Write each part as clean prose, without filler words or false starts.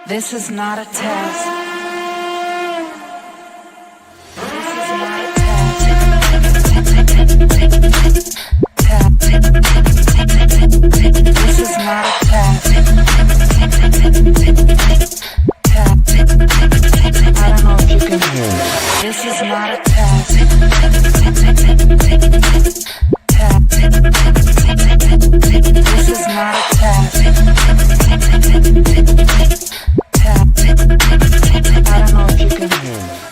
This is not a test. This is not a test. This is not a test. I don't know if you can hear. This is not a test. This is not a test. I don't know if you can hear.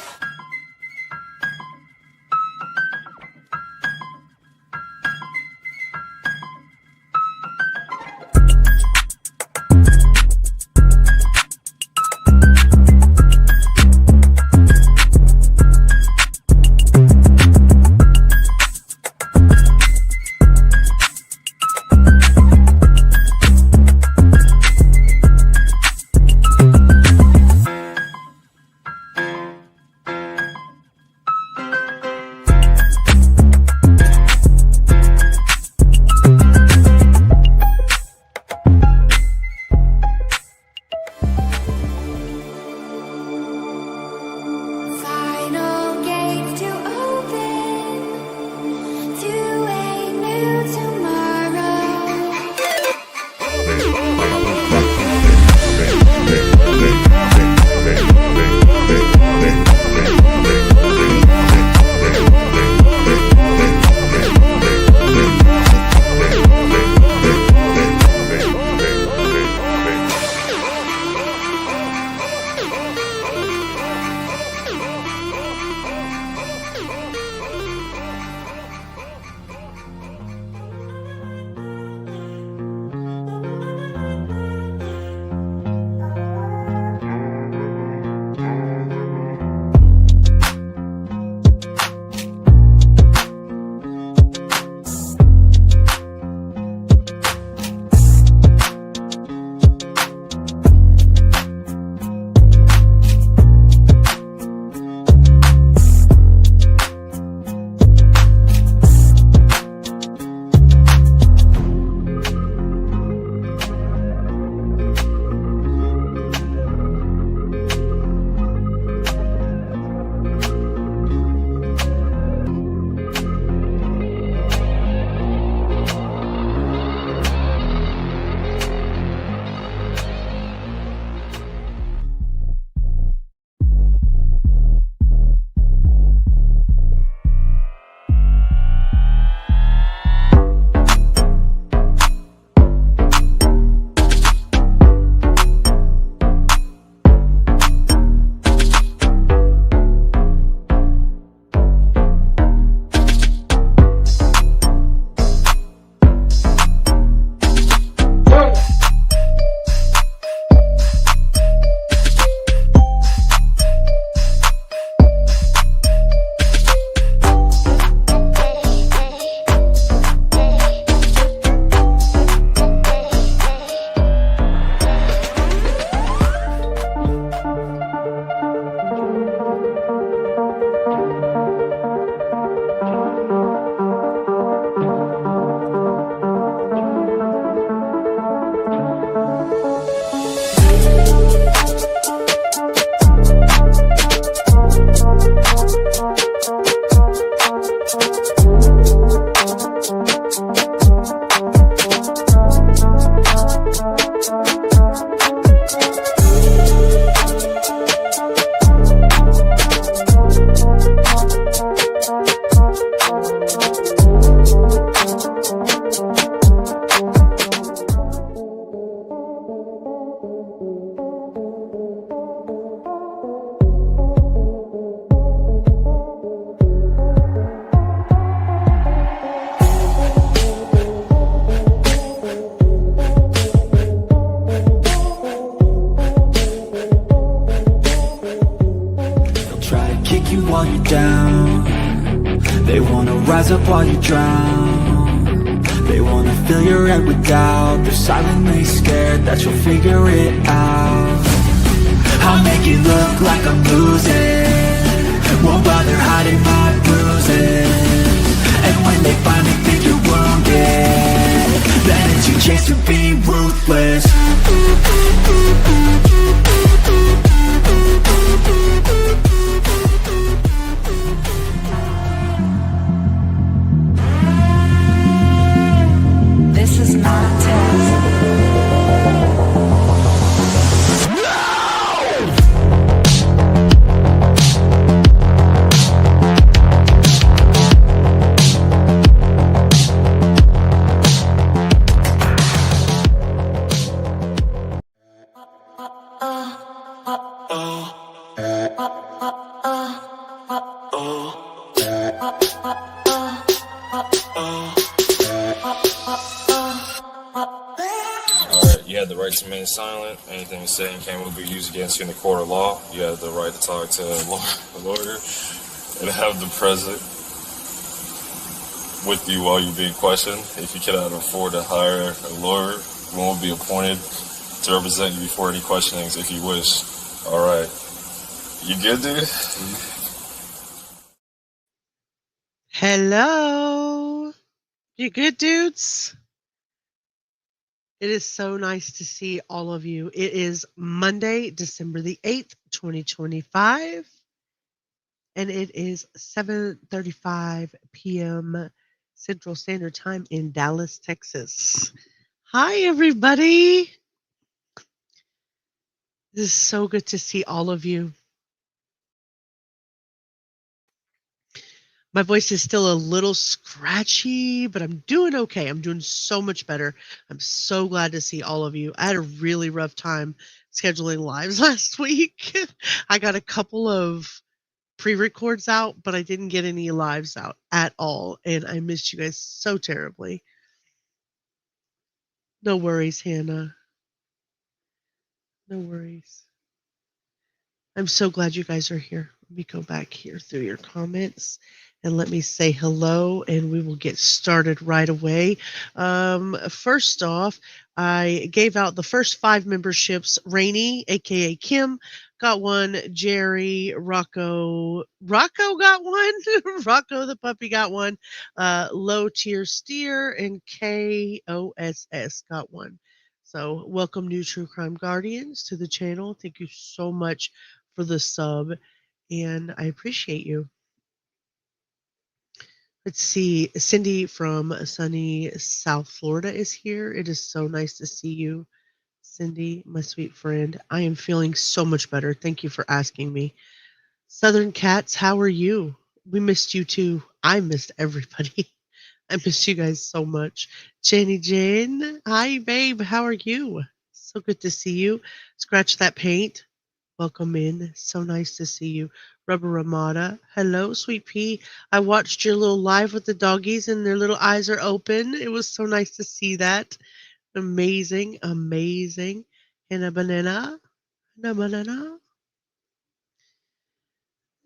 rise up while you drown. They wanna fill your head with doubt. They're silently scared that you'll figure it out. I'll make it look like I'm losing, won't bother hiding my bruises. And when they finally think you're wounded, then it's your chance to be ruthless. This is not a test. You have the right to remain silent. Anything you say and can will be used against you in the court of law. You have the right to talk to a lawyer and have them present with you while you're being questioned. If you cannot afford to hire a lawyer, one will be appointed to represent you before any questionings if you wish. All right. You good, dude? Hello. You good, dudes? It is so nice to see all of you. It is Monday, December the 8th, 2025, and it is 7:35 p.m. Central Standard Time in Dallas, Texas. Hi, everybody. It is so good to see all of you. My voice is still a little scratchy, but I'm doing okay. I'm doing so much better. I'm so glad to see all of you. I had a really rough time scheduling lives last week. I got a couple of pre-records out, but I didn't get any lives out at all, and I missed you guys so terribly. No worries, Hannah. No worries. I'm so glad you guys are here. Let me go back here through your comments and let me say hello, and we will get started right away. First off, I gave out the first 5 memberships. Rainey, aka Kim, got one. Jerry, Rocco got one. Rocco the puppy got one. Low Tier Steer and KOSS got one. So welcome, new True Crime Guardians, to the channel. Thank you so much for the sub, and I appreciate you. Let's see. Cindy from sunny South Florida is here. It is so nice to see you, Cindy, my sweet friend. I am feeling so much better. Thank you for asking me. Southern Cats, how are you? We missed you too. I missed everybody. I missed you guys so much. Jenny Jane, hi, babe. How are you? So good to see you. Scratch that paint. Welcome in. So nice to see you. Rubber Ramada. Hello, Sweet Pea. I watched your little live with the doggies and their little eyes are open. It was so nice to see that. Amazing, amazing. And a banana. And a banana.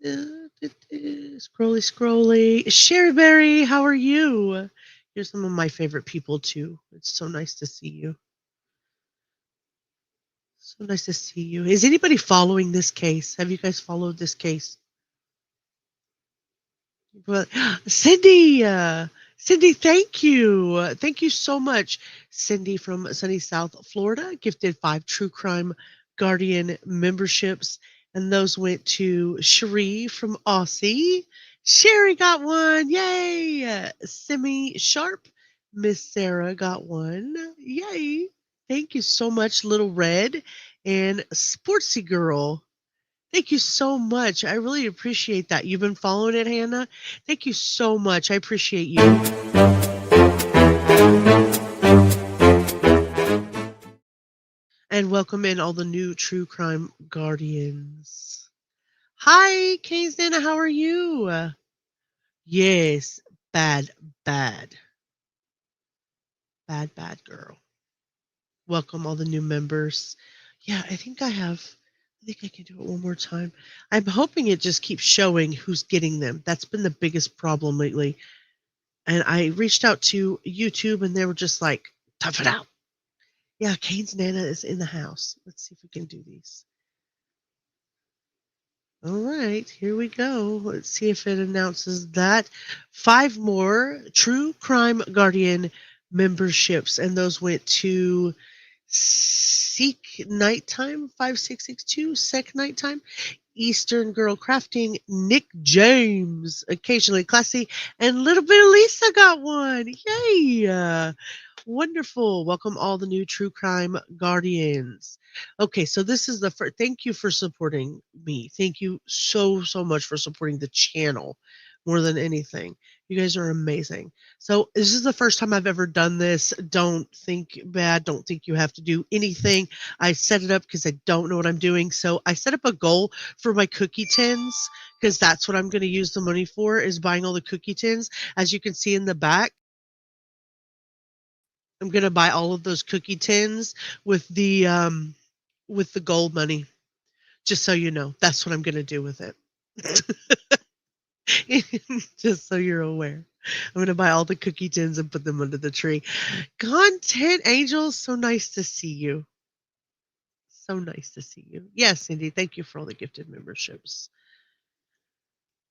Scrolly, scrolly. Sherry Berry, how are you? You're some of my favorite people too. It's so nice to see you. So nice to see you. Is anybody following this case? Have you guys followed this case? Well, Cindy, Cindy, thank you. Thank you so much. Cindy from sunny South Florida gifted 5 True Crime Guardian memberships, and those went to Cherie from Aussie. Sherry got one. Yay. Simi Sharp. Miss Sarah got one. Yay. Thank you so much, Little Red. And Sportsy Girl. Thank you so much. I really appreciate that. You've been following it, Hannah? Thank you so much. I appreciate you. And welcome in all the new True Crime Guardians. Hi, Kaysen. How are you? Yes, bad, bad. Bad, bad girl. Welcome all the new members. Yeah, I think I can do it one more time. I'm hoping it just keeps showing who's getting them. That's been the biggest problem lately. And I reached out to YouTube and they were just like, tough it out. Yeah, Kane's Nana is in the house. Let's see if we can do these. All right, here we go. Let's see if it announces that. 5 more True Crime Guardian memberships, and those went to Seek Nighttime 5662, Sec Nighttime, Eastern Girl Crafting, Nick James, Occasionally Classy, and Little Bit of Lisa got one. Yay! Wonderful. Welcome all the new true crime guardians. Okay, so this is the first. Thank you for supporting me. Thank you so much for supporting the channel more than anything. You guys are amazing. So this is the first time I've ever done this. Don't think bad. Don't think you have to do anything. I set it up because I don't know what I'm doing. So I set up a goal for my cookie tins because that's what I'm going to use the money for, is buying all the cookie tins. As you can see in the back, I'm going to buy all of those cookie tins with the gold money. Just so you know, that's what I'm going to do with it. Just so you're aware. I'm going to buy all the cookie tins and put them under the tree. Content Angel, so nice to see you. So nice to see you. Yes, Cindy, thank you for all the gifted memberships.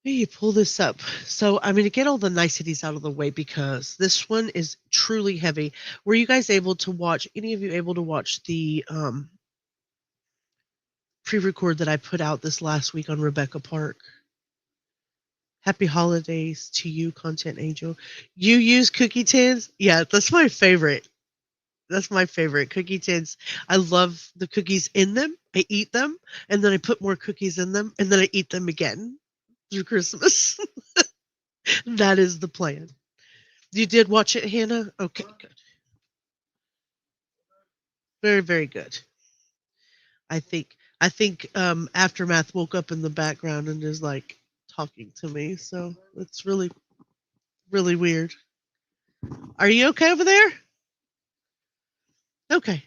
Hey, pull this up. So I'm going to get all the niceties out of the way because this one is truly heavy. Were you guys able to watch, any of you able to watch the pre-record that I put out this last week on Rebecca Park? Happy holidays to you, Content Angel. You use cookie tins? Yeah, that's my favorite. That's my favorite, cookie tins. I love the cookies in them. I eat them, and then I put more cookies in them, and then I eat them again through Christmas. That is the plan. You did watch it, Hannah? Okay, good. Very good. I think Aftermath woke up in the background and is like talking to me, so it's really weird. Are you okay over there? Okay.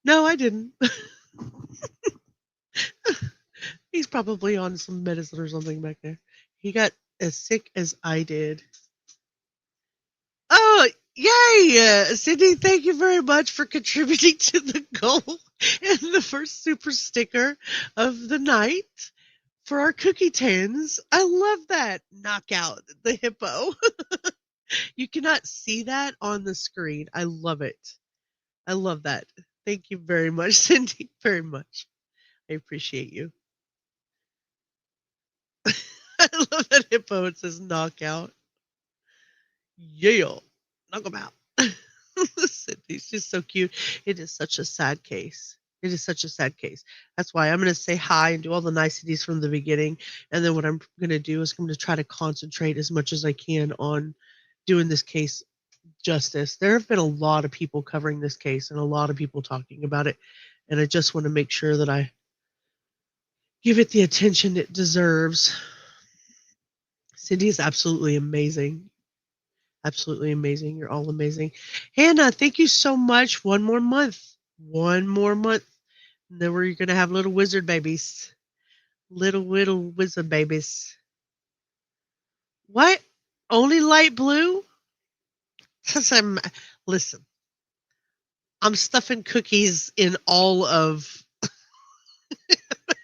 No, I didn't. He's probably on some medicine or something back there. He got as sick as I did. Oh, yay! Cindy, thank you very much for contributing to the goal and the first super sticker of the night for our cookie tins. I love that. Knockout the hippo. You cannot see that on the screen. I love it. I love that. Thank you very much, Cindy. Very much. I appreciate you. I love that hippo. It says knockout. Yeah. Knock him out. Cindy's just so cute. It is such a sad case. It is such a sad case. That's why I'm going to say hi and do all the niceties from the beginning. And then what I'm going to do is I'm going to try to concentrate as much as I can on doing this case justice. There have been a lot of people covering this case and a lot of people talking about it. And I just want to make sure that I give it the attention it deserves. Cindy is absolutely amazing. Absolutely amazing. You're all amazing. Hannah, thank you so much. One more month. One more month. And then we're going to have little wizard babies. Little wizard babies. What? Only light blue? Listen, I'm stuffing cookies in all of... I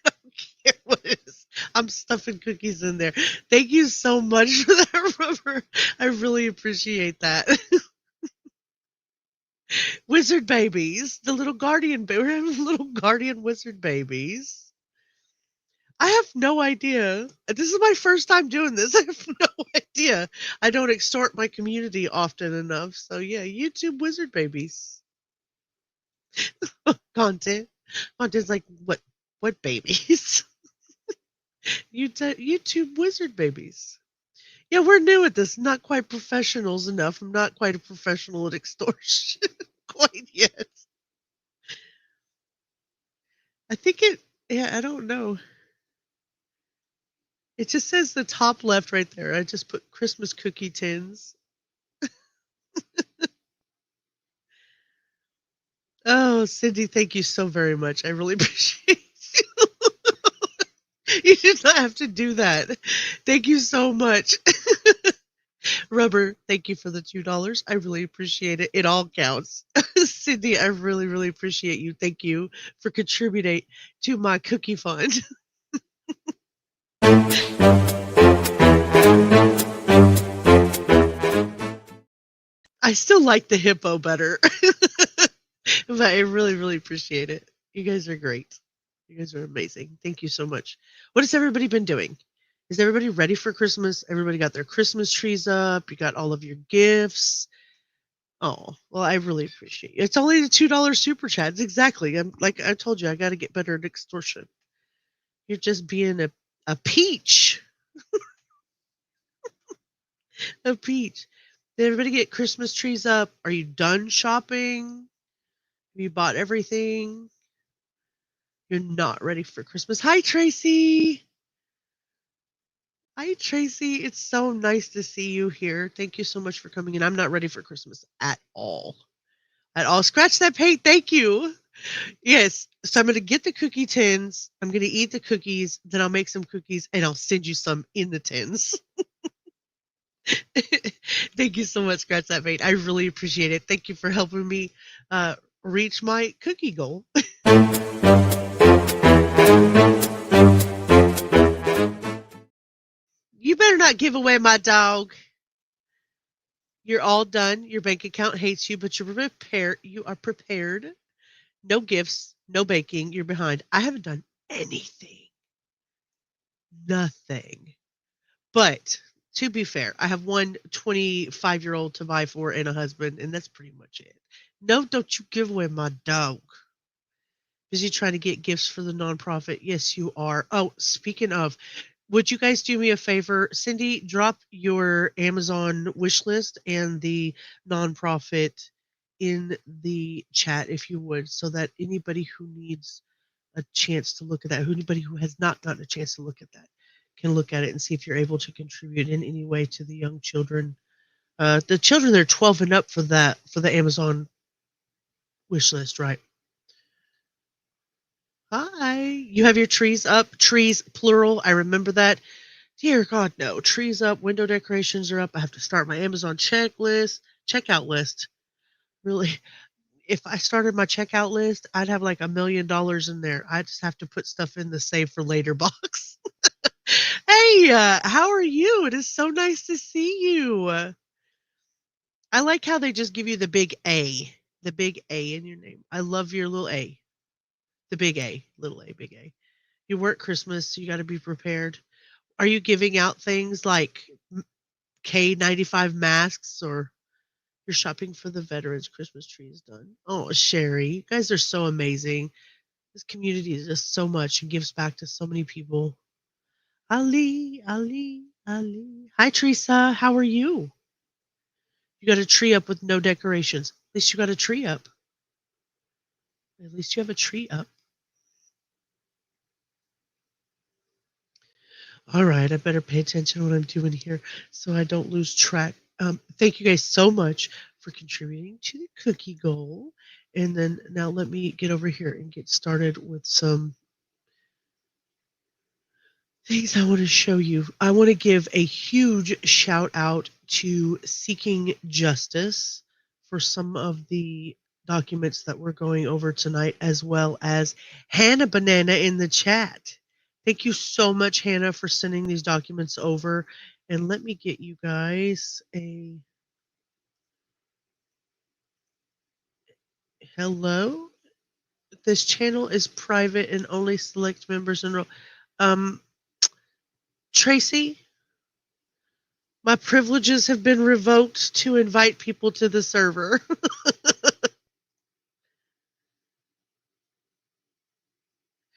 don't care what it is. I'm stuffing cookies in there. Thank you so much for that, Rubber. I really appreciate that. Wizard babies, the little guardian, we're having little guardian wizard babies. I have no idea. This is my first time doing this. I have no idea. I don't extort my community often enough. So yeah, YouTube wizard babies. Content. Content's like, what babies? YouTube wizard babies. Yeah, we're new at this. Not quite professionals enough. I'm not quite a professional at extortion quite yet. I think I don't know. It just says the top left right there. I just put Christmas cookie tins. Oh, Cindy, thank you so very much. I really appreciate you. You did not have to do that. Thank you so much. Rubber, thank you for the $2. I really appreciate it. It all counts. Cindy, I really appreciate you. Thank you for contributing to my cookie fund. I still like the hippo better. But I really appreciate it. You guys are great. You guys are amazing. Thank you so much. What has everybody been doing? Is everybody ready for Christmas? Everybody got their Christmas trees up. You got all of your gifts. Oh, well, I really appreciate it. It's only the $2 super chats. Exactly. I'm like I told you, I got to get better at extortion. You're just being a peach. A peach. Did everybody get Christmas trees up? Are you done shopping? Have you bought everything? You're not ready for Christmas. Hi, Tracy. Hi, Tracy. It's so nice to see you here. Thank you so much for coming in. I'm not ready for Christmas at all. At all. Scratch that paint. Thank you. Yes. So I'm going to get the cookie tins. I'm going to eat the cookies. Then I'll make some cookies and I'll send you some in the tins. Thank you so much, Scratch That Paint. I really appreciate it. Thank you for helping me reach my cookie goal. You better not give away my dog. You're all done. Your bank account hates you, but you're prepared. You are prepared. No gifts, no baking. You're behind. I haven't done anything. Nothing. But to be fair, I have one 25-year-old to buy for and a husband, and that's pretty much it. No, don't you give away my dog. Busy trying to get gifts for the nonprofit. Yes, you are. Oh, speaking of, would you guys do me a favor? Cindy, drop your Amazon wish list and the nonprofit in the chat if you would, so that anybody who needs a chance to look at that, anybody who has not gotten a chance to look at that, can look at it and see if you're able to contribute in any way to the young children. The children that are 12 and up for the Amazon wish list, right? Hi. You have your trees up, trees plural. I remember that. Dear God, no. Trees up, window decorations are up. I have to start my Amazon checkout list. Really, if I started my checkout list, I'd have like $1 million in there. I just have to put stuff in the save for later box. Hey, how are you? It is so nice to see you. I like how they just give you the big A in your name. I love your little A, the big A, little A, big A. You work Christmas, so you got to be prepared. Are you giving out things like K95 masks, or you're shopping for the veterans? Christmas tree is done. Oh, Sherry, you guys are so amazing. This community is just so much and gives back to so many people. Ali, Ali, Ali. Hi, Teresa. How are you? You got a tree up with no decorations. At least you got a tree up. At least you have a tree up. All right, I better pay attention to what I'm doing here so I don't lose track. Thank you guys so much for contributing to the cookie goal. And then now let me get over here and get started with some things I want to show you. I want to give a huge shout out to Seeking Justice for some of the documents that we're going over tonight, as well as Hannah Banana in the chat. Thank you so much, Hannah, for sending these documents over. And let me get you guys a hello. This channel is private and only select members enroll. Tracy, my privileges have been revoked to invite people to the server.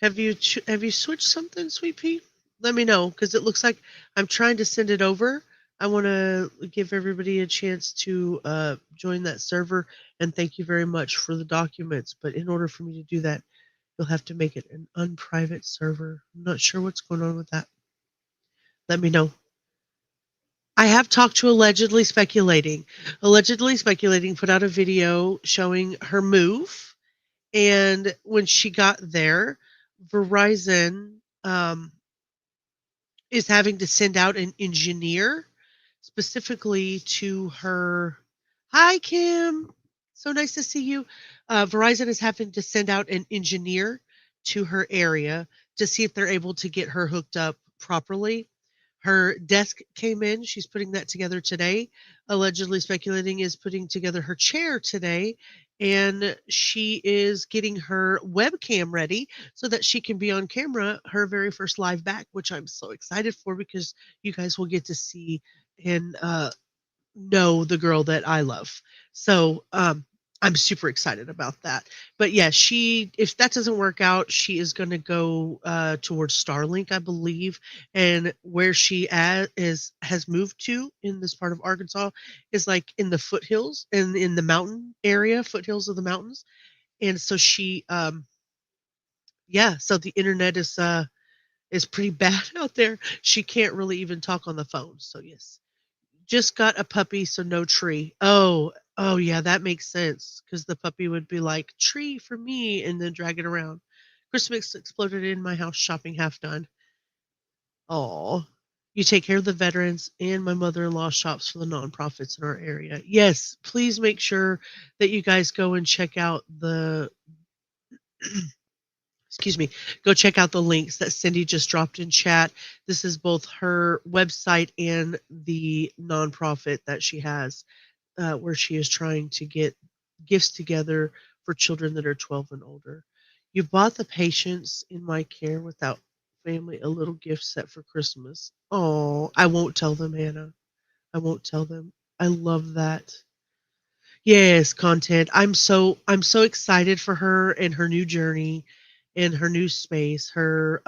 Have you switched something, Sweet Pea? Let me know, because it looks like I'm trying to send it over. I want to give everybody a chance to join that server, and thank you very much for the documents. But in order for me to do that, you'll have to make it an unprivate server. I'm not sure what's going on with that. Let me know. I have talked to Allegedly Speculating. Allegedly Speculating put out a video showing her move, and when she got there, Verizon is having to send out an engineer specifically to her. Hi, Kim. So nice to see you. Verizon is having to send out an engineer to her area to see if they're able to get her hooked up properly. Her desk came in. She's putting that together today. Allegedly Speculating is putting together her chair today, and she is getting her webcam ready so that she can be on camera her very first live back, which I'm so excited for, because you guys will get to see and know the girl that I love. So I'm super excited about that. But yeah, if that doesn't work out, she is going to go towards Starlink, I believe, and where she has moved to in this part of Arkansas is like in the foothills and in the mountain area, foothills of the mountains, and so yeah, so the internet is pretty bad out there. She can't really even talk on the phone. So yes. Just got a puppy, so no tree. Oh yeah, that makes sense because the puppy would be like, "Tree for me," and then drag it around. Christmas exploded in my house, shopping half done. Oh, you take care of the veterans, and my mother-in-law shops for the nonprofits in our area. Yes, please make sure that you guys go and check out the excuse me, go check out the links that Cindy just dropped in chat. This is both her website and the nonprofit that she has, where she is trying to get gifts together for children that are 12 and older. You bought the patients in my care without family a little gift set for Christmas. Oh, I won't tell them, Hannah. I won't tell them. I love that. Yes, content. I'm so excited for her and her new journey and her new space. Her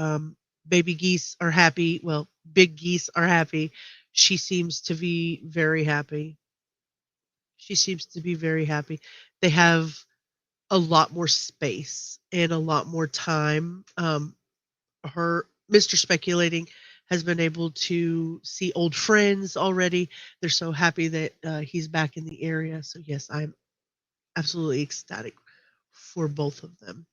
baby geese are happy. Well, big geese are happy. She seems to be very happy. She seems to be very happy. They have a lot more space and a lot more time. Her Mr. Speculating has been able to see old friends already. They're so happy that he's back in the area. So yes, I'm absolutely ecstatic for both of them.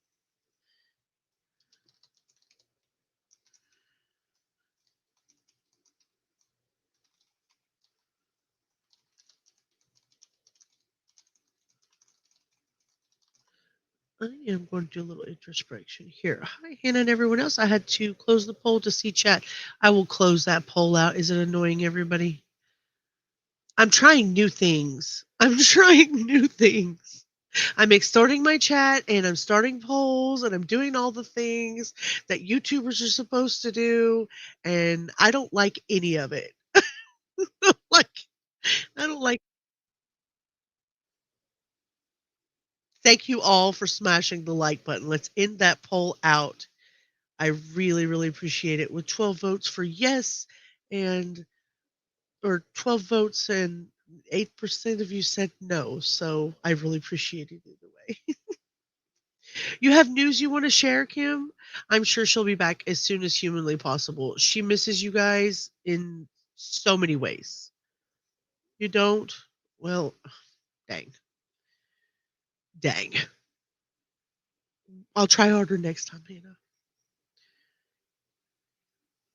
I am going to do a little introspection here. Hi, Hannah and everyone else. I had to close the poll to see chat. I will close that poll out. Is it annoying everybody? I'm trying new things. I'm trying new things. I'm extorting my chat and I'm starting polls and I'm doing all the things that YouTubers are supposed to do. And I don't like any of it. like, I don't like. Thank you all for smashing the like button. Let's end that poll out. I really, really appreciate it. With 12 votes for yes, and or 12 votes and 8% of you said no. So I really appreciate it either way. You have news you want to share, Kim? I'm sure she'll be back as soon as humanly possible. She misses you guys in so many ways. You don't? Well, dang. Dang. I'll try harder next time, Hannah.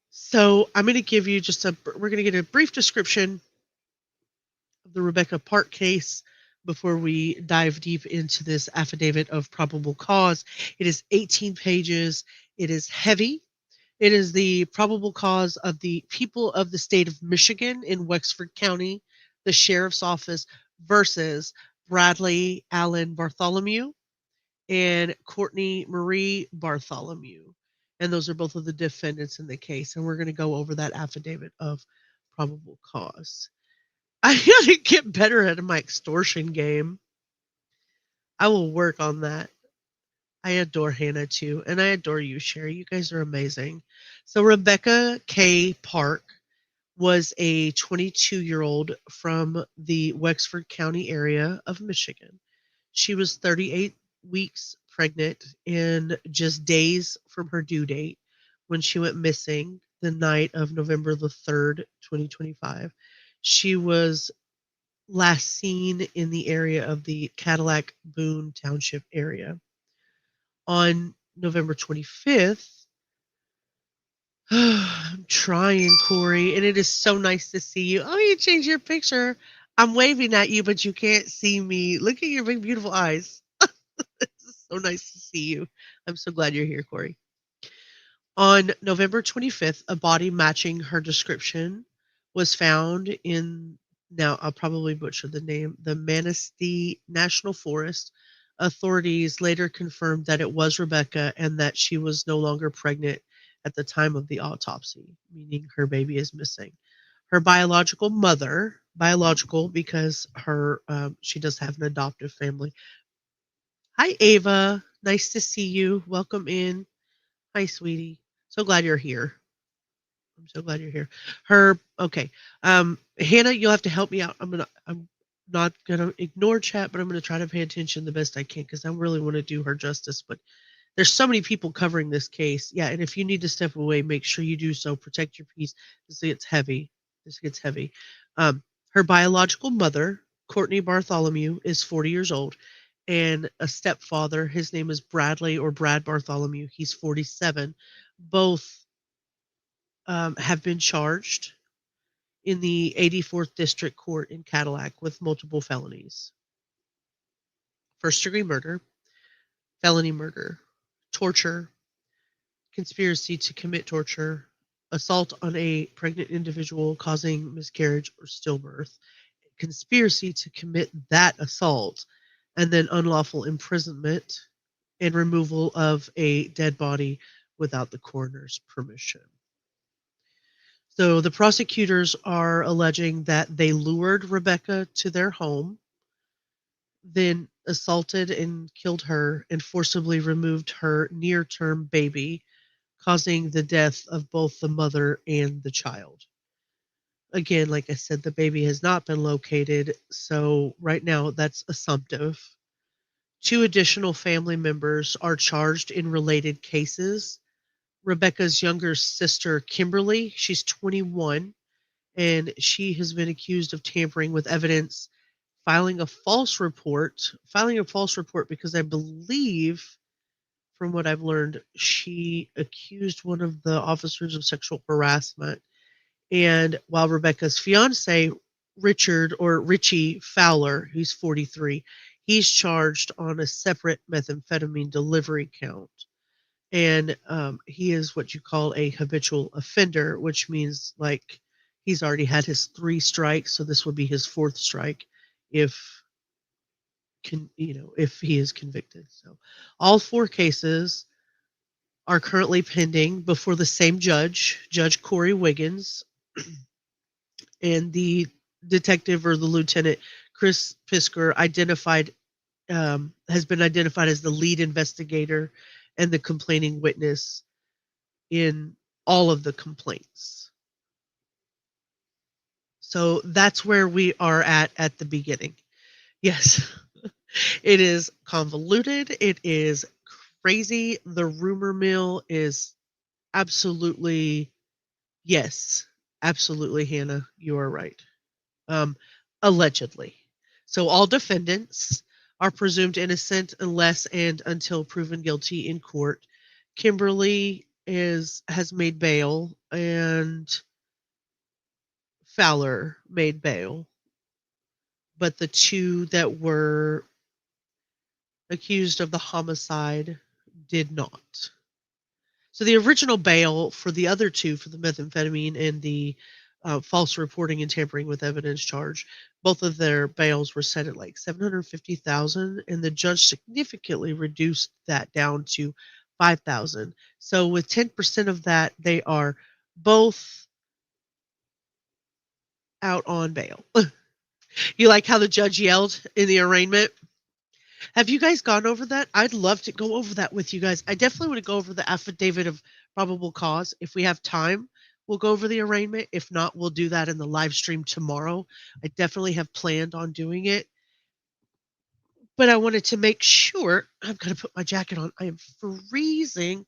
So I'm going to give you we're going to get a brief description of the Rebecca Park case before we dive deep into this affidavit of probable cause. It is 18 pages. It is heavy. It is the probable cause of the people of the state of Michigan in Wexford County, the sheriff's office versus Bradley Allen Bartholomew and Cortney Marie Bartholomew. And those are both of the defendants in the case. And we're going to go over that affidavit of probable cause. I gotta get better at my extortion game. I will work on that. I adore Hannah too, and I adore you, Sherry. You guys are amazing. So Rebecca K. Park was a 22-year-old from the Wexford County area of Michigan. She was 38 weeks pregnant and just days from her due date when she went missing the night of November the 3rd, 2025. She was last seen in the area of the Cadillac Boone Township area. On November 25th, I'm trying, Corey, and it is so nice to see you. Oh, you changed your picture. I'm waving at you, but you can't see me. Look at your big, beautiful eyes. It's so nice to see you. I'm so glad you're here, Corey. On November 25th, a body matching her description was found in, now I'll probably butcher the name, the Manistee National Forest. Authorities later confirmed that it was Rebecca and that she was no longer pregnant at the time of the autopsy, meaning her baby is missing. her biological mother, biological because her she does have an adoptive family. Hi, Ava. Nice to see you. Welcome in. Hi, sweetie. So glad you're here. I'm so glad you're here. Okay. Hannah, you'll have to help me out. I'm not gonna ignore chat, but I'm gonna try to pay attention the best I can because I really want to do her justice. But there's so many people covering this case. Yeah, and if you need to step away, make sure you do so. Protect your peace. This gets heavy. This gets heavy. Her biological mother, Cortney Bartholomew, is 40 years old, and a stepfather, his name is Bradley or Brad Bartholomew. He's 47. Both have been charged in the 84th District Court in Cadillac with multiple felonies: first-degree murder, felony murder, torture, conspiracy to commit torture, assault on a pregnant individual causing miscarriage or stillbirth, conspiracy to commit that assault, and then unlawful imprisonment and removal of a dead body without the coroner's permission. So the prosecutors are alleging that they lured Rebecca to their home, then assaulted and killed her, and forcibly removed her near-term baby, causing the death of both the mother and the child. Again, like I said, the baby has not been located, so right now that's assumptive. 2 additional family members are charged in related cases. Rebecca's younger sister, Kimberly, she's 21, and she has been accused of tampering with evidence, filing a false report because I believe, from what I've learned, she accused one of the officers of sexual harassment. And while Rebecca's fiance, Richie Fowler, who's 43, he's charged on a separate methamphetamine delivery count. And he is what you call a habitual offender, which means like he's already had his 3 strikes, so this would be his 4th strike if he is convicted. So all 4 cases are currently pending before the same judge, Judge Corey Wiggins, and the detective or the lieutenant, Chris Pisker, has been identified as the lead investigator and the complaining witness in all of the complaints. So that's where we are at the beginning. Yes, it is convoluted. It is crazy. The rumor mill is absolutely, yes, absolutely, Hannah, you are right. Allegedly. So all defendants are presumed innocent unless and until proven guilty in court. Kimberly has made bail, and Fowler made bail, but the 2 that were accused of the homicide did not. So the original bail for the other 2, for the methamphetamine and the false reporting and tampering with evidence charge, both of their bails were set at like $750,000, and the judge significantly reduced that down to $5,000. So with 10% of that, they are both out on bail. You like how the judge yelled in the arraignment? Have you guys gone over that? I'd love to go over that with you guys. I definitely want to go over the affidavit of probable cause. If we have time, we'll go over the arraignment. If not, we'll do that in the live stream tomorrow. I definitely have planned on doing it. But I wanted to make sure, I've got to put my jacket on. I am freezing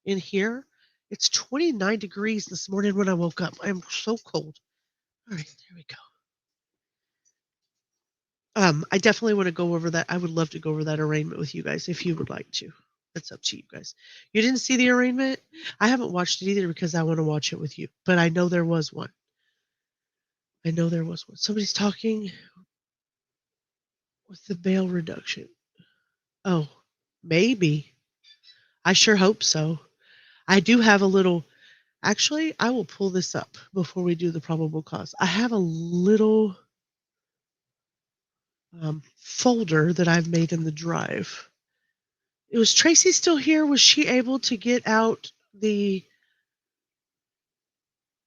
in here. It's 29 degrees this morning when I woke up. I am so cold. All right, there we go. I definitely want to go over that. I would love to go over that arraignment with you guys if you would like to. That's up to you guys. You didn't see the arraignment? I haven't watched it either because I want to watch it with you. But I know there was one. Somebody's talking with the bail reduction. Oh, maybe. I sure hope so. I do have a little. Actually, I will pull this up before we do the probable cause. I have a little folder that I've made in the drive. Was Tracy still here? Was she able to get out the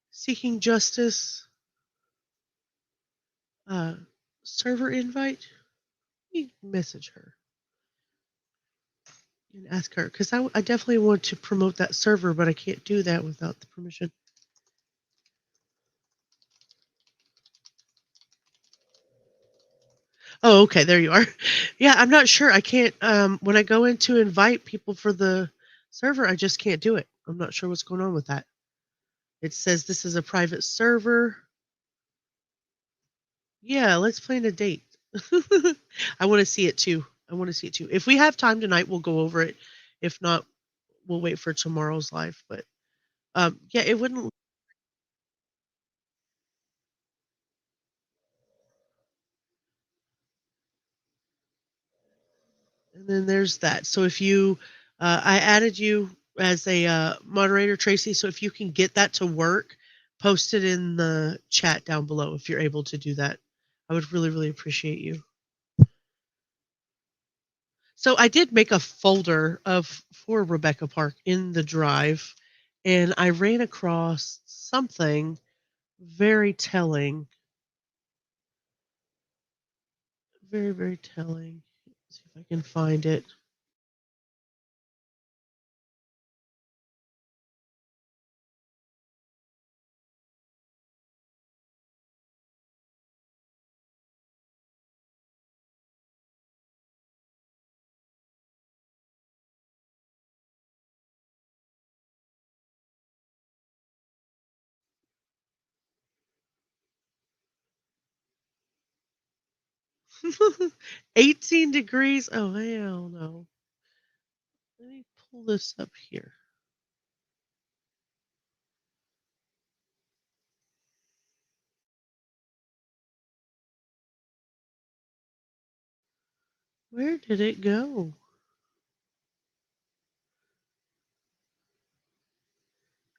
seeking justice? server invite. You message her and ask her, because I definitely want to promote that server, but I can't do that without the permission. Oh, okay, there you are. Yeah, I'm not sure. I can't, when I go in to invite people for the server, I just can't do it. I'm not sure what's going on with that. It says this is a private server. Yeah, let's plan a date. I want to see it too. I want to see it too. If we have time tonight, we'll go over it. If not, we'll wait for tomorrow's live. But yeah, it wouldn't. And then there's that. So if you, I added you as a moderator, Tracy. So if you can get that to work, post it in the chat down below if you're able to do that. I would really, really appreciate you. So I did make a folder for Rebecca Park in the drive, and I ran across something very telling. Very, very telling. Let's see if I can find it. Degrees. 18 degrees. Oh, hell no. Let me pull this up here. Where did it go?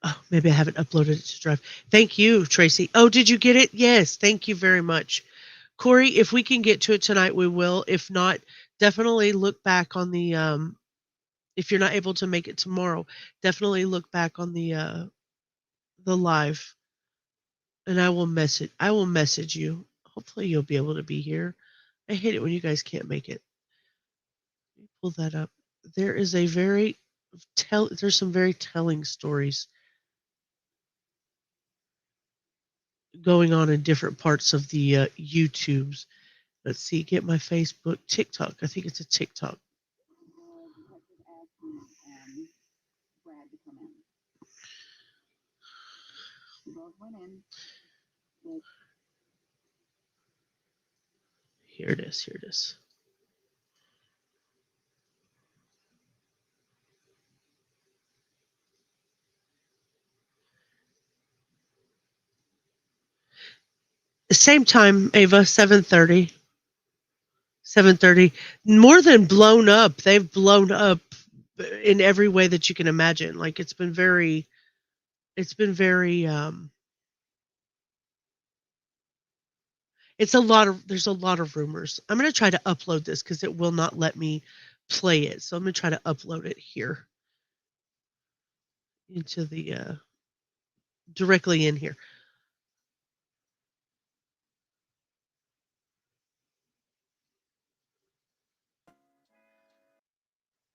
Oh, maybe I haven't uploaded it to Drive. Thank you, Tracy. Oh, did you get it? Yes. Thank you very much. Corey, if we can get to it tonight, we will. If not, definitely look back on the if you're not able to make it tomorrow, definitely look back on the live, and I will message you. Hopefully you'll be able to be here. I hate it when you guys can't make it. Let me pull that up. There is a very there's some very telling stories going on in different parts of the YouTubes. Let's see, get my Facebook, TikTok. I think it's a TikTok. Here it is. Here it is. Same time, Ava, 7:30. 7:30. More than blown up. They've blown up in every way that you can imagine. Like it's been very it's a lot of there's a lot of rumors. I'm going to try to upload this cuz it will not let me play it. So I'm going to try to upload it here into the directly in here.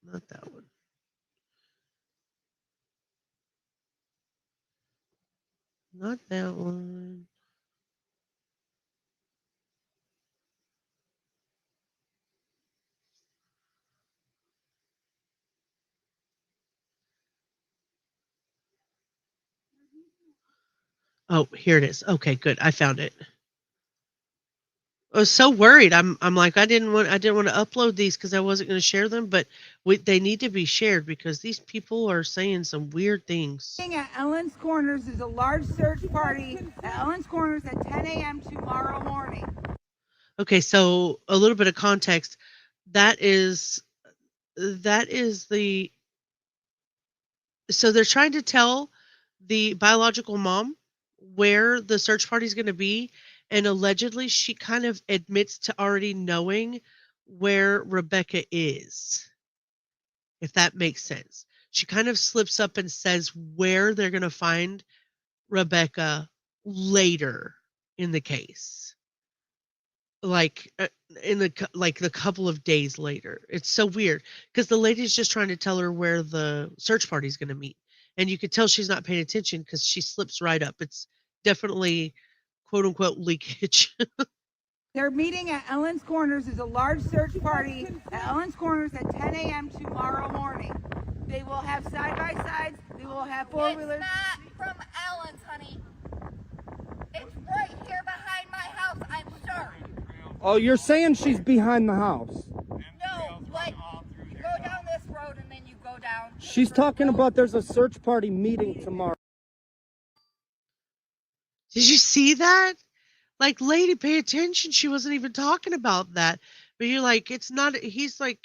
Not that one. Not that one. Oh, here it is. Okay, good. I found it. I was so worried. I'm like I didn't want to upload these because I wasn't going to share them, but they need to be shared because these people are saying some weird things. At Ellen's Corners, there's a large search party at Ellen's Corners at 10 a.m. tomorrow morning. Okay, so a little bit of context. That is the so they're trying to tell the biological mom where the search party is going to be, and allegedly she kind of admits to already knowing where Rebecca is, if that makes sense. She kind of slips up and says where they're going to find Rebecca later in the case. like in the couple of days later. It's so weird because the lady's just trying to tell her where the search party's going to meet, and you could tell she's not paying attention because she slips right up. It's definitely quote unquote leakage. They're meeting at Ellen's Corners. There's a large search party at Ellen's Corners at 10 a.m. tomorrow morning. They will have side-by-sides. They will have four-wheelers. It's not from Ellen's, honey. It's right here behind my house, I'm sure. Oh, you're saying she's behind the house? No, but you go down this road and then you go down. She's talking about there's a search party meeting tomorrow. Did you see that? Like, lady, pay attention. She wasn't even talking about that. But you're like, it's not, he's like,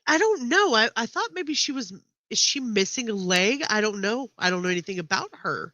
I don't know. I thought maybe is she missing a leg? I don't know. I don't know anything about her.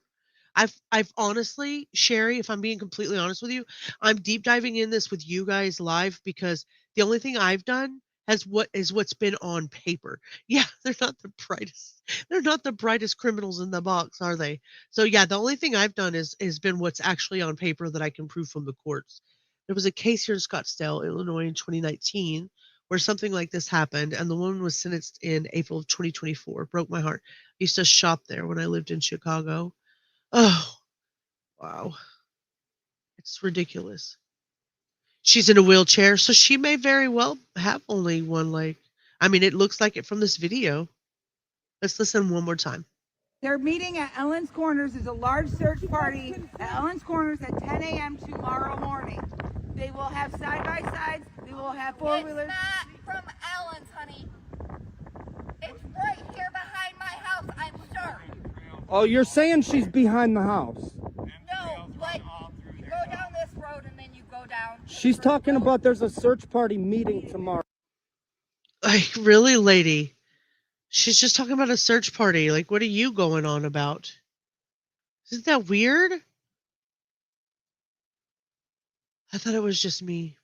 I've honestly, Sherry, if I'm being completely honest with you, I'm deep diving in this with you guys live because the only thing I've done is what's been on paper. Yeah, they're not the brightest. They're not the brightest criminals in the box, are they? So yeah, the only thing I've done is been what's actually on paper that I can prove from the courts. There was a case here in Scottsdale, Illinois in 2019 where something like this happened, and the woman was sentenced in April of 2024. Broke my heart. I used to shop there when I lived in Chicago. Oh, wow. It's ridiculous. She's in a wheelchair, so she may very well have only one leg. I mean, it looks like it from this video. Let's listen one more time. They're meeting at Ellen's Corners. There's a large search party at Ellen's Corners at 10 a.m. tomorrow morning. They will have side-by-sides. They will have four-wheelers. It's not from Ellen's, honey. It's right here behind my house, I'm sure. Oh, you're saying she's behind the house? No, but you go down this road and then you go down. She's talking about there's a search party meeting tomorrow. Like, really, lady? She's just talking about a search party. Like, what are you going on about? Isn't that weird? I thought it was just me.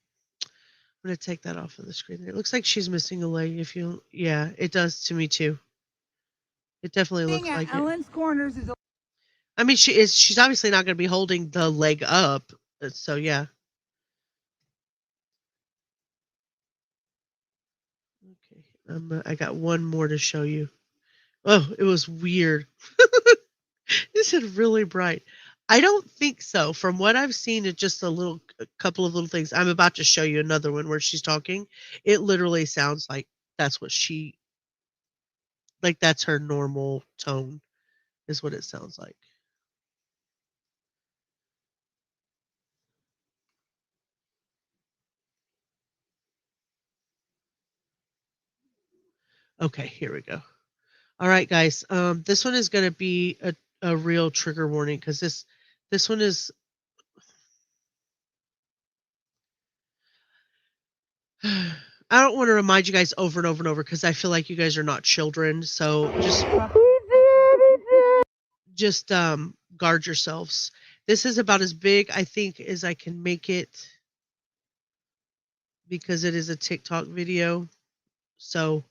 I'm going to take that off of the screen. It looks like she's missing a leg. Yeah, it does to me too. It definitely looks like Ellen's Corners is I mean, she's obviously not going to be holding the leg up. So yeah. Okay. I got one more to show you. Oh, it was weird. This is really bright. I don't think so. From what I've seen, it's just a couple of little things. I'm about to show you another one where she's talking. It literally sounds like that's what that's her normal tone is what it sounds like. Okay, here we go. All right, guys. This one is going to be a real trigger warning because this one is. I don't want to remind you guys over and over and over because I feel like you guys are not children. So just guard yourselves. This is about as big, I think, as I can make it because it is a TikTok video. So,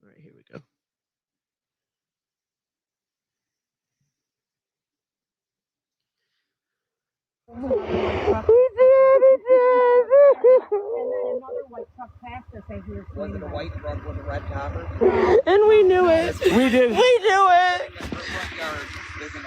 all right, here we go. And then another white truck passed us as we were Was it a white truck with a red topper? and we knew it. We did. We knew it. In the front yard, there's an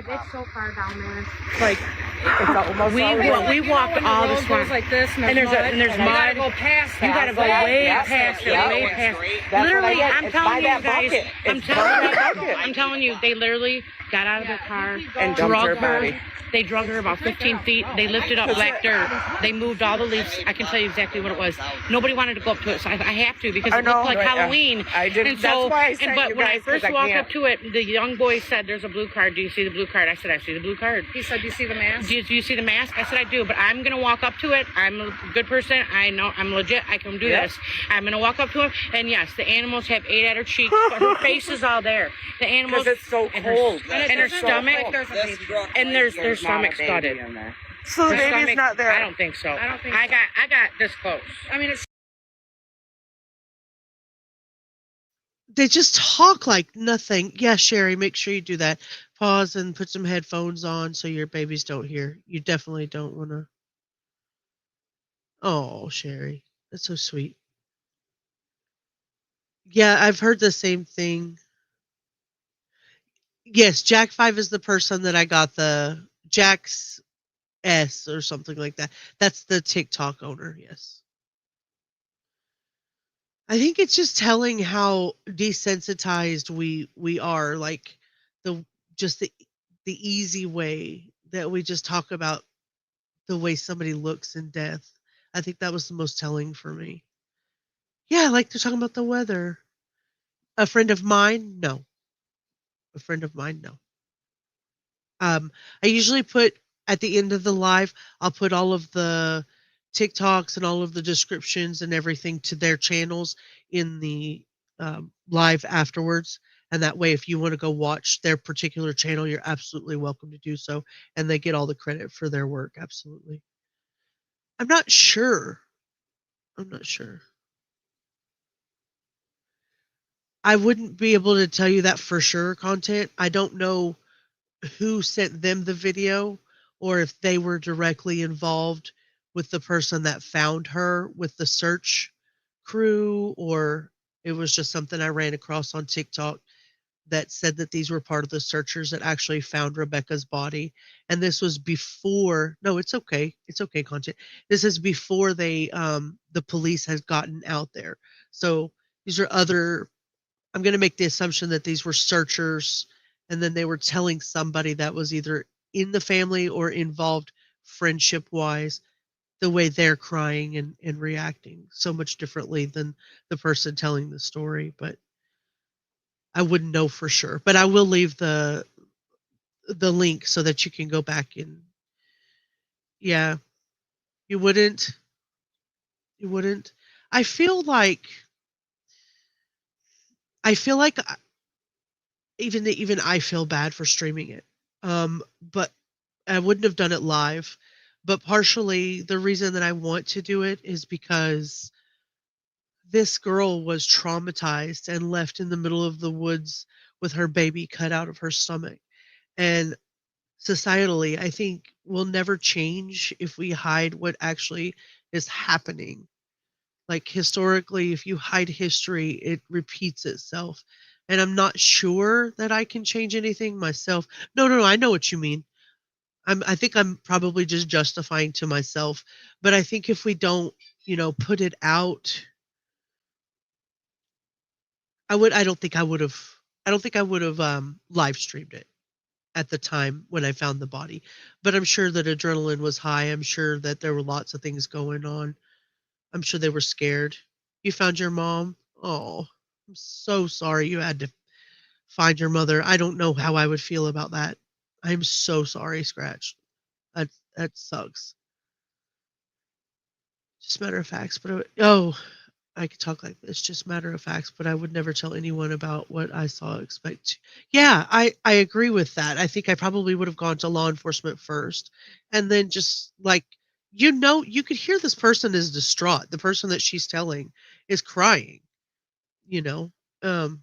It's so far down there. Like it's almost we walked all this way like this, and there's mud. You gotta go past. You gotta go way past it, way past. Literally, I'm telling you guys. I'm telling you, they literally got out of their car And drug dumped her her. body. They drug her about 15 feet. They lifted up black dirt. They moved all the leaves. I can tell you exactly what it was. Nobody wanted to go up to it, so I have to because it looked like Halloween. I did. And That's so, why I sent but you when I guys, first 'cause I walked can't. up to it, the young boy said, "There's a blue card. Do you see the blue card?" I said, "I see the blue card." He said, "Do you see the mask?" Do you see the mask? I said, "I do, but I'm going to walk up to it. I'm a good person. I know I'm legit. I can do this. I'm going to walk up to him. And yes, the animals have ate at her cheeks, but her face is all there. The animals. Because it's so cold. And her stomach. And their stomach studded. So the Her baby's stomach- not there. I don't think so. I don't think I so. got this close. I mean, it's They just talk like nothing. Yeah, Sherry, make sure you do that. Pause and put some headphones on so your babies don't hear. You definitely don't want to. Oh, Sherry, that's so sweet. Yeah, I've heard the same thing. Yes, Jack 5 is the person that I got the Jack's S or something like that. That's the TikTok owner, yes. I think it's just telling how desensitized we are, like the just the easy way that we just talk about the way somebody looks in death. I think that was the most telling for me. Yeah, like they're talking about the weather. A friend of mine, no. A friend of mine, no. I usually put at the end of the live, I'll put all of the TikToks and all of the descriptions and everything to their channels in the live afterwards. And that way, if you want to go watch their particular channel, you're absolutely welcome to do so. And they get all the credit for their work. Absolutely. I'm not sure. I'm not sure. I wouldn't be able to tell you that for sure, content. I don't know who sent them the video or if they were directly involved with the person that found her with the search crew, or it was just something I ran across on TikTok that said that these were part of the searchers that actually found Rebecca's body. And this was before, no, it's okay. It's okay, content. This is before the police has gotten out there. So these are other, I'm going to make the assumption that these were searchers and then they were telling somebody that was either in the family or involved friendship wise the way they're crying and reacting so much differently than the person telling the story. But I wouldn't know for sure. But I will leave the link so that you can go back and yeah, you wouldn't. You wouldn't. I feel like I feel like even I feel bad for streaming it. But I wouldn't have done it live. But partially the reason that I want to do it is because this girl was traumatized and left in the middle of the woods with her baby cut out of her stomach. And societally, I think we'll never change if we hide what actually is happening. Like historically, if you hide history, it repeats itself. And I'm not sure that I can change anything myself. No, no, no, I know what you mean. I think I'm probably just justifying to myself, but I think if we don't, put it out, I don't think I would have live streamed it at the time when I found the body. But I'm sure that adrenaline was high. I'm sure that there were lots of things going on. I'm sure they were scared. You found your mom? Oh, I'm so sorry you had to find your mother. I don't know how I would feel about that. I'm so sorry, Scratch. That that sucks. Just matter of facts, but I could talk like this, just matter of facts, but I would never tell anyone about what I saw. Yeah, I agree with that. I think I probably would have gone to law enforcement first, and then just like you could hear this person is distraught. The person that she's telling is crying, you know, um,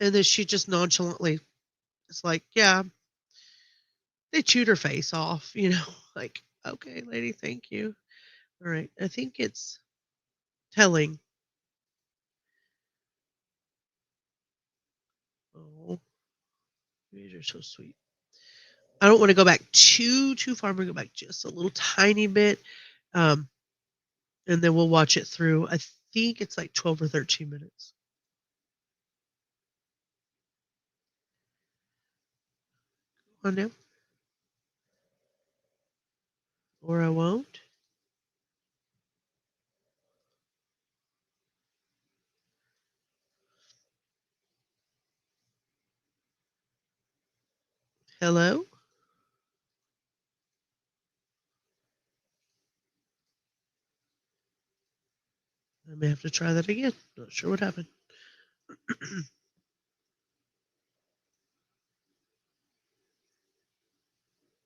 and then she just nonchalantly, it's like, yeah, they chewed her face off, like, okay, lady, thank you. All right, I think it's telling. Oh, you're so sweet. I don't want to go back too far. I'm gonna go back just a little tiny bit, um, and then we'll watch it through. I think it's like 12 or 13 minutes. On now, or I won't. Hello. I may have to try that again. Not sure what happened. Let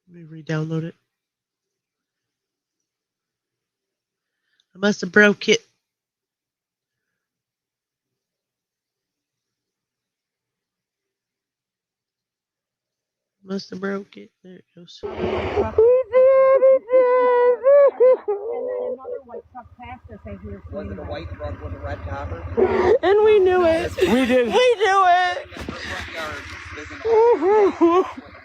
me re-download it. I must have broke it. Must have broke it. There it goes. And then another white truck passed us. I hear. Was it a white truck with a red topper? And we knew it. We did. We knew it.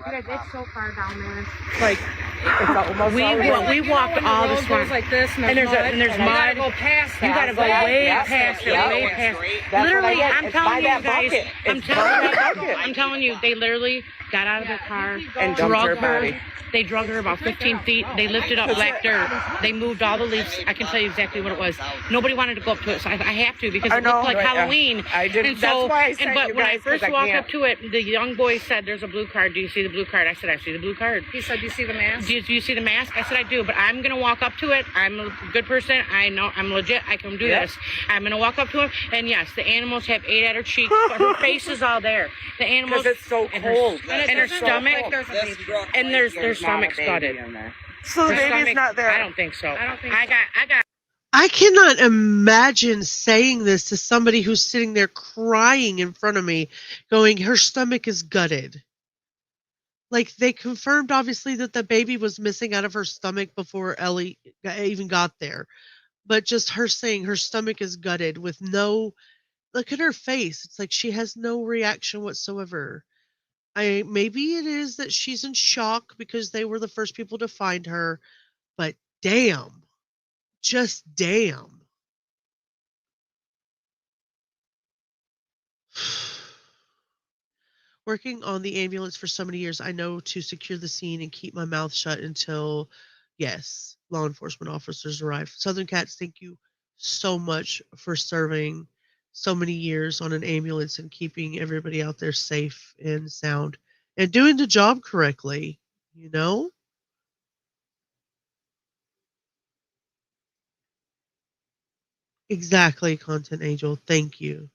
It's so far down there. Like, it's almost We walked all the swamp like this, and there's mud. You gotta go past that. You gotta go way past it, way past. Literally, I'm telling you guys. I'm telling you, they literally got out of their car and dumped her drug body. her. They drug her about 15 feet. They lifted up black dirt. They moved all the leaves. I can tell you exactly what it was. Nobody wanted to go up to it, so I have to because it looked like Halloween. I did. And so, that's why I sent but you when I guys, first 'cause walked can't. up to it, the young boy said, "There's a blue card. Do you see the blue card?" I said, "I see the blue card." He said, "Do you see the mask?" Do you see the mask? I said, "I do, but I'm gonna walk up to it. I'm a good person. I know I'm legit. I can do this. I'm gonna walk up to him, and yes, the animals have 8 at her cheeks, but her face is all there. The animals, Because it's so cold. and her stomach, and their stomach's gutted. So the baby's not there. I don't think so. I got. I cannot imagine saying this to somebody who's sitting there crying in front of me, going, her stomach is gutted. Like, they confirmed, obviously, that the baby was missing out of her stomach before Ellie even got there. But just her saying her stomach is gutted with no... Look at her face. It's like she has no reaction whatsoever. Maybe it is that she's in shock because they were the first people to find her, but damn. Just damn. Working on the ambulance for so many years, I know to secure the scene and keep my mouth shut until, yes, law enforcement officers arrive. Southern Cats, thank you so much for serving so many years on an ambulance and keeping everybody out there safe and sound and doing the job correctly, you know? Exactly, Content Angel. Thank you.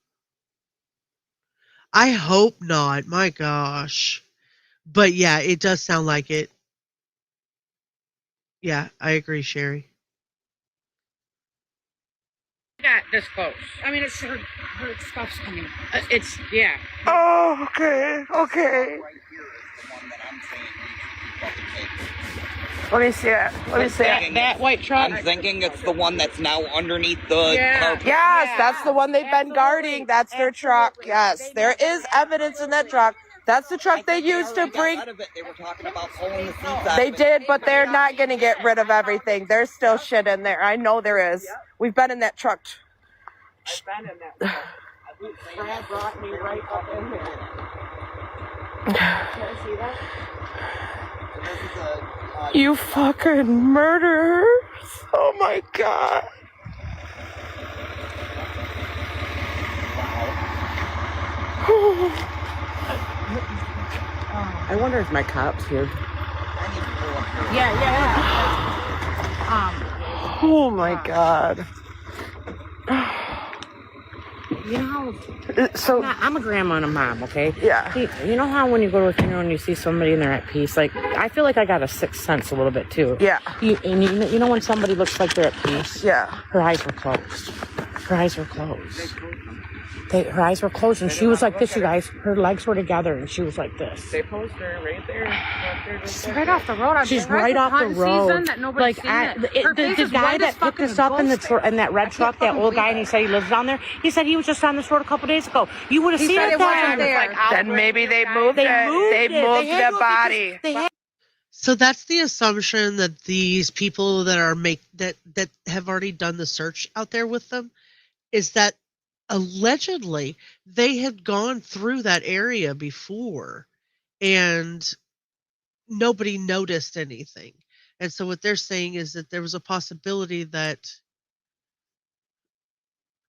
I hope not. My gosh. But yeah, it does sound like it. Yeah, I agree, Sherry. Got this close. I mean, it's her stuff's coming. It's yeah. Oh, okay. Okay. Right here is the one that I'm saying needs to be fucking taken. Let me see it. Let me see it. That white truck. I'm thinking it's the one that's now underneath the carpet. Yes, that's the one they've been guarding. That's their truck. Yes, there is evidence in that truck. That's the truck they used to bring. They were talking about pulling the seats out. They did, but they're not going to get rid of everything. There's still shit in there. I know there is. We've been in that truck. I've been in that truck. Brad brought me right up in here. Can I see that? So this is a, You fucking murderers. Oh my god. I wonder if my cop's here. Oh my god. You know, So I'm a grandma and a mom, okay? yeah. You know how when you go to a funeral and you see somebody and they're at peace? Like, I feel like I got a sixth sense a little bit, too. Yeah. You know when somebody looks like they're at peace? Yeah. Her eyes were closed. Her eyes were closed. Her eyes were closed, and she was like this, you guys. Her legs were together, and she was like this. They posed her right there. She's right off the road. She's right off the road. Like, The guy that picked us up in that red truck, that old guy, and he said he lives down there. He said he was just on this road a couple days ago. You would have seen it there. Then maybe they moved it. They moved the body. So that's the assumption that these people that are that have already done the search out there with them is that allegedly they had gone through that area before and nobody noticed anything. And so what they're saying is that there was a possibility that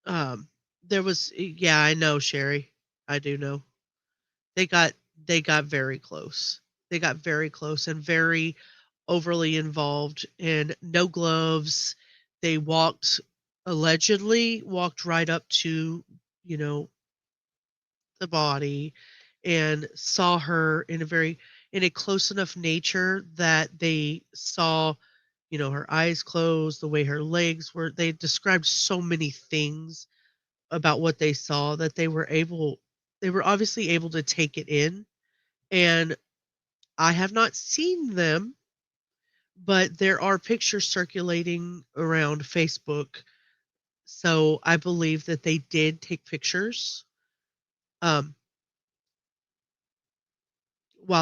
there was, yeah, I know, Sherry. I do know. They got very close. They got very close and very overly involved, and no gloves. They allegedly walked right up to, the body and saw her in a close enough nature that they saw, her eyes closed, the way her legs were. They described so many things about what they saw that they were obviously able to take it in. And I have not seen them, but there are pictures circulating around Facebook. So I believe that they did take pictures while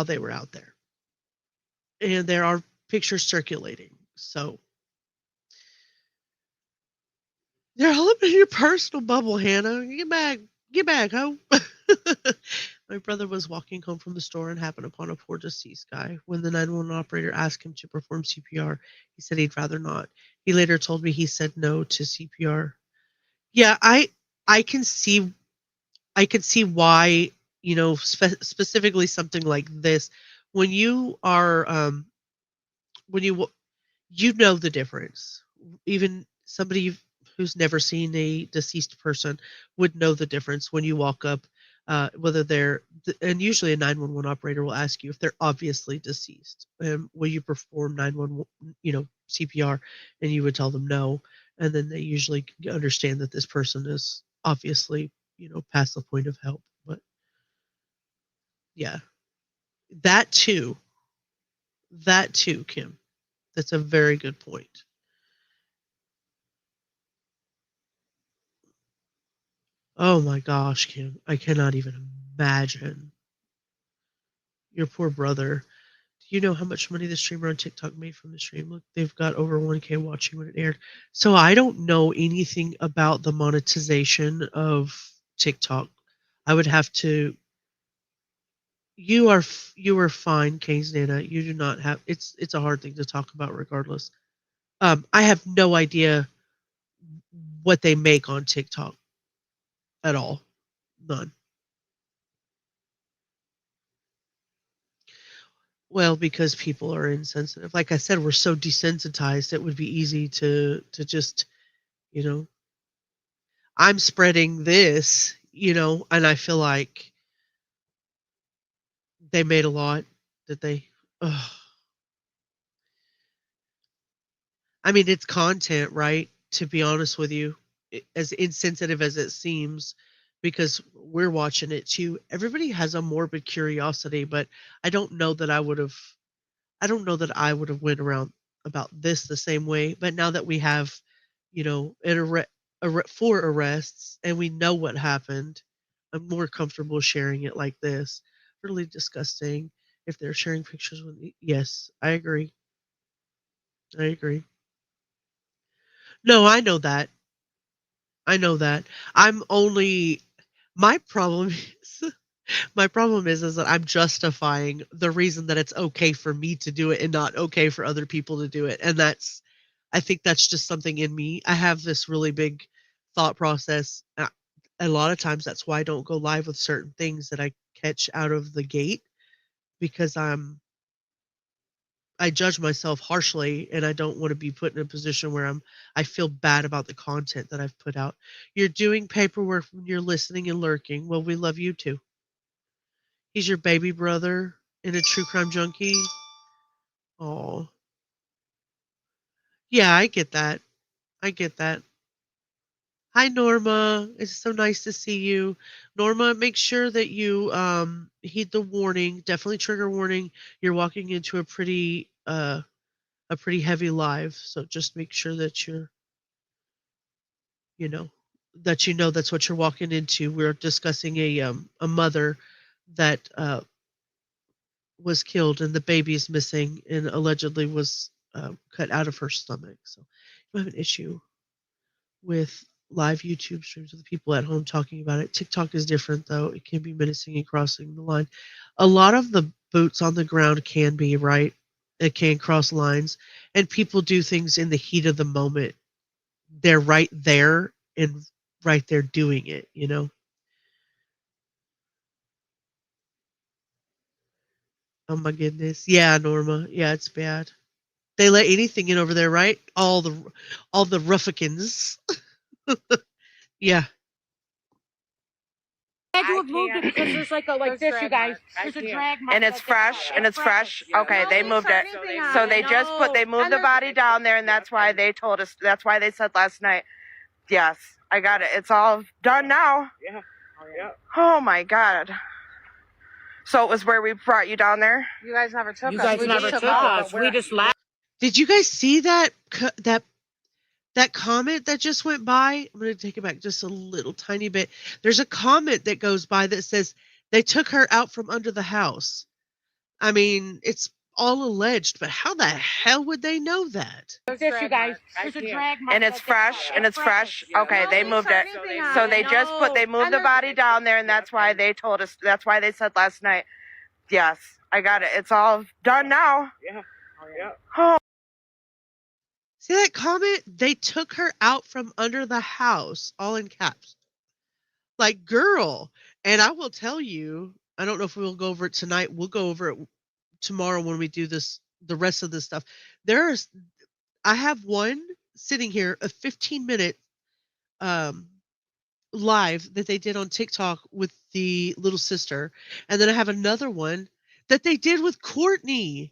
they were out there. And there are pictures circulating. So they're all up in your personal bubble, Hannah. Get back, ho. My brother was walking home from the store and happened upon a poor deceased guy. When the 911 operator asked him to perform CPR, he said he'd rather not. He later told me he said no to CPR. Yeah, I can see why, specifically something like this, when you are when you know the difference. Even somebody who's never seen a deceased person would know the difference when you walk up, whether they're, and usually a 911 operator will ask you if they're obviously deceased. Will you perform 911, CPR? And you would tell them no. And then they usually understand that this person is obviously, past the point of help. But yeah, that too, Kim. That's a very good point. Oh my gosh, Kim. I cannot even imagine. Your poor brother. Do you know how much money the streamer on TikTok made from the stream? Look, they've got over 1K watching when it aired. So I don't know anything about the monetization of TikTok. I would have to. You are fine, Kane's Nana. You do not have. It's a hard thing to talk about, regardless. I have no idea what they make on TikTok at all. None. Well, because people are insensitive. Like I said, we're so desensitized. It would be easy to just, you know, I'm spreading this, and I feel like they made a lot that they. Ugh. I mean, it's content, right? To be honest with you, as insensitive as it seems, because we're watching it too. Everybody has a morbid curiosity, but I don't know that I would have. I don't know that I would have went around about this the same way. But now that we have, four arrests and we know what happened, I'm more comfortable sharing it like this. Really disgusting. If they're sharing pictures with me, yes, I agree. I agree. No, I know that. I know that. I'm only my problem is my problem is that I'm justifying the reason that it's okay for me to do it and not okay for other people to do it. And I think that's just something in me. I have this really big thought process. A lot of times that's why I don't go live with certain things that I catch out of the gate, because I judge myself harshly and I don't want to be put in a position where I feel bad about the content that I've put out. You're doing paperwork when you're listening and lurking. Well, we love you too. He's your baby brother and a true crime junkie. Oh, yeah, I get that. I get that. Hi, Norma. It's so nice to see you. Norma, make sure that you heed the warning. Definitely trigger warning. You're walking into a pretty heavy live, so just make sure that you know that's what you're walking into. We're discussing a mother that was killed and the baby is missing and allegedly was cut out of her stomach. So you have an issue with live YouTube streams with people at home talking about it. TikTok is different though. It can be menacing and crossing the line. A lot of the boots on the ground can be, right. It can cross lines, and people do things in the heat of the moment. They're right there and right there doing it. Oh my goodness. Yeah, Norma. Yeah, it's bad. They let anything in over there, right? All the ruffians. Yeah. I had to have moved it because there's like this, you guys. There's a drag mark. And it's fresh. And it's fresh. Okay, they moved it. So they they moved the body down there, and that's why they told us. That's why they said last night. Yes, I got it. It's all done now. Yeah. Yeah. Oh my God. So it was where we brought you down there? You guys never took You us. guys We never just took us. We just left. Did you guys see that that comment that just went by? I'm going to take it back just a little tiny bit. There's a comment that goes by that says they took her out from under the house. I mean, it's all alleged, but how the hell would they know that? This, you guys. There's a drag mark. And it's fresh, and it's fresh. Okay, they moved it. anything So on they it. just moved the body down there, and that's why they told us, that's why they said last night. Yes, I got it. It's all done now. Yeah. Yeah. Oh. See that comment? They took her out from under the house, all in caps. Like, girl. And I will tell you, I don't know if we'll go over it tonight. We'll go over it tomorrow when we do this, the rest of this stuff. I have one sitting here, a 15-minute live that they did on TikTok with the little sister. And then I have another one that they did with Cortney,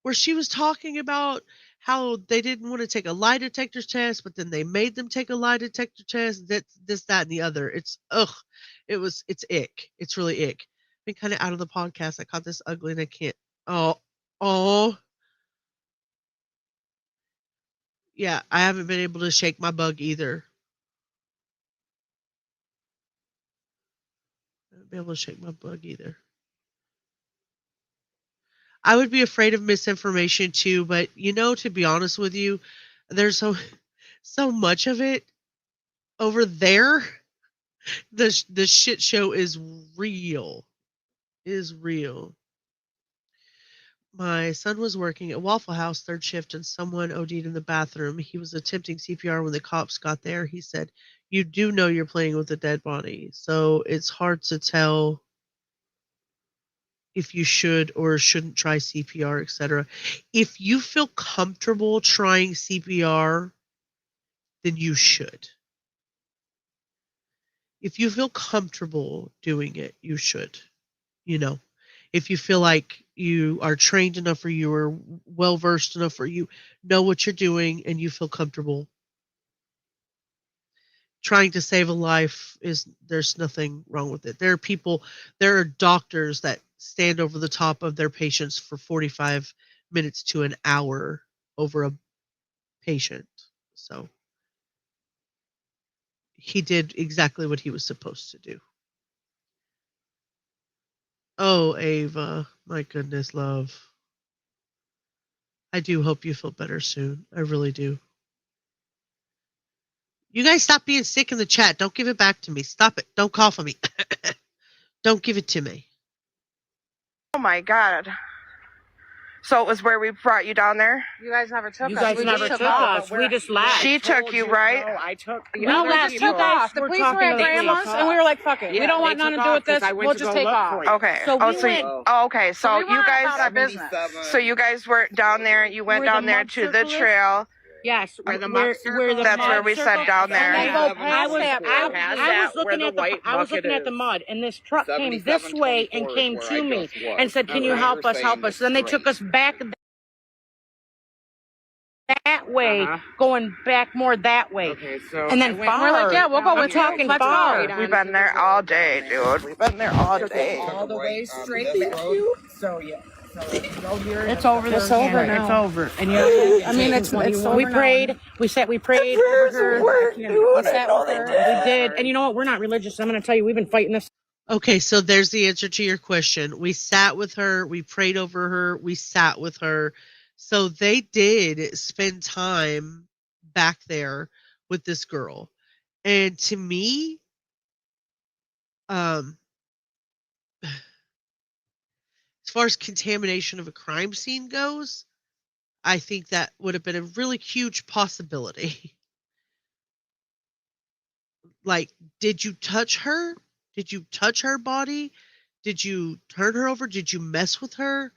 where she was talking about how they didn't want to take a lie detector test, but then they made them take a lie detector test, that and the other. It's ick. It's really ick. Been kind of out of the podcast. I caught this ugly and I can't. Oh. Yeah, I haven't been able to shake my bug either. I haven't been able to shake my bug either. I would be afraid of misinformation too, but to be honest with you, there's so much of it over there. The shit show is real. Is real. My son was working at Waffle House third shift and someone OD'd in the bathroom. He was attempting CPR when the cops got there. He said, "You do know you're playing with a dead body." So it's hard to tell if you should or shouldn't try CPR, etc. If you feel comfortable trying CPR, then you should. If you feel comfortable doing it, you should. If you feel like you are trained enough or you are well versed enough or you know what you're doing and you feel comfortable. Trying to save a life there's nothing wrong with it. There are doctors that stand over the top of their patients for 45 minutes to an hour over a patient. So he did exactly what he was supposed to do. Oh, Ava, my goodness, love. I do hope you feel better soon. I really do. You guys stop being sick in the chat. Don't give it back to me. Stop it. Don't cough on me. Don't give it to me. Oh my God. So it was where we brought you down there? You guys never took us. You guys never took us. We just left. She took you, right? No, I took the No, other last people. took off. The We're police were talking at about Grandma's, they and we were like, "Fuck it, we don't want they nothing to took do with off 'cause this. I went We'll to just go take look off." for you. Okay. So oh, we so went- you, oh, okay. So we you weren't about our guys, business. so you guys were down there. You went Where the down there mud to the circle is? trail. Yes, Where the where mud circle the That's mud where we circle, sat down there. and then go I past was that, I past was looking where at the white I was bucket looking at the is. mud, and this truck came this way and 7724 came is where to I me just was. and said, "Can you Okay. help us? You're Help saying us?" Then they took us back that way, going back more that way. Okay, so And then I went- far. We're like, "Yeah, we'll go I'm with you. talking Let's far. go." We've been there all day, dude. We've been there all day. all the way straight with you. So yeah. So you go here. It's over. It's over now. It's over. And I mean, it's over. We prayed. We said we prayed over her. We sat with her. We did. And you know what? We're not religious. I'm going to tell you, we've been fighting this. Okay, so there's the answer to your question. We sat with her. We prayed over her. We sat with her. So they did spend time back there with this girl. And to me, as far as contamination of a crime scene goes, I think that would have been a really huge possibility. Like, did you touch her? Did you touch her body? Did you turn her over? Did you mess with her?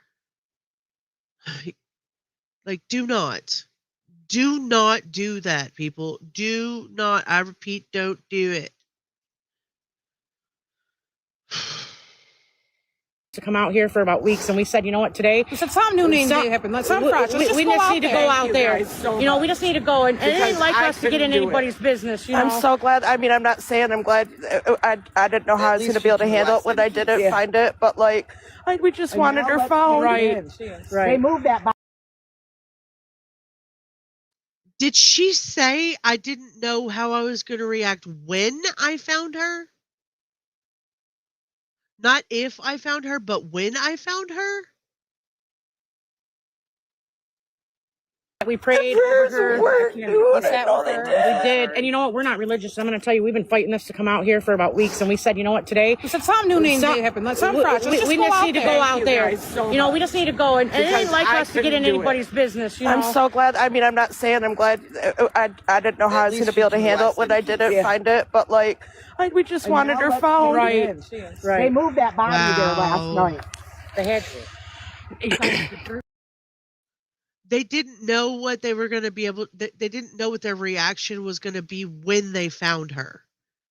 Like, do not do that, people. Do not, I repeat, don't do it. to come out here for about weeks, and we said, you know what, today We said something new needs to happen. Let's fresh. we just need to go out there. So you know, we just need to go, and it ain't like us to get in anybody's business. You know, I'm so glad. I mean, I'm not saying I'm glad. I didn't know how I was going to be able to handle it when I didn't find it, but like, we just wanted her found. right. They moved that body. Did she say I didn't know how I was going to react when I found her? Not if I found her, but when I found her? We prayed over her. We sat with her. We did. And you know what? We're not religious. I'm going to tell you, we've been fighting this to come out here for about weeks. And we said, you know what, today? We said something new needs to happen. Let's fresh. We just need to go out there. You know, we just need to go. And it ain't like us to get in anybody's business. You know? I'm so glad. I mean, I'm not saying I'm glad. I didn't know how I was going to be able to handle it when I didn't find it, but like, we just wanted her found. Right. They moved that body there last night. They had to. They didn't know what they were going to be able. They didn't know what their reaction was going to be when they found her,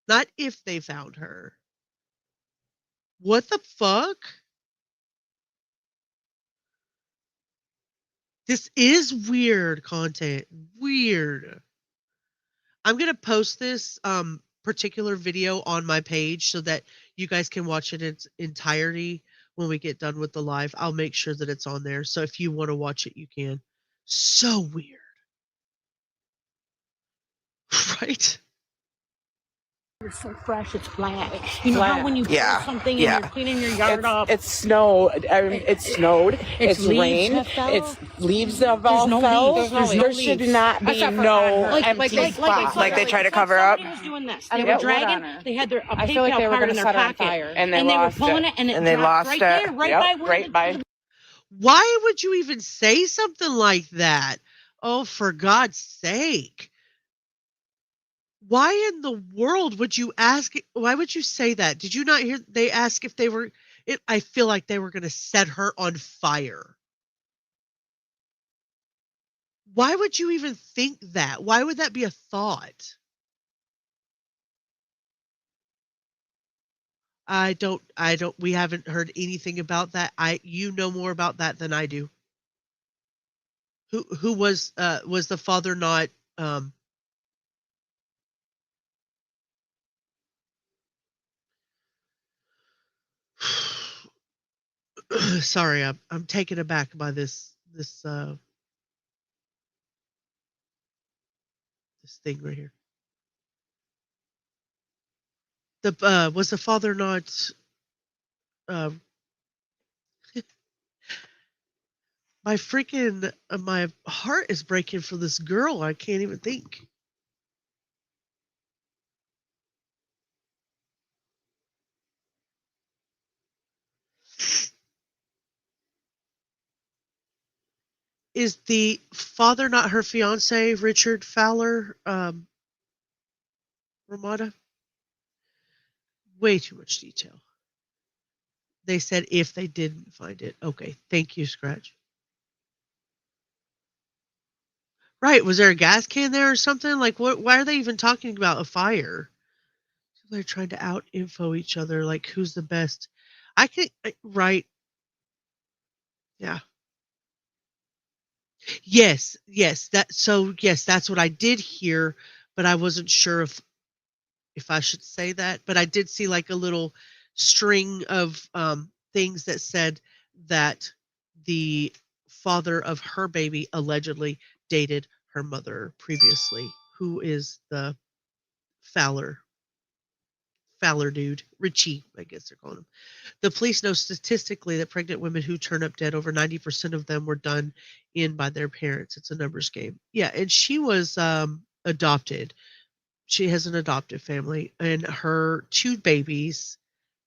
not if they found her. What the fuck? This is weird content. Weird. I'm going to post this particular video on my page so that you guys can watch it in its entirety when we get done with the live. I'll make sure that it's on there. So if you want to watch it, you can. So weird. Right? It's so fresh, it's black. You know how when you pull something and you're cleaning your yard up? It's snowed. It's snowed. It's rain. It's leaves have all fell. There should not be no empty spot. Like they try to cover up. Somebody was doing this. They were dragging. They had their I feel like they were going to set on fire, and they were lost pulling it, and they dropped lost right it. there, right by right by. Why would you even say something like that? Oh, for God's sake. Why in the world would you ask? Why would you say that? Did you not hear? They asked if they were. I feel like they were going to set her on fire. Why would you even think that? Why would that be a thought? I don't. We haven't heard anything about that. You know more about that than I do. Who was the father not? Sorry, I'm taken aback by this thing right here. Was the father not? My heart is breaking for this girl. I can't even think. Is the father not her fiance, Richard Fowler, Ramada? Way too much detail. They said if they didn't find it. Okay, thank you, Scratch. Right, was there a gas can there or something? Like, what? Why are they even talking about a fire? They're trying to out-info each other, like who's the best. Right. Yeah. Yes, that's what I did hear, but I wasn't sure if I should say that. But I did see like a little string of things that said that the father of her baby allegedly dated her mother previously, who is the Fowler dude, Richie, I guess they're calling him. The police know statistically that pregnant women who turn up dead, over 90% of them were done in by their parents. It's a numbers game. Yeah, and she was adopted. She has an adoptive family, and her two babies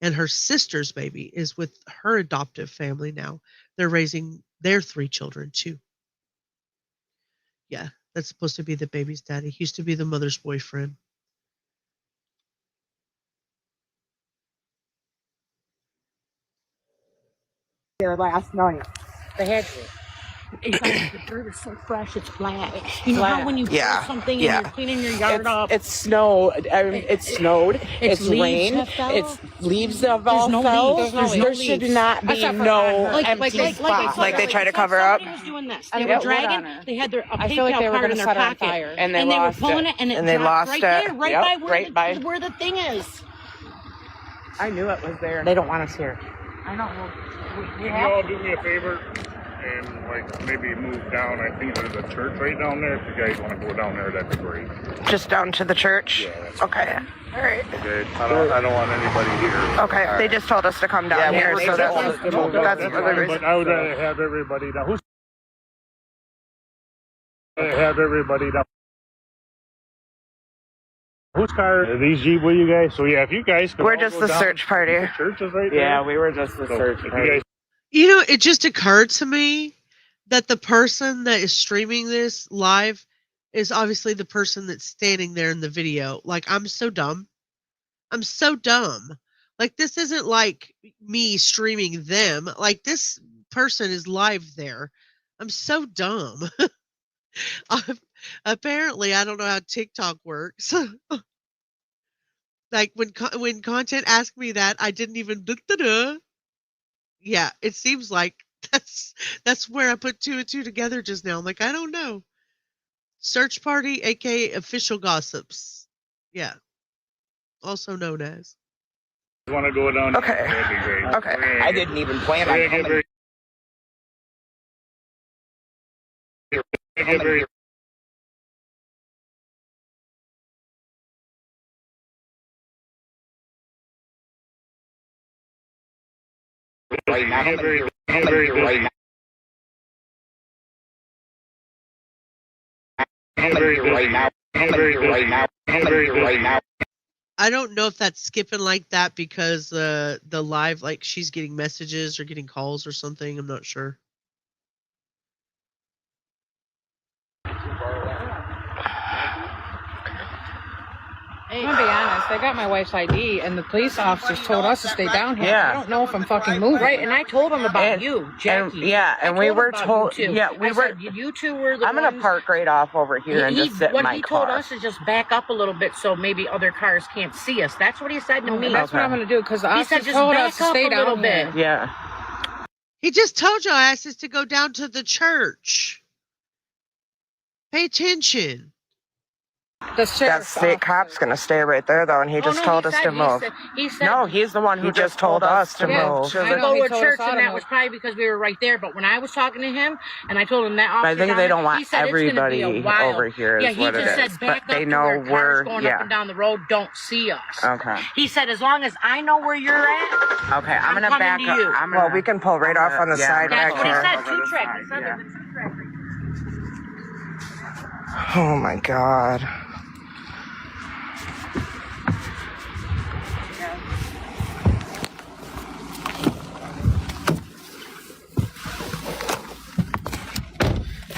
and her sister's baby is with her adoptive family now. They're raising their 3 children too. Yeah, that's supposed to be the baby's daddy. He used to be the mother's boyfriend. There last night. They had to. You guys, the dirt is so fresh, it's black. You know how when you pull something and you're cleaning your yard up? It's snow. It snowed. It's rain. It's leaves have all fell. There should not be no empty spots. Like they try to cover up. Somebody was doing this. They were dragging. They had their PayPal card in their pocket, and they were pulling it, and they dropped lost right it. there, right by where the thing is. I knew it was there. They don't want us here. I know. Can you all do me a favor and like maybe move down? I think there's a church right down there. If you guys want to go down there, that'd be great. Just down to the church? Yeah. Okay. All right. Okay. I don't want anybody here. Okay. They just told us to come down here, so that's fine, but I would rather have everybody down. Have everybody down. Whose car are these Jeep with you guys? So yeah, if you guys could we're just the search party. The church is right there. Yeah, we were just the search party. You know, it just occurred to me that the person that is streaming this live is obviously the person that's standing there in the video. Like, I'm so dumb. I'm so dumb. Like, this isn't like me streaming them. Like, this person is live there. I'm so dumb. Apparently, I don't know how TikTok works. Like when content asked me that, I didn't even. Yeah, it seems like that's where I put 2 and 2 together just now. I'm like, I don't know. Search party, aka official gossips. Yeah, also known as. You want to go down? Okay. That'd be great. Okay. I didn't even plan on coming. Right now, I'm right now. Right now. I don't know if that's skipping like that because the live, like she's getting messages or getting calls or something. I'm not sure. I'm gonna be honest, they got my wife's ID and the police officers told us to stay down here. Yeah. I don't know if I'm fucking moving. Right, and I told them about you, Jackie. And we were told. Yeah, we were. You two were the I'm gonna park right off over here and just sit in my car. What he told us is just back up a little bit so maybe other cars can't see us. That's what he said to me. That's what I'm gonna do because the officers just told back us to stay up a little down bit. here. Yeah. He just told your asses to go down to the church. Pay attention. That state cop's gonna stay right there though, and he just told us to move. He said, no, he's the one who just told us to move. I go to a church, and that was probably because we were right there. But when I was talking to him, and I told him that officer, I think they don't want everybody over here. Is what it is. Yeah, he just said back but they up know to where cars going yeah. up and down the road don't see us. Okay. He said as long as I know where you're at. Okay, I'm gonna back up. Well, we can pull right off on the side back here. That's what he said. 2-track. He said there's a 2-track. Oh my God.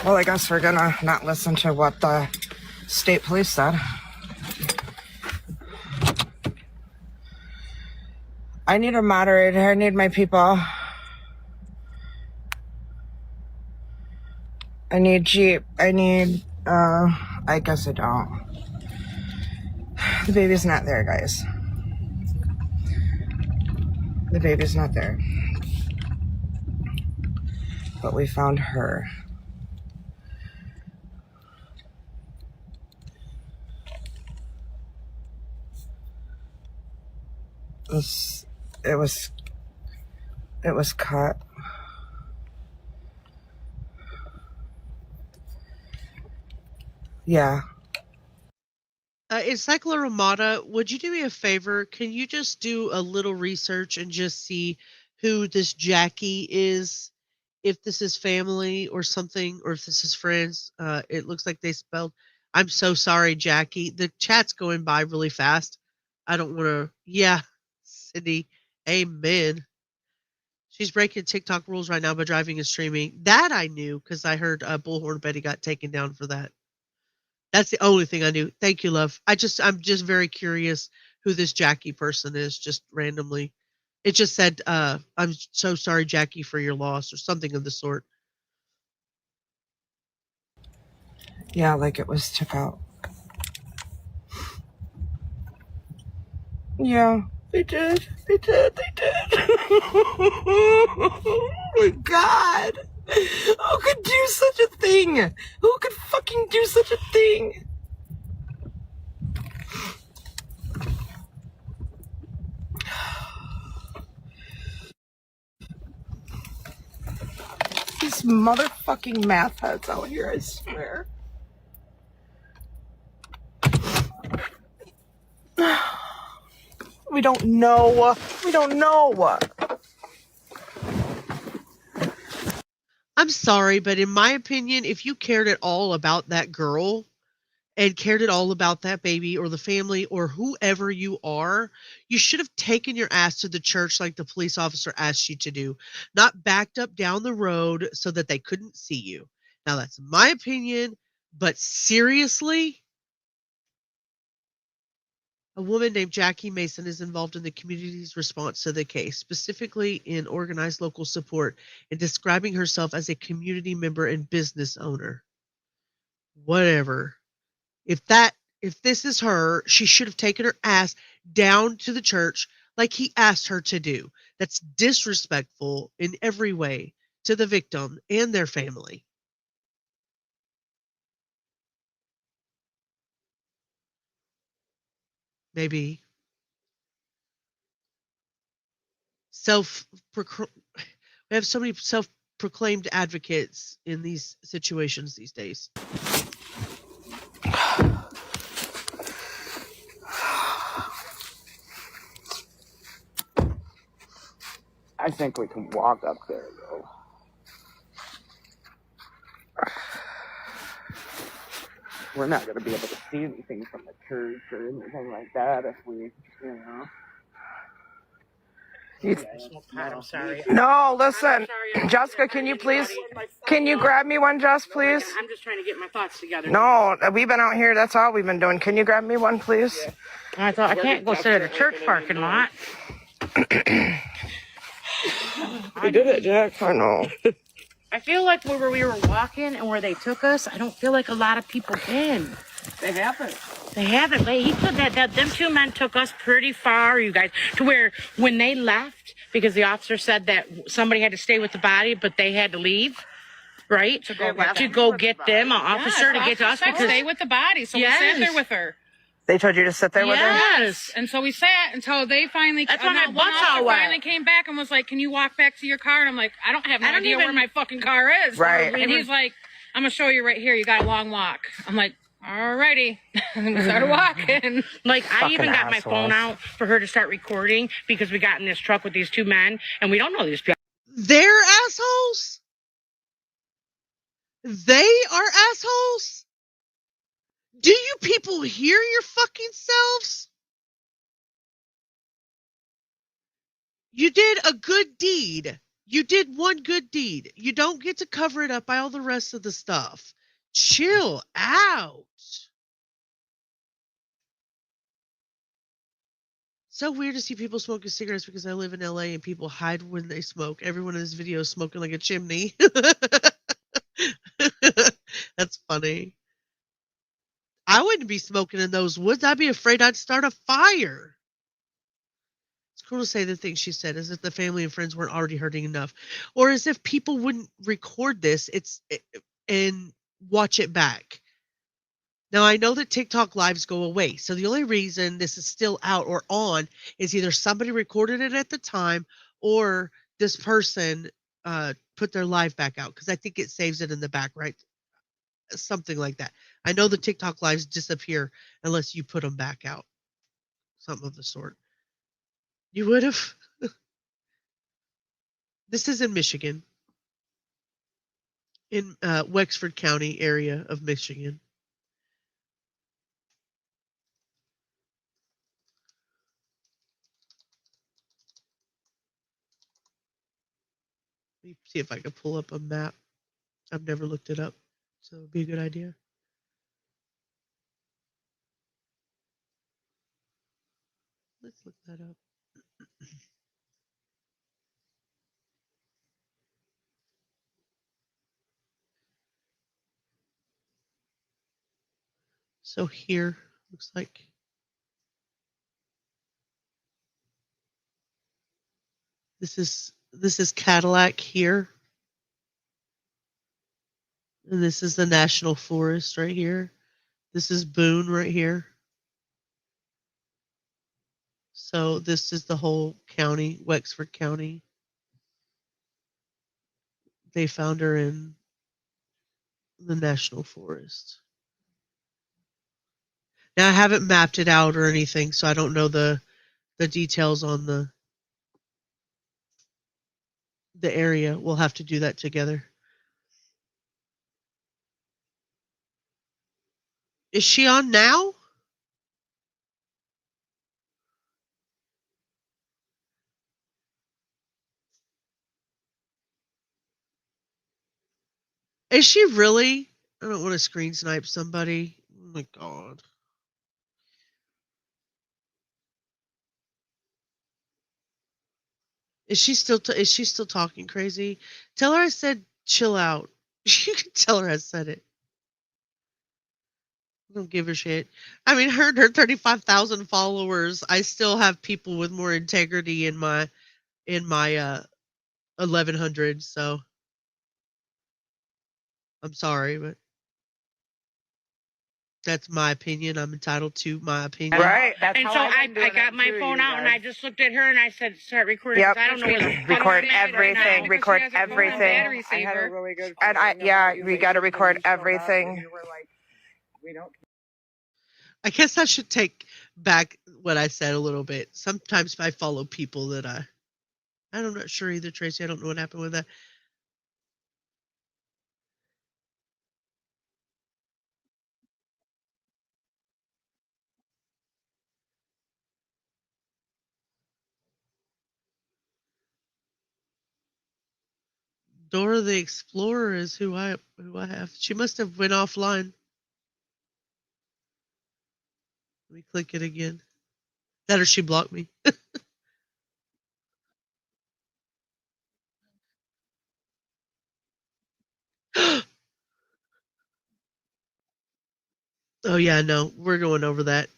Well, I guess we're gonna not listen to what the state police said. I need a moderator. I need my people. I need Jeep. I need, I guess I don't. The baby's not there, guys. The baby's not there. But we found her. It was cut. Yeah. Encyclo Ramada, would you do me a favor? Can you just do a little research and just see who this Jackie is? If this is family or something, or if this is friends. It looks like they spelled. I'm so sorry, Jackie. The chat's going by really fast. I don't want to. Yeah, Cindy. Amen. She's breaking TikTok rules right now by driving and streaming. That I knew because I heard Bullhorn Betty got taken down for that. That's the only thing I knew. Thank you, love. I'm just very curious who this Jackie person is, just randomly. It just said, I'm so sorry, Jackie, for your loss, or something of the sort. Yeah, like it was took out. Yeah, they did. They did. They did. Oh my God. Who could do such a thing? Who could fucking do such a thing? These motherfucking math heads out here, I swear. We don't know. We don't know. I'm sorry, but in my opinion, if you cared at all about that girl and cared at all about that baby or the family or whoever you are, you should have taken your ass to the church like the police officer asked you to do, not backed up down the road so that they couldn't see you. Now, that's my opinion, but seriously, a woman named Jackie Mason is involved in the community's response to the case, specifically in organized local support and describing herself as a community member and business owner. Whatever. If this is her, she should have taken her ass down to the church like he asked her to do. That's disrespectful in every way to the victim and their family. Maybe we have so many self-proclaimed advocates in these situations these days. I think we can walk up there, though. We're not going to be able to see anything from the church or anything like that if we, you know. I'm sorry. No, listen. Jessica, can you grab me one, Jess, please? I'm just trying to get my thoughts together. No, we've been out here. That's all we've been doing. Can you grab me one, please? Yeah. I thought I can't go sit at a church parking lot. We did it, Jack. I know. I feel like where we were walking and where they took us, I don't feel like a lot of people can. They haven't. They haven't. Wait, he said that them two men took us pretty far, you guys, to where when they left, because the officer said that somebody had to stay with the body, but they had to leave, right? To go get them, an officer to get to us. Because stay with the body, so we sat there with her. They told you to sit there with her? Yes. And so we sat until they finally, That's when one officer finally came back and was like, can you walk back to your car? And I'm like, I don't have no idea where my fucking car is. Right. And he's like, I'm going to show you right here. You got a long walk. I'm like, alrighty. And we started walking. Like, I Fucking even got my assholes. phone out for her to start recording because we got in this truck with these two men and we don't know these people. They're assholes? They are assholes? Do you people hear your fucking selves? You did a good deed. You did one good deed. You don't get to cover it up by all the rest of the stuff. Chill out. So weird to see people smoking cigarettes because I live in LA and people hide when they smoke. Everyone in this video is smoking like a chimney. That's funny. I wouldn't be smoking in those woods. I'd be afraid I'd start a fire. It's cool to say the thing she said, as if the family and friends weren't already hurting enough, or as if people wouldn't record this and watch it back. Now, I know that TikTok lives go away, so the only reason this is still out or on is either somebody recorded it at the time or this person put their live back out, because I think it saves it in the back, right? Something like that. I know the TikTok lives disappear unless you put them back out. Something of the sort. You would have? This is in Michigan. In Wexford County area of Michigan. Let me see if I can pull up a map. I've never looked it up, so it'd be a good idea. Let's look that up. So here looks like this is Cadillac here. And this is the National Forest right here. This is Boone right here. So this is the whole county, Wexford County. They found her in the National Forest. Now I haven't mapped it out or anything, so I don't know the details on the area. We'll have to do that together. Is she on now? Is she really? I don't want to screen snipe somebody. Oh my god. Is she still talking crazy? Tell her I said chill out. You can tell her I said it. I don't give a shit. I mean, her 35,000 followers. I still have people with more integrity in my 1100. So I'm sorry, but that's my opinion. I'm entitled to my opinion. Right. And so I got my phone out and I just looked at her and I said, start recording. Yep. I don't know where the fuck Record I'm at right everything. now. Record She has a phone and everything. battery I had a saver. really good And we got to record everything. You were like, we don't. I guess I should take back what I said a little bit. Sometimes I follow people that I'm not sure either, Tracy. I don't know what happened with that. Dora the Explorer is who I have. She must have went offline. Let me click it again. That or she blocked me. Oh yeah, no, we're going over that.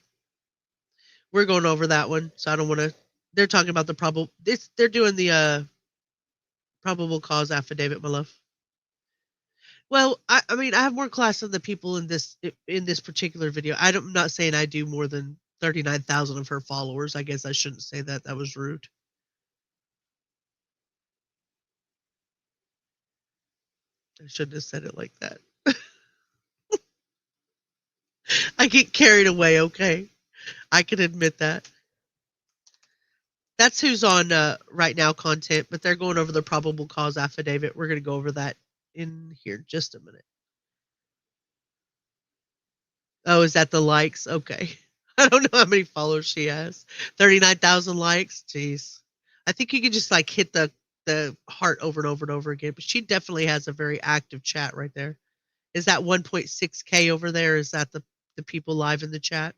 We're going over that one, so I don't want to. They're talking about the probable. They're doing the probable cause affidavit, my love. Well, I mean, I have more class than the people in this particular video. I'm not saying I do more than 39,000 of her followers. I guess I shouldn't say that. That was rude. I shouldn't have said it like that. I get carried away, okay? I can admit that. That's who's on right now content, but they're going over the probable cause affidavit. We're going to go over that in here in just a minute. Oh, is that the likes? Okay. I don't know how many followers she has. 39,000 likes. Jeez. I think you can just like hit the heart over and over and over again, but she definitely has a very active chat right there. Is that 1.6K over there? Is that the people live in the chat?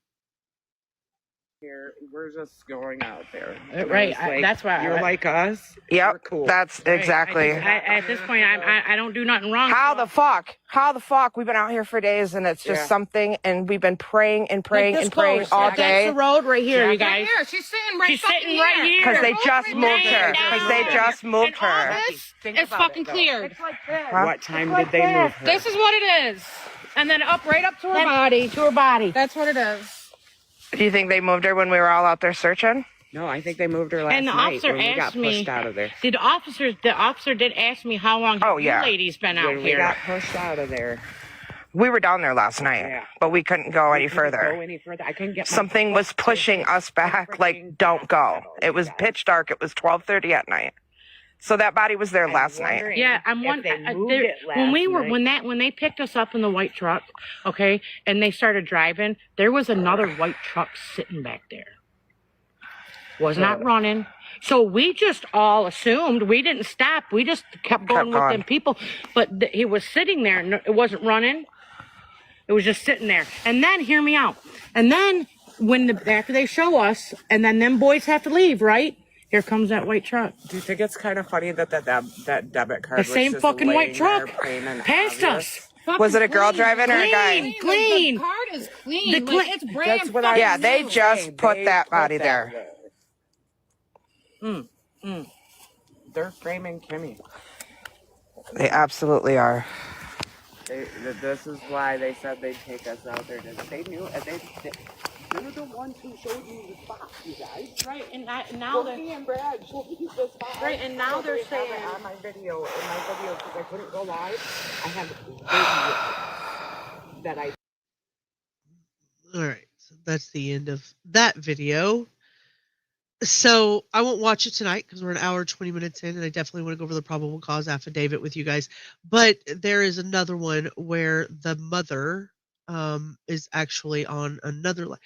Here, we're just going out there. Right. That's why you're like us. Yep. We're cool. That's exactly. At this point, I don't do nothing wrong. How the fuck? We've been out here for days and it's just something, and we've been praying and praying and praying all day. That's the road right here, you guys. Right here. She's sitting right here. Because they just moved her. Because they just moved her. All this is fucking cleared. What time did they move her? This is what it is. And then right up to her body. To her body. That's what it is. Do you think they moved her when we were all out there searching? No, I think they moved her last And the night officer when we got asked me. pushed out of there. The officer did ask me how long you ladies been out When we here. got pushed out of there. We were down there last night, but we couldn't go any further. I couldn't get Something was pushing us back, like, don't go. It was pitch dark. It was 12:30 at night. So that body was there last night. Yeah, I'm wondering when they picked us up in the white truck, okay, and they started driving, there was another white truck sitting back there. Was not running. So we just all assumed, we didn't stop. We just kept going with them people. But he was sitting there. It wasn't running. It was just sitting there. And then, hear me out. And then after they show us, and then them boys have to leave, right? Here comes that white truck. Do you think it's kind of funny that that debit card The same was just fucking white laying truck there plain and passed obvious? us. Was it a girl driving or a guy? Clean. The card is clean. The Like, clean- it's brand That's what I Yeah, was they saying. just put They that put body that there. They're framing Kimmy. They absolutely are. This is why they said they'd take us out there. They knew. They're the ones who showed you the spot, you guys. Right, and now Cortney and Brad showed you the spot. Right, and now they're have saying- it on my video. In my video, because I couldn't go live, I have video that I. All right, so that's the end of that video. So I won't watch it tonight because we're an hour 20 minutes in, and I definitely want to go over the probable cause affidavit with you guys. But there is another one where the mother is actually on another live.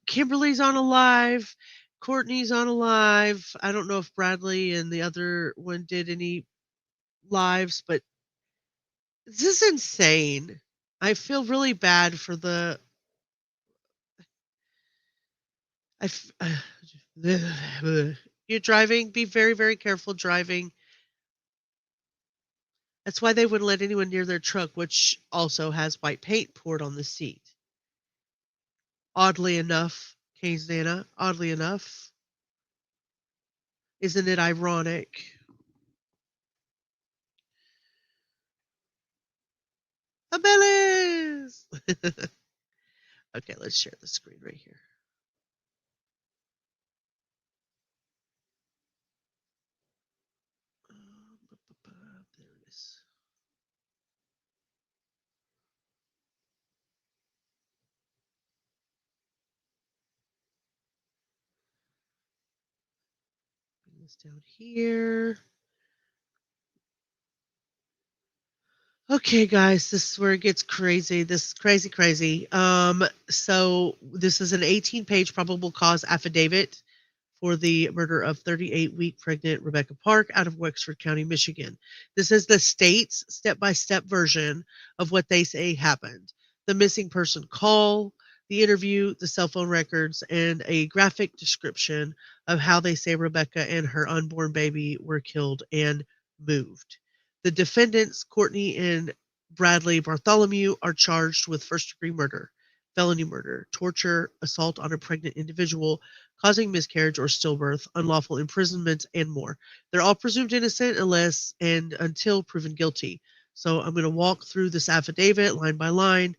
Kimberly's on a live. Courtney's on a live. I don't know if Bradley and the other one did any lives, but this is insane. I feel really bad for the. You're driving, be very, very careful driving. That's why they wouldn't let anyone near their truck, which also has white paint poured on the seat. Oddly enough, Nana, oddly enough, isn't it ironic? Abeles! Okay, let's share the screen right here. There it is. Bring this down here. Okay, guys, this is where it gets crazy. This is crazy. So this is an 18-page probable cause affidavit for the murder of 38-week pregnant Rebecca Park out of Wexford County, Michigan. This is the state's step-by-step version of what they say happened. The missing person call, the interview, the cell phone records, and a graphic description of how they say Rebecca and her unborn baby were killed and moved. The defendants, Cortney and Bradley Bartholomew, are charged with first-degree murder, felony murder, torture, assault on a pregnant individual, causing miscarriage or stillbirth, unlawful imprisonment, and more. They're all presumed innocent unless and until proven guilty. So I'm going to walk through this affidavit line by line.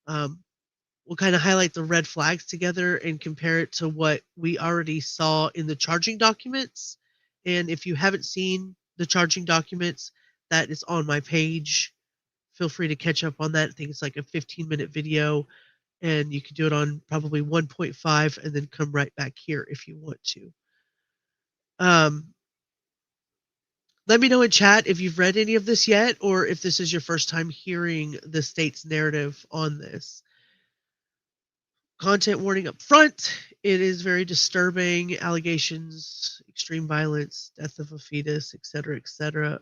We'll kind of highlight the red flags together and compare it to what we already saw in the charging documents. And if you haven't seen the charging documents, that is on my page. Feel free to catch up on that. I think it's like a 15-minute video, and you can do it on probably 1.5 and then come right back here if you want to. Let me know in chat if you've read any of this yet, or if this is your first time hearing the state's narrative on this. Content warning up front. It is very disturbing. Allegations, extreme violence, death of a fetus, etc., etc.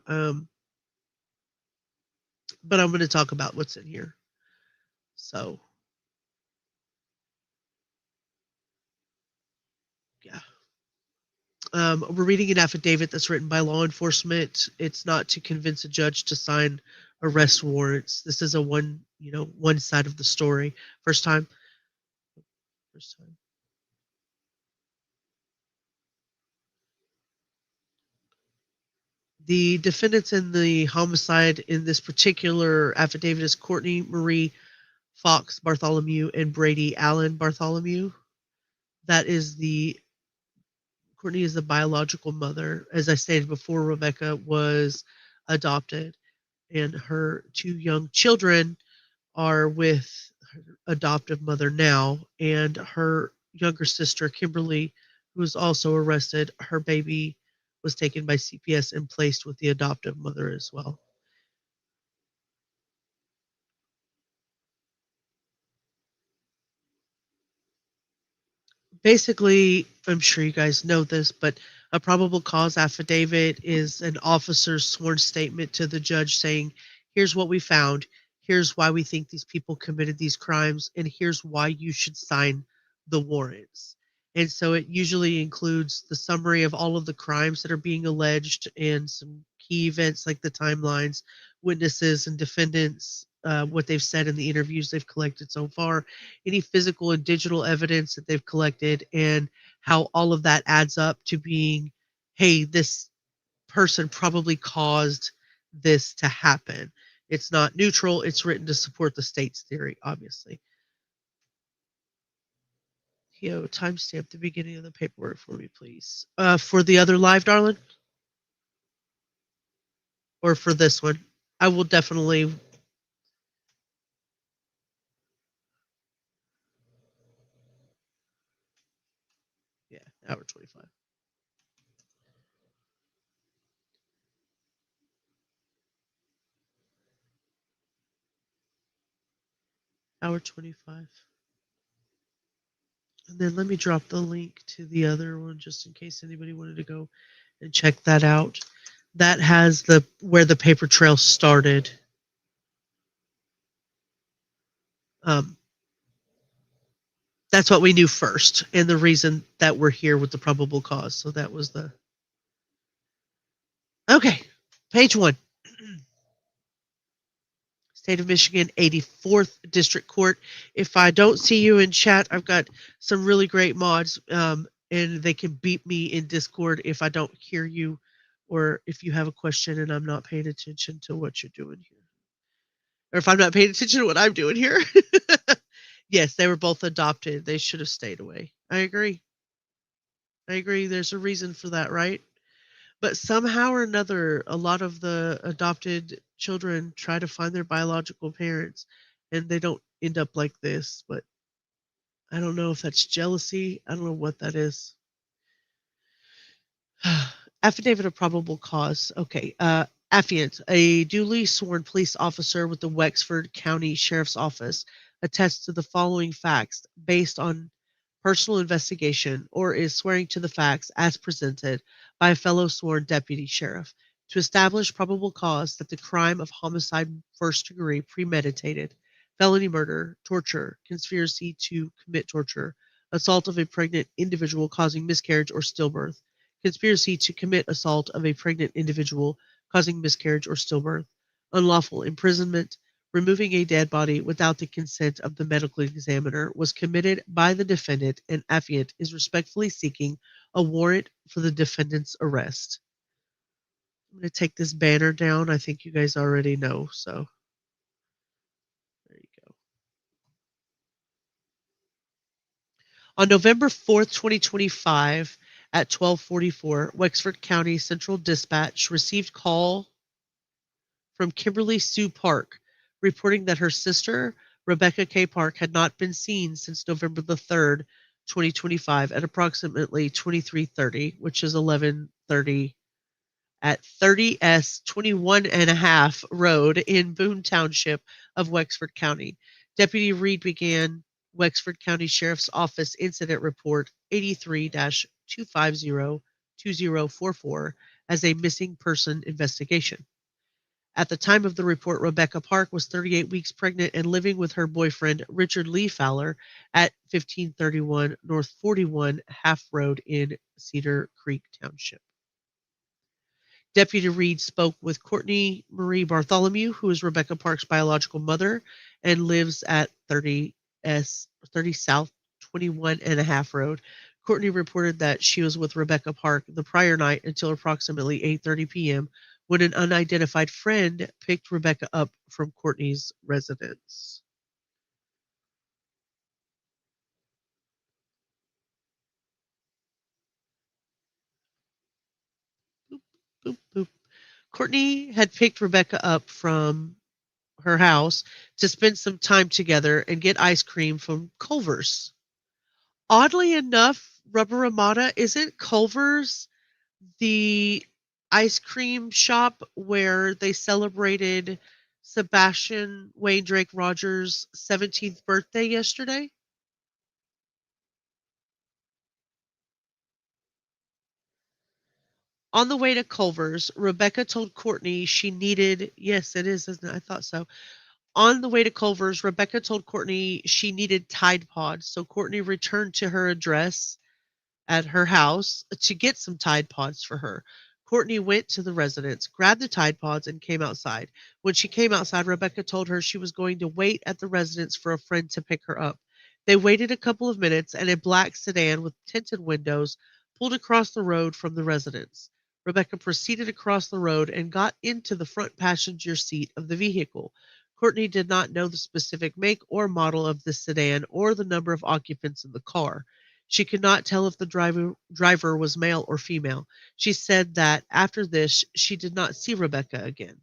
But I'm going to talk about what's in here. So, yeah. We're reading an affidavit that's written by law enforcement. It's not to convince a judge to sign arrest warrants. This is a one side of the story. First time. The defendants in the homicide in this particular affidavit is Cortney Marie Fox Bartholomew and Brady Allen Bartholomew. Courtney is the biological mother. As I stated before, Rebecca was adopted, and her two young children are with her adoptive mother now, and her younger sister, Kimberly, who was also arrested, her baby was taken by CPS and placed with the adoptive mother as well. Basically, I'm sure you guys know this, but a probable cause affidavit is an officer's sworn statement to the judge saying, here's what we found, here's why we think these people committed these crimes, and here's why you should sign the warrants. And so it usually includes the summary of all of the crimes that are being alleged and some key events like the timelines, witnesses and defendants, what they've said in the interviews they've collected so far, any physical and digital evidence that they've collected, and how all of that adds up to being, hey, this person probably caused this to happen. It's not neutral. It's written to support the state's theory, obviously. Timestamp the beginning of the paperwork for me, please. For the other live, darling? Or for this one? I will definitely... Yeah, hour 25. Hour 25. And then let me drop the link to the other one just in case anybody wanted to go and check that out. That has where the paper trail started. That's what we knew first, and the reason that we're here with the probable cause. So that was the... Okay, page 1. State of Michigan, 84th District Court. If I don't see you in chat, I've got some really great mods, and they can beat me in Discord if I don't hear you, or if you have a question and I'm not paying attention to what you're doing here. Or if I'm not paying attention to what I'm doing here. Yes, they were both adopted. They should have stayed away. I agree. There's a reason for that, right? But somehow or another, a lot of the adopted children try to find their biological parents, and they don't end up like this. But I don't know if that's jealousy. I don't know what that is. Affidavit of probable cause. Okay. Affiant, a duly sworn police officer with the Wexford County Sheriff's Office, attests to the following facts based on personal investigation, or is swearing to the facts as presented by a fellow sworn deputy sheriff to establish probable cause that the crime of homicide first degree, premeditated, felony murder, torture, conspiracy to commit torture, assault of a pregnant individual causing miscarriage or stillbirth, conspiracy to commit assault of a pregnant individual causing miscarriage or stillbirth, unlawful imprisonment, removing a dead body without the consent of the medical examiner was committed by the defendant, and affiant is respectfully seeking a warrant for the defendant's arrest. I'm going to take this banner down. I think you guys already know, so there you go. On November 4th, 2025, at 12:44, Wexford County Central Dispatch received call from Kimberly Sue Park, reporting that her sister, Rebecca K. Park, had not been seen since November the 3rd, 2025, at approximately 23:30, which is 11:30, at 30S 21 and a half Road in Boone Township of Wexford County. Deputy Reed began Wexford County Sheriff's Office Incident Report 83-250-2044 as a missing person investigation. At the time of the report, Rebecca Park was 38 weeks pregnant and living with her boyfriend, Richard Lee Fowler, at 1531 North 41 Half Road in Cedar Creek Township. Deputy Reed spoke with Cortney Marie Bartholomew, who is Rebecca Park's biological mother and lives at 30 South 21 and a half Road. Cortney reported that she was with Rebecca Park the prior night until approximately 8:30 p.m. when an unidentified friend picked Rebecca up from Cortney's residence. Boop, boop, boop. Cortney had picked Rebecca up from her house to spend some time together and get ice cream from Culver's. Oddly enough, Rubber Ramada, isn't Culver's the ice cream shop where they celebrated Sebastian Wayne Drake Rogers' 17th birthday yesterday? On the way to Culver's, Rebecca told Cortney she needed, yes, it is, isn't it? I thought so. On the way to Culver's, Rebecca told Cortney she needed Tide Pods, so Cortney returned to her address at her house to get some Tide Pods for her. Cortney went to the residence, grabbed the Tide Pods, and came outside. When she came outside, Rebecca told her she was going to wait at the residence for a friend to pick her up. They waited a couple of minutes, and a black sedan with tinted windows pulled across the road from the residence. Rebecca proceeded across the road and got into the front passenger seat of the vehicle. Cortney did not know the specific make or model of the sedan or the number of occupants in the car. She could not tell if the driver was male or female. She said that after this, she did not see Rebecca again.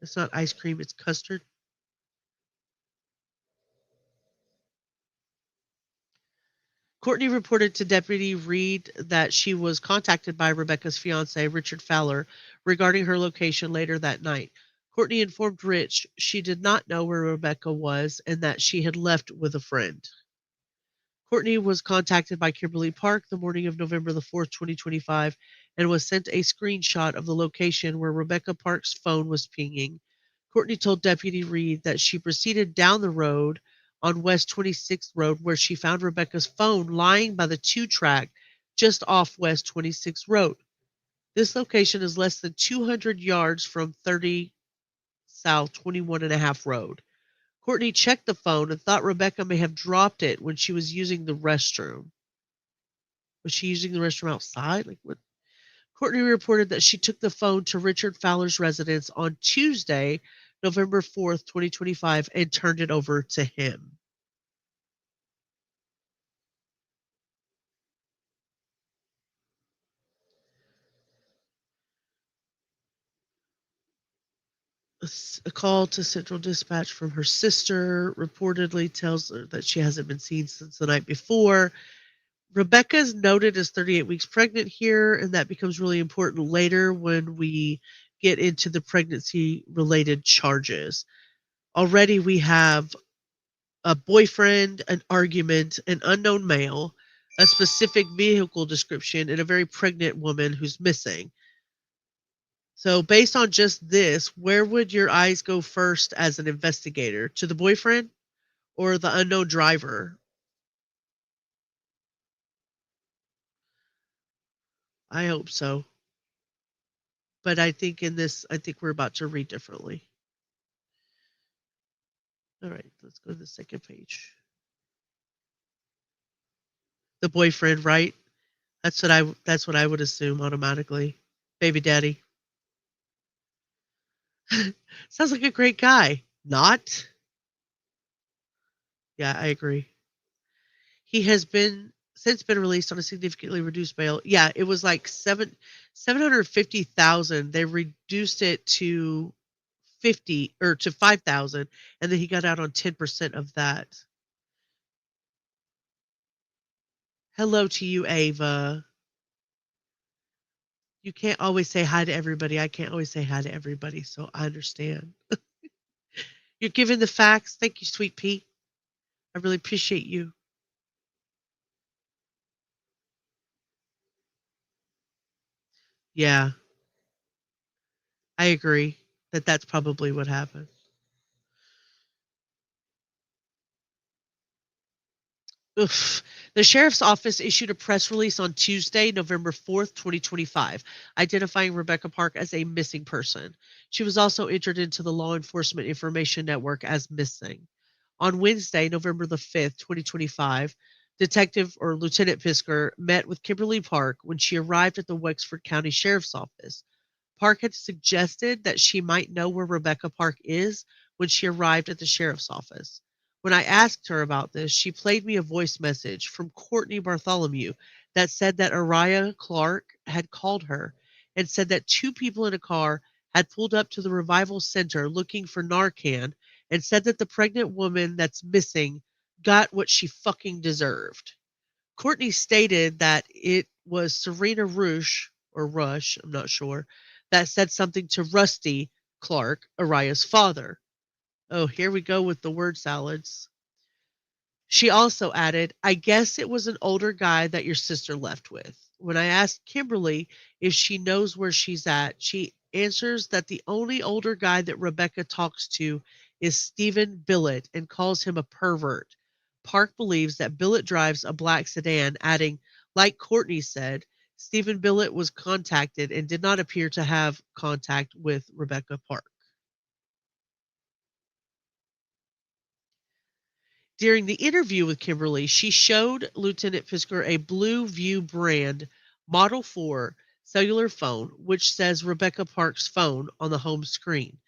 It's not ice cream, it's custard. Cortney reported to Deputy Reed that she was contacted by Rebecca's fiance, Richard Fowler, regarding her location later that night. Cortney informed Rich she did not know where Rebecca was and that she had left with a friend. Cortney was contacted by Kimberly Park the morning of November the 4th, 2025, and was sent a screenshot of the location where Rebecca Park's phone was pinging. Cortney told Deputy Reed that she proceeded down the road on West 26th Road where she found Rebecca's phone lying by the 2-track just off West 26th Road. This location is less than 200 yards from 30 South 21.5 Road. Cortney checked the phone and thought Rebecca may have dropped it when she was using the restroom. Was she using the restroom outside? Like what? Cortney reported that she took the phone to Richard Fowler's residence on Tuesday, November 4th, 2025, and turned it over to him. A call to Central Dispatch from her sister reportedly tells her that she hasn't been seen since the night before. Rebecca is noted as 38 weeks pregnant here, and that becomes really important later when we get into the pregnancy-related charges. Already we have a boyfriend, an argument, an unknown male, a specific vehicle description, and a very pregnant woman who's missing. So based on just this, where would your eyes go first as an investigator? To the boyfriend or the unknown driver? I hope so. But I think I think we're about to read differently. All right, let's go to the second page. The boyfriend, right? That's what I would assume automatically. Baby daddy. Sounds like a great guy. Not? Yeah, I agree. He has since been released on a significantly reduced bail. Yeah, it was like 750,000. They reduced it to 50 or to 5,000, and then he got out on 10% of that. Hello to you, Ava. You can't always say hi to everybody. I can't always say hi to everybody, so I understand. You're giving the facts. Thank you, sweet pea. I really appreciate you. Yeah, I agree that that's probably what happened. Oof. The sheriff's office issued a press release on Tuesday, November 4th, 2025, identifying Rebecca Park as a missing person. She was also entered into the Law Enforcement Information Network as missing. On Wednesday, November the 5th, 2025, Detective or Lieutenant Pisker met with Kimberly Park when she arrived at the Wexford County Sheriff's Office. Park had suggested that she might know where Rebecca Park is when she arrived at the sheriff's office. When I asked her about this, she played me a voice message from Courtney Bartholomew that said that Araya Clark had called her and said that 2 people in a car had pulled up to the Revival Center looking for Narcan and said that the pregnant woman that's missing got what she fucking deserved. Courtney stated that it was Serena Rush, or Rush, I'm not sure, that said something to Rusty Clark, Araya's father. Oh, here we go with the word salads. She also added, I guess it was an older guy that your sister left with. When I asked Kimberly if she knows where she's at, she answers that the only older guy that Rebecca talks to is Stephen Billett and calls him a pervert. Park believes that Billett drives a black sedan, adding, Like Cortney said, Stephen Billett was contacted and did not appear to have contact with Rebecca Park. During the interview with Kimberly, she showed Lieutenant Fisker a Blue View brand Model 4 cellular phone, which says Rebecca Park's phone on the home screen.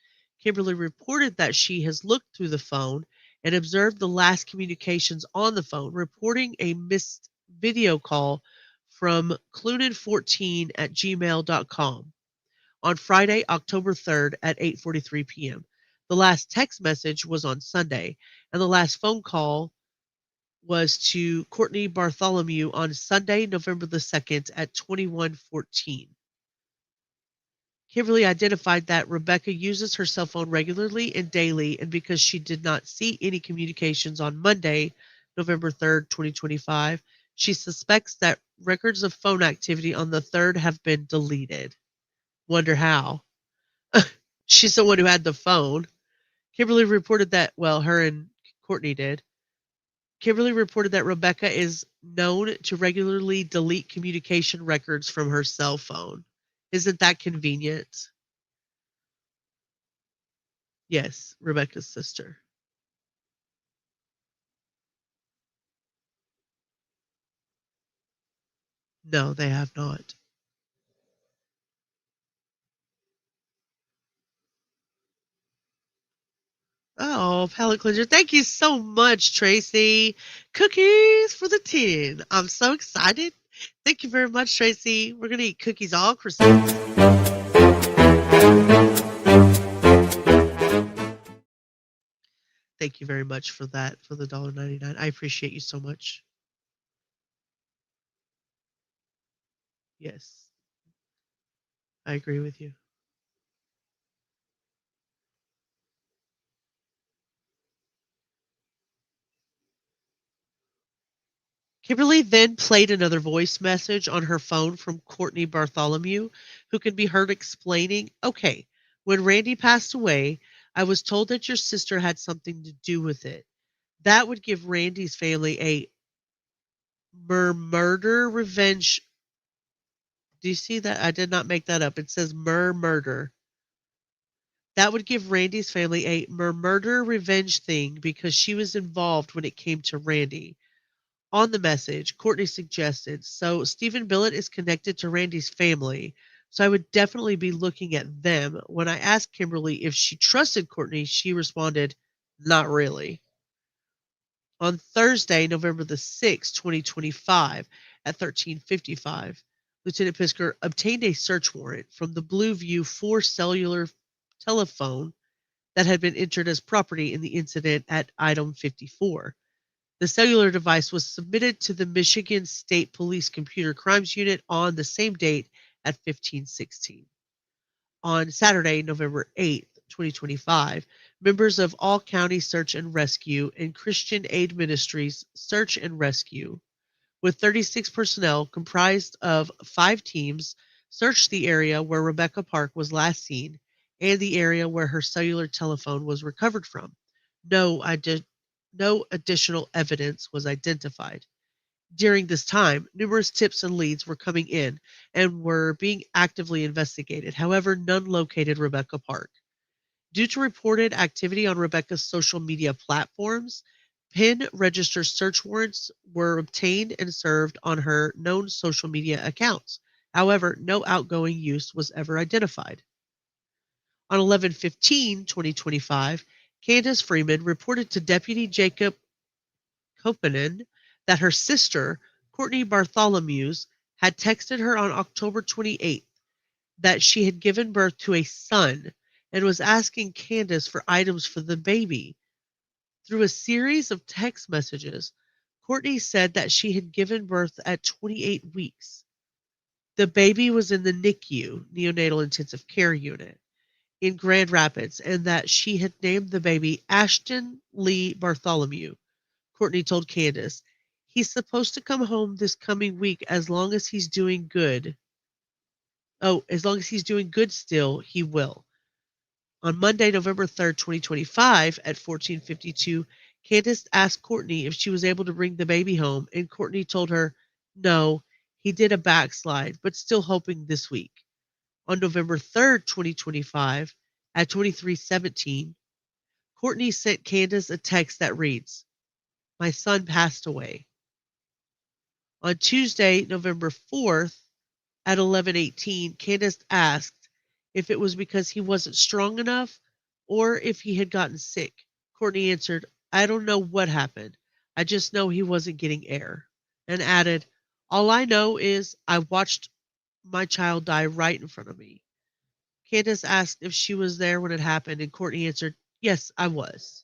Kimberly reported that she has looked through the phone and observed the last communications on the phone, reporting a missed video call from clunan14@gmail.com on Friday, October 3rd at 8:43 p.m. The last text message was on Sunday, and the last phone call was to Courtney Bartholomew on Sunday, November the 2nd at 21:14. Kimberly identified that Rebecca uses her cell phone regularly and daily, and because she did not see any communications on Monday, November 3rd, 2025, she suspects that records of phone activity on the 3rd have been deleted. Wonder how. She's the one who had the phone. Kimberly reported that, well, her and Courtney did. Kimberly reported that Rebecca is known to regularly delete communication records from her cell phone. Isn't that convenient? Yes, Rebecca's sister. No, they have not. Oh, palate cleanser. Thank you so much, Tracy. Cookies for the 10. I'm so excited. Thank you very much, Tracy. We're going to eat cookies all Christmas. Thank you very much for that, for the $1.99. I appreciate you so much. Yes, I agree with you. Kimberly then played another voice message on her phone from Courtney Bartholomew, who can be heard explaining, okay, when Randy passed away, I was told that your sister had something to do with it. That would give Randy's family a murder revenge. Do you see that? I did not make that up. It says murder. That would give Randy's family a murder revenge thing because she was involved when it came to Randy. On the message, Courtney suggested, so Stephen Billett is connected to Randy's family, so I would definitely be looking at them. When I asked Kimberly if she trusted Courtney, she responded, not really. On Thursday, November the 6th, 2025, at 13:55, Lieutenant Pisker obtained a search warrant from the Blue View 4 cellular telephone that had been entered as property in the incident at item 54. The cellular device was submitted to the Michigan State Police Computer Crimes Unit on the same date at 15:16. On Saturday, November 8th, 2025, members of All County Search and Rescue and Christian Aid Ministries Search and Rescue, with 36 personnel comprised of 5 teams, searched the area where Rebecca Park was last seen and the area where her cellular telephone was recovered from. No additional evidence was identified. During this time, numerous tips and leads were coming in and were being actively investigated. However, none located Rebecca Park. Due to reported activity on Rebecca's social media platforms, PIN register search warrants were obtained and served on her known social media accounts. However, no outgoing use was ever identified. On 11/15/2025, Candace Freeman reported to Deputy Jacob Kopanen that her sister, Courtney Bartholomew's, had texted her on October 28th that she had given birth to a son and was asking Candace for items for the baby. Through a series of text messages, Courtney said that she had given birth at 28 weeks. The baby was in the NICU, neonatal intensive care unit, in Grand Rapids, and that she had named the baby Ashton Lee Bartholomew. Courtney told Candace, he's supposed to come home this coming week as long as he's doing good. Oh, as long as he's doing good still, he will. On Monday, November 3rd, 2025, at 14:52, Candace asked Courtney if she was able to bring the baby home, and Courtney told her, no, He did a backslide, but still hoping this week. On November 3rd, 2025, at 23:17, Cortney sent Candace a text that reads, "My son passed away." On Tuesday, November 4th, at 11:18, Candace asked if it was because he wasn't strong enough or if he had gotten sick. Cortney answered, "I don't know what happened. I just know he wasn't getting air," and added, "All I know is I watched my child die right in front of me." Candace asked if she was there when it happened, and Cortney answered, "Yes, I was."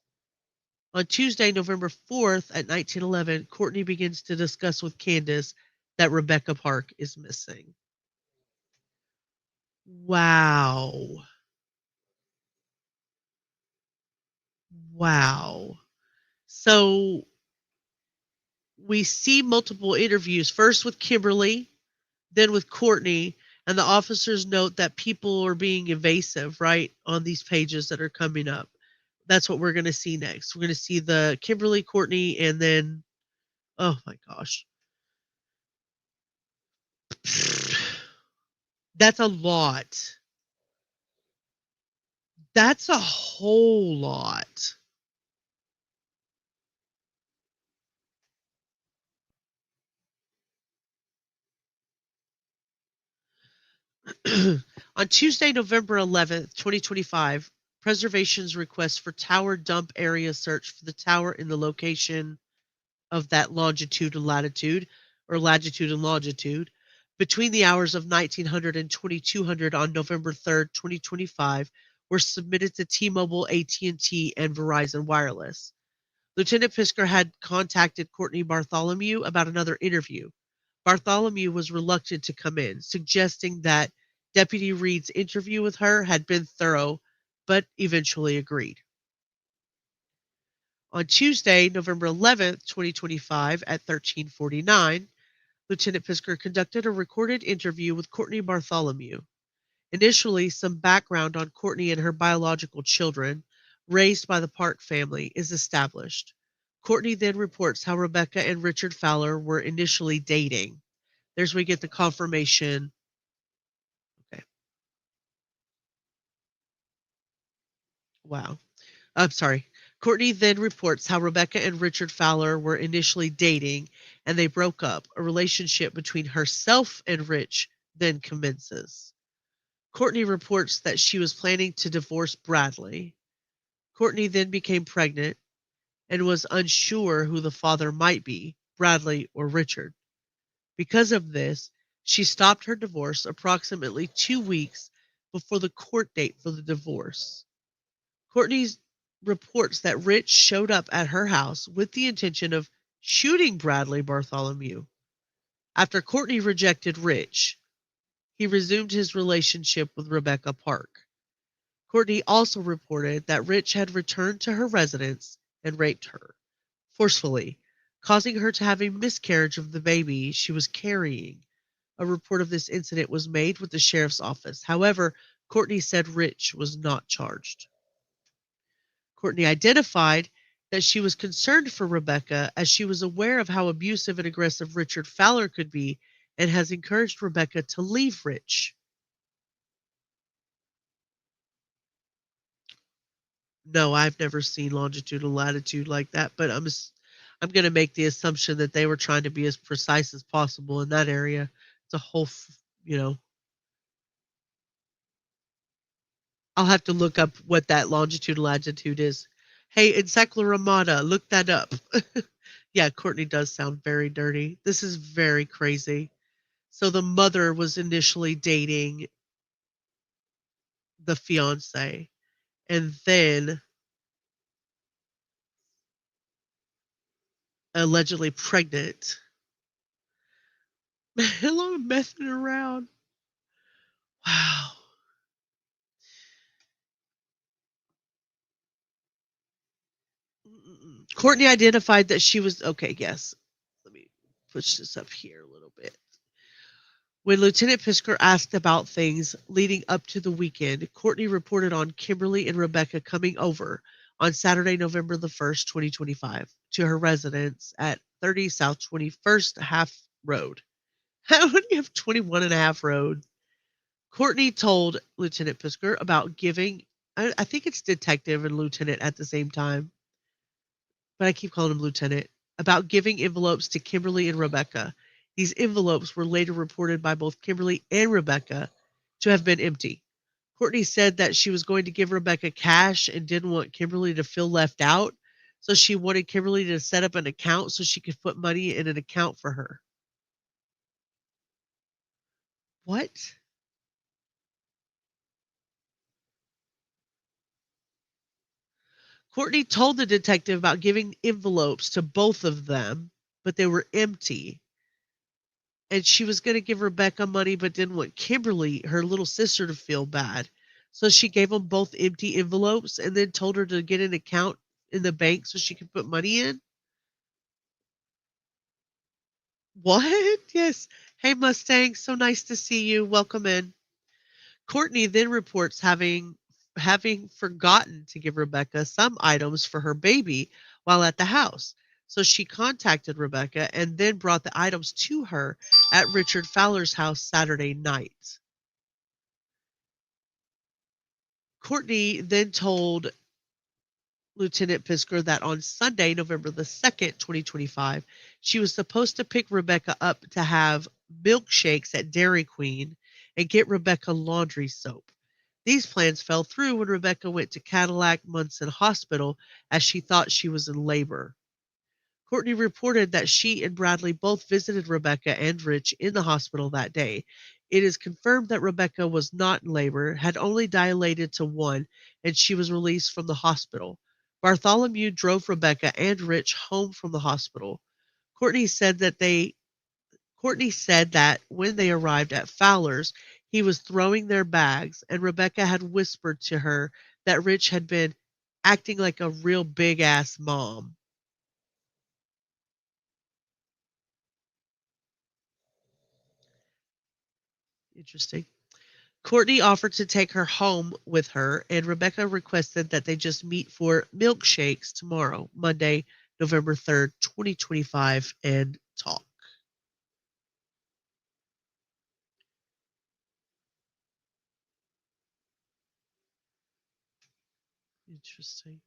On Tuesday, November 4th at 1911, Cortney begins to discuss with Candace that Rebecca Park is missing. Wow. Wow. So we see multiple interviews, first with Kimberly, then with Cortney, and the officers note that people are being evasive, right, on these pages that are coming up. That's what we're going to see next. We're going to see the Kimberly, Cortney, and then, oh my gosh. That's a lot. That's a whole lot. On Tuesday, November 11th, 2025, preservation's request for tower dump area search for the tower in the location of that longitude and latitude, or latitude and longitude, between the hours of 1900 and 2200 on November 3rd, 2025, were submitted to T-Mobile, AT&T, and Verizon Wireless. Lieutenant Pisker had contacted Cortney Bartholomew about another interview. Bartholomew was reluctant to come in, suggesting that Deputy Reed's interview with her had been thorough, but eventually agreed. On Tuesday, November 11th, 2025, at 13:49, Lieutenant Pisker conducted a recorded interview with Cortney Bartholomew. Initially, some background on Cortney and her biological children, raised by the Park family, is established. Cortney then reports how Rebecca and Richard Fowler were initially dating. There's where we get the confirmation. Okay. Wow. I'm sorry. Cortney then reports how Rebecca and Richard Fowler were initially dating and they broke up. A relationship between herself and Rich then commences. Cortney reports that she was planning to divorce Bradley. Cortney then became pregnant and was unsure who the father might be, Bradley or Richard. Because of this, she stopped her divorce approximately 2 weeks before the court date for the divorce. Cortney reports that Rich showed up at her house with the intention of shooting Bradley Bartholomew. After Cortney rejected Rich, he resumed his relationship with Rebecca Park. Cortney also reported that Rich had returned to her residence and raped her forcefully, causing her to have a miscarriage of the baby she was carrying. A report of this incident was made with the sheriff's office. However, Cortney said Rich was not charged. Cortney identified that she was concerned for Rebecca as she was aware of how abusive and aggressive Richard Fowler could be and has encouraged Rebecca to leave Rich. No, I've never seen longitude and latitude like that, but I'm going to make the assumption that they were trying to be as precise as possible in that area. It's a whole, you know, I'll have to look up what that longitude and latitude is. Hey, Encyclopedia, look that up. Yeah, Cortney does sound very dirty. This is very crazy. So the mother was initially dating the fiance and then allegedly pregnant. Hello, messing around. Wow. Cortney identified that she was okay. Yes. Let me push this up here a little bit. When Lieutenant Pisker asked about things leading up to the weekend, Cortney reported on Kimberly and Rebecca coming over on Saturday, November the 1st, 2025, to her residence at 30 South 21st Half Road. I only have 21 and a half road. Cortney told Lieutenant Pisker about giving, I think it's detective and lieutenant at the same time, but I keep calling him lieutenant, about giving envelopes to Kimberly and Rebecca. These envelopes were later reported by both Kimberly and Rebecca to have been empty. Cortney said that she was going to give Rebecca cash and didn't want Kimberly to feel left out, so she wanted Kimberly to set up an account so she could put money in an account for her. What? Courtney told the detective about giving envelopes to both of them, but they were empty. And she was going to give Rebecca money, but didn't want Kimberly, her little sister, to feel bad. So she gave them both empty envelopes and then told her to get an account in the bank so she could put money in. What? Yes. Hey, Mustang, so nice to see you. Welcome in. Courtney then reports having forgotten to give Rebecca some items for her baby while at the house. So she contacted Rebecca and then brought the items to her at Richard Fowler's house Saturday night. Courtney then told Lieutenant Pisker that on Sunday, November the 2nd, 2025, she was supposed to pick Rebecca up to have milkshakes at Dairy Queen and get Rebecca laundry soap. These plans fell through when Rebecca went to Cadillac Munson Hospital as she thought she was in labor. Courtney reported that she and Bradley both visited Rebecca and Rich in the hospital that day. It is confirmed that Rebecca was not in labor, had only dilated to 1, and she was released from the hospital. Bartholomew drove Rebecca and Rich home from the hospital. Courtney said that when they arrived at Fowler's, he was throwing their bags, and Rebecca had whispered to her that Rich had been acting like a real big ass mom. Interesting. Courtney offered to take her home with her, and Rebecca requested that they just meet for milkshakes tomorrow, Monday, November 3rd, 2025, and talk. Interesting.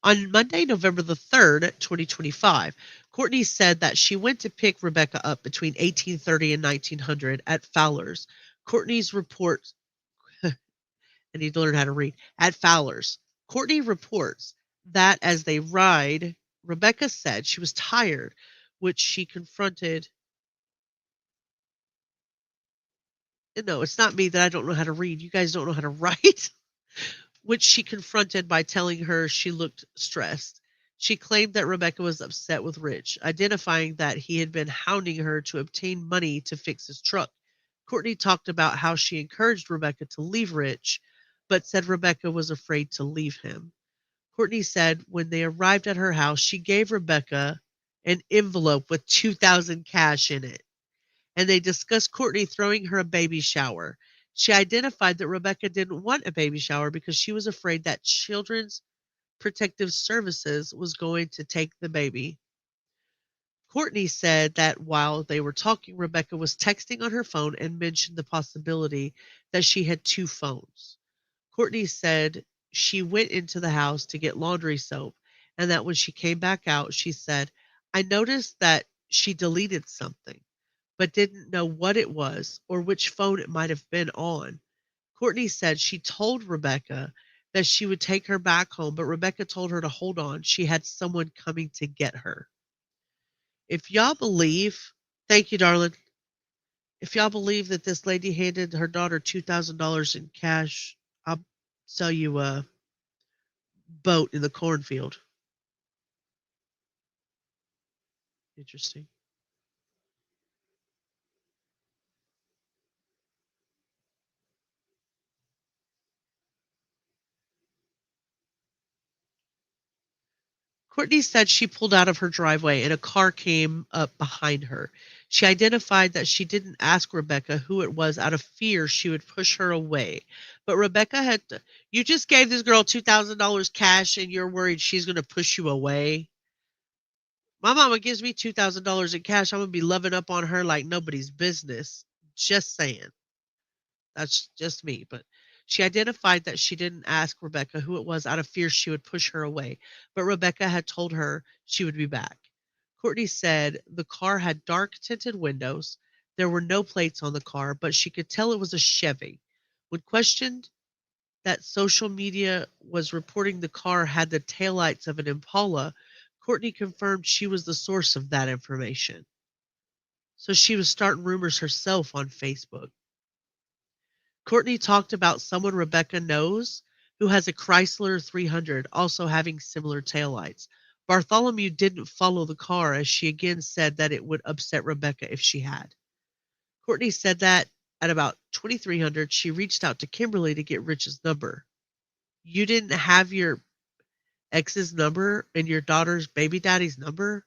On Monday, November the 3rd, 2025, Courtney said that she went to pick Rebecca up between 1830 and 1900 at Fowler's. Courtney's report, I need to learn how to read, at Fowler's. Courtney reports that as they ride, Rebecca said she was tired, which she confronted. No, it's not me that I don't know how to read. You guys don't know how to write. Which she confronted by telling her she looked stressed. She claimed that Rebecca was upset with Rich, identifying that he had been hounding her to obtain money to fix his truck. Courtney talked about how she encouraged Rebecca to leave Rich, but said Rebecca was afraid to leave him. Courtney said when they arrived at her house, she gave Rebecca an envelope with 2,000 cash in it, and they discussed Courtney throwing her a baby shower. She identified that Rebecca didn't want a baby shower because she was afraid that Children's Protective Services was going to take the baby. Courtney said that while they were talking, Rebecca was texting on her phone and mentioned the possibility that she had 2 phones. Courtney said she went into the house to get laundry soap and that when she came back out, she said, I noticed that she deleted something, but didn't know what it was or which phone it might have been on. Courtney said she told Rebecca that she would take her back home, but Rebecca told her to hold on. She had someone coming to get her. If y'all believe, thank you, darling. If y'all believe that this lady handed her daughter $2,000 in cash, I'll sell you a boat in the cornfield. Interesting. Courtney said she pulled out of her driveway and a car came up behind her. She identified that she didn't ask Rebecca who it was out of fear she would push her away. But Rebecca had, you just gave this girl $2,000 cash and you're worried she's going to push you away. My mama gives me $2,000 in cash. I'm going to be loving up on her like nobody's business. Just saying. That's just me. But she identified that she didn't ask Rebecca who it was out of fear she would push her away. But Rebecca had told her she would be back. Cortney said the car had dark tinted windows. There were no plates on the car, but she could tell it was a Chevy. When questioned, that social media was reporting the car had the taillights of an Impala, Cortney confirmed she was the source of that information. So she was starting rumors herself on Facebook. Cortney talked about someone Rebecca knows who has a Chrysler 300, also having similar taillights. Bartholomew didn't follow the car, as she again said that it would upset Rebecca if she had. Cortney said that at about 2300, she reached out to Kimberly to get Rich's number. You didn't have your ex's number and your daughter's baby daddy's number?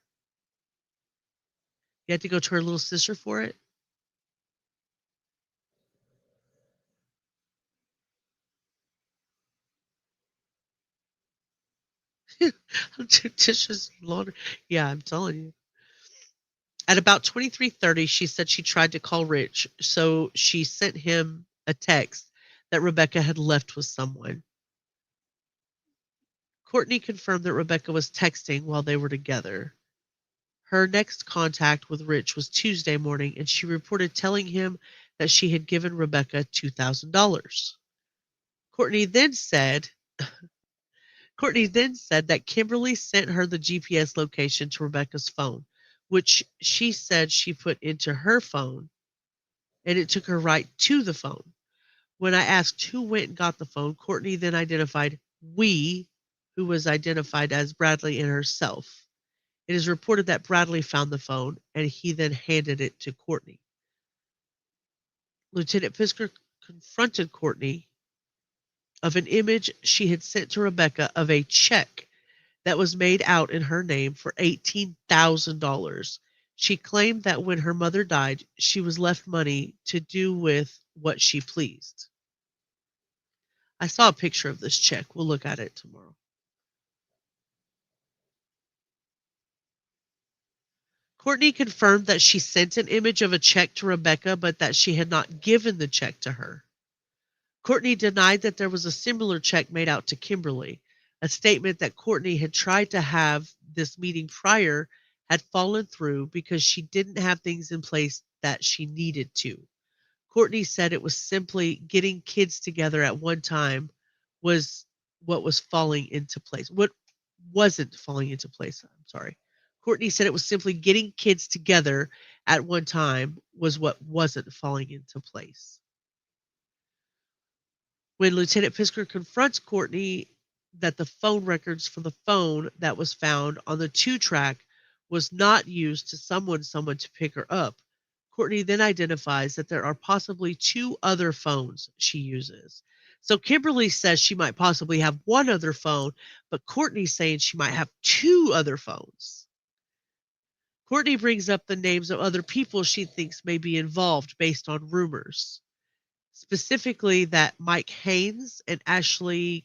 You had to go to her little sister for it? Dishes, laundry. Yeah, I'm telling you. At about 23:30, she said she tried to call Rich, so she sent him a text that Rebecca had left with someone. Cortney confirmed that Rebecca was texting while they were together. Her next contact with Rich was Tuesday morning, and she reported telling him that she had given Rebecca $2,000. Cortney then said that Kimberly sent her the GPS location to Rebecca's phone, which she said she put into her phone, and it took her right to the phone. When I asked who went and got the phone, Cortney then identified we, who was identified as Bradley and herself. It is reported that Bradley found the phone, and he then handed it to Cortney. Lieutenant Fisker confronted Cortney of an image she had sent to Rebecca of a check that was made out in her name for $18,000. She claimed that when her mother died, she was left money to do with what she pleased. I saw a picture of this check. We'll look at it tomorrow. Cortney confirmed that she sent an image of a check to Rebecca, but that she had not given the check to her. Cortney denied that there was a similar check made out to Kimberly. A statement that Cortney had tried to have this meeting prior had fallen through because she didn't have things in place that she needed to. Cortney said it was simply getting kids together at one time was what was falling into place. What wasn't falling into place, I'm sorry. Cortney said it was simply getting kids together at one time was what wasn't falling into place. When Lieutenant Fisker confronts Cortney that the phone records for the phone that was found on the 2-track was not used to summon someone to pick her up, Cortney then identifies that there are possibly 2 other phones she uses. So Kimberly says she might possibly have one other phone, but Cortney's saying she might have 2 other phones. Cortney brings up the names of other people she thinks may be involved based on rumors. Specifically that Mike Haynes and Ashley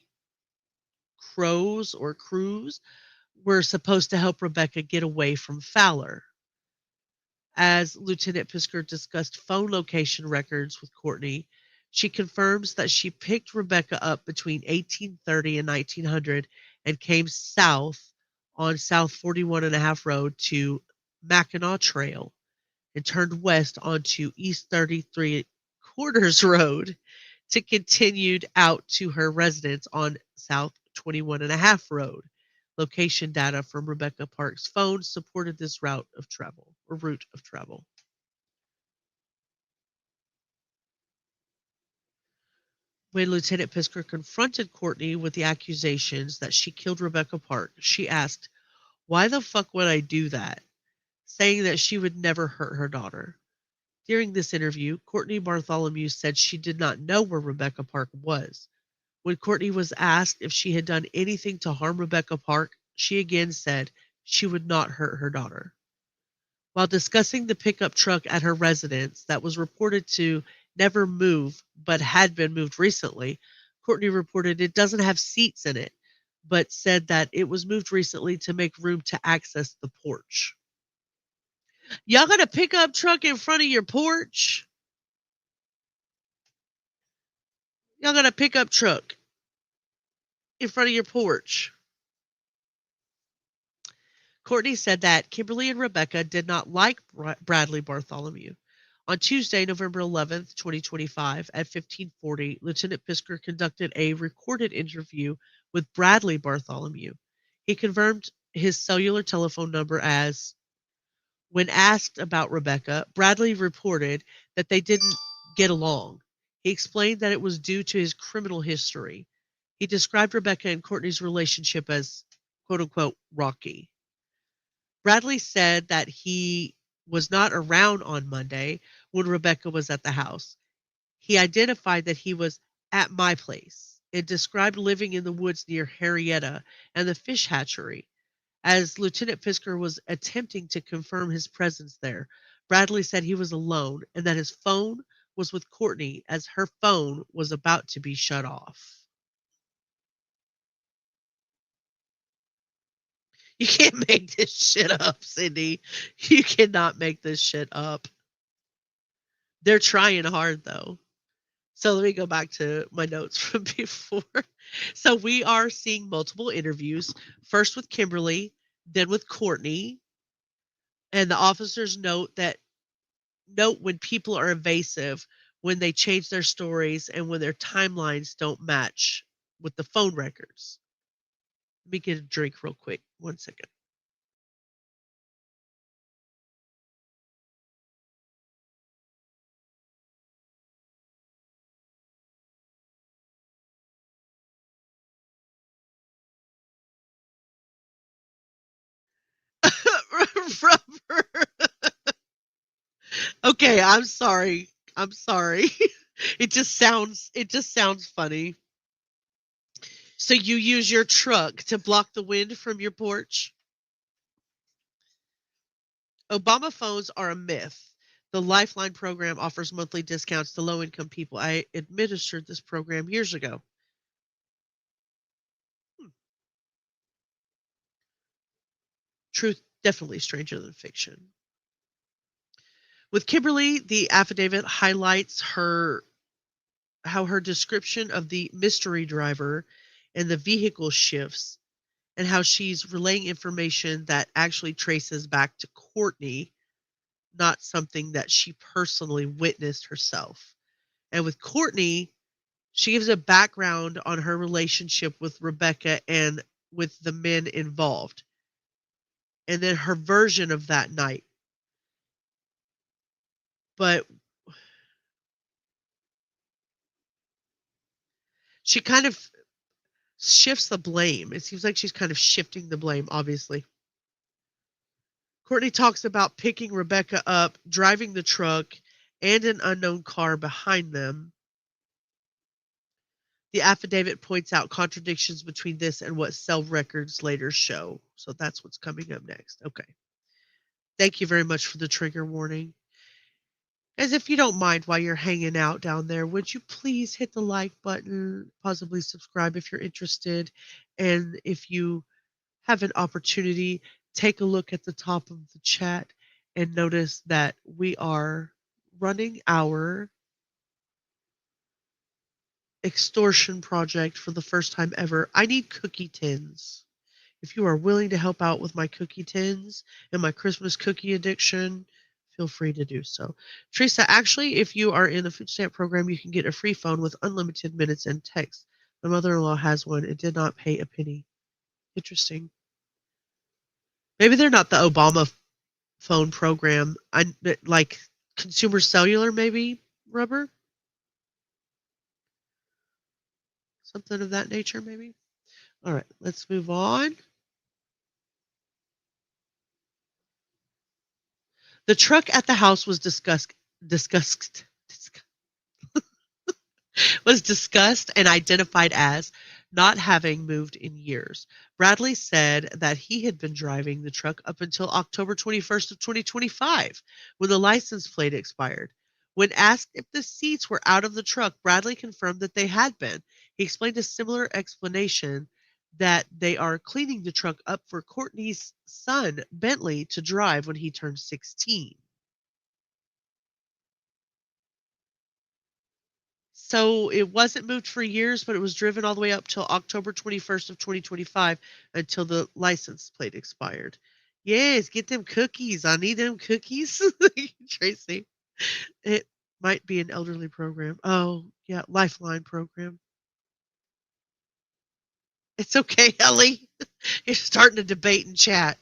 Cruz were supposed to help Rebecca get away from Fowler. As Lieutenant Fisker discussed phone location records with Cortney, she confirms that she picked Rebecca up between 1830 and 1900 and came south on South 41.5 Road to Mackinac Trail and turned west onto East 33 Quarters Road to continue out to her residence on South 21.5 Road. Location data from Rebecca Park's phone supported this route of travel. When Lieutenant Fisker confronted Cortney with the accusations that she killed Rebecca Park, she asked, "Why the fuck would I do that?" saying that she would never hurt her daughter. During this interview, Cortney Bartholomew said she did not know where Rebecca Park was. When Cortney was asked if she had done anything to harm Rebecca Park, she again said she would not hurt her daughter. While discussing the pickup truck at her residence that was reported to never move but had been moved recently, Cortney reported it doesn't have seats in it, but said that it was moved recently to make room to access the porch. Y'all got a pickup truck in front of your porch? Y'all got a pickup truck in front of your porch. Cortney said that Kimberly and Rebecca did not like Bradley Bartholomew. On Tuesday, November 11th, 2025, at 1540, Lieutenant Pisker conducted a recorded interview with Bradley Bartholomew. He confirmed his cellular telephone number as, when asked about Rebecca, Bradley reported that they didn't get along. He explained that it was due to his criminal history. He described Rebecca and Cortney's relationship as, quote unquote, rocky. Bradley said that he was not around on Monday when Rebecca was at the house. He identified that he was at my place and described living in the woods near Harrietta and the fish hatchery. As Lieutenant Pisker was attempting to confirm his presence there, Bradley said he was alone and that his phone was with Cortney as her phone was about to be shut off. You can't make this shit up, Cindy. You cannot make this shit up. They're trying hard, though. So let me go back to my notes from before. So we are seeing multiple interviews, first with Kimberly, then with Cortney. And the officers note when people are evasive, when they change their stories, and when their timelines don't match with the phone records. Let me get a drink real quick. 1 second. Rubber. Okay, I'm sorry. I'm sorry. It just sounds funny. So you use your truck to block the wind from your porch? Obama phones are a myth. The Lifeline program offers monthly discounts to low-income people. I administered this program years ago. Truth definitely stranger than fiction. With Kimberly, the affidavit highlights how her description of the mystery driver and the vehicle shifts, and how she's relaying information that actually traces back to Cortney, not something that she personally witnessed herself. And with Cortney, she gives a background on her relationship with Rebecca and with the men involved, and then her version of that night. But she kind of shifts the blame. It seems like she's kind of shifting the blame, obviously. Cortney talks about picking Rebecca up, driving the truck, and an unknown car behind them. The affidavit points out contradictions between this and what cell records later show. So that's what's coming up next. Okay. Thank you very much for the trigger warning. As if you don't mind while you're hanging out down there, would you please hit the like button, possibly subscribe if you're interested, and if you have an opportunity, take a look at the top of the chat and notice that we are running our extortion project for the first time ever. I need cookie tins. If you are willing to help out with my cookie tins and my Christmas cookie addiction, feel free to do so. Teresa, actually, if you are in the food stamp program, you can get a free phone with unlimited minutes and text. My mother-in-law has one and did not pay a penny. Interesting. Maybe they're not the Obama phone program. Like consumer cellular, maybe, Rubber? Something of that nature, maybe? All right, let's move on. The truck at the house was discussed and identified as not having moved in years. Bradley said that he had been driving the truck up until October 21st of 2025, when the license plate expired. When asked if the seats were out of the truck, Bradley confirmed that they had been. He explained a similar explanation, that they are cleaning the truck up for Cortney's son, Bentley, to drive when he turns 16. So it wasn't moved for years, but it was driven all the way up till October 21st of 2025 until the license plate expired. Yes, get them cookies. I need them cookies. Tracy. It might be an elderly program. Oh, yeah, Lifeline program. It's okay, Ellie. You're starting to debate and chat.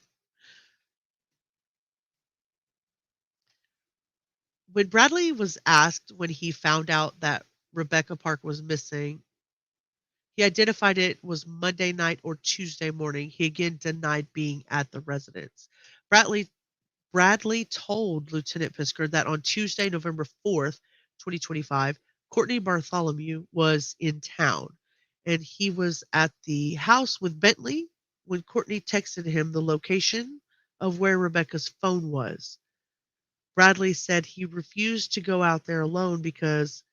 When Bradley was asked when he found out that Rebecca Park was missing, he identified it was Monday night or Tuesday morning. He again denied being at the residence. Bradley told Lieutenant Pisker that on Tuesday, November 4th, 2025, Cortney Bartholomew was in town, and he was at the house with Bentley when Cortney texted him the location of where Rebecca's phone was. Bradley said he refused to go out there alone because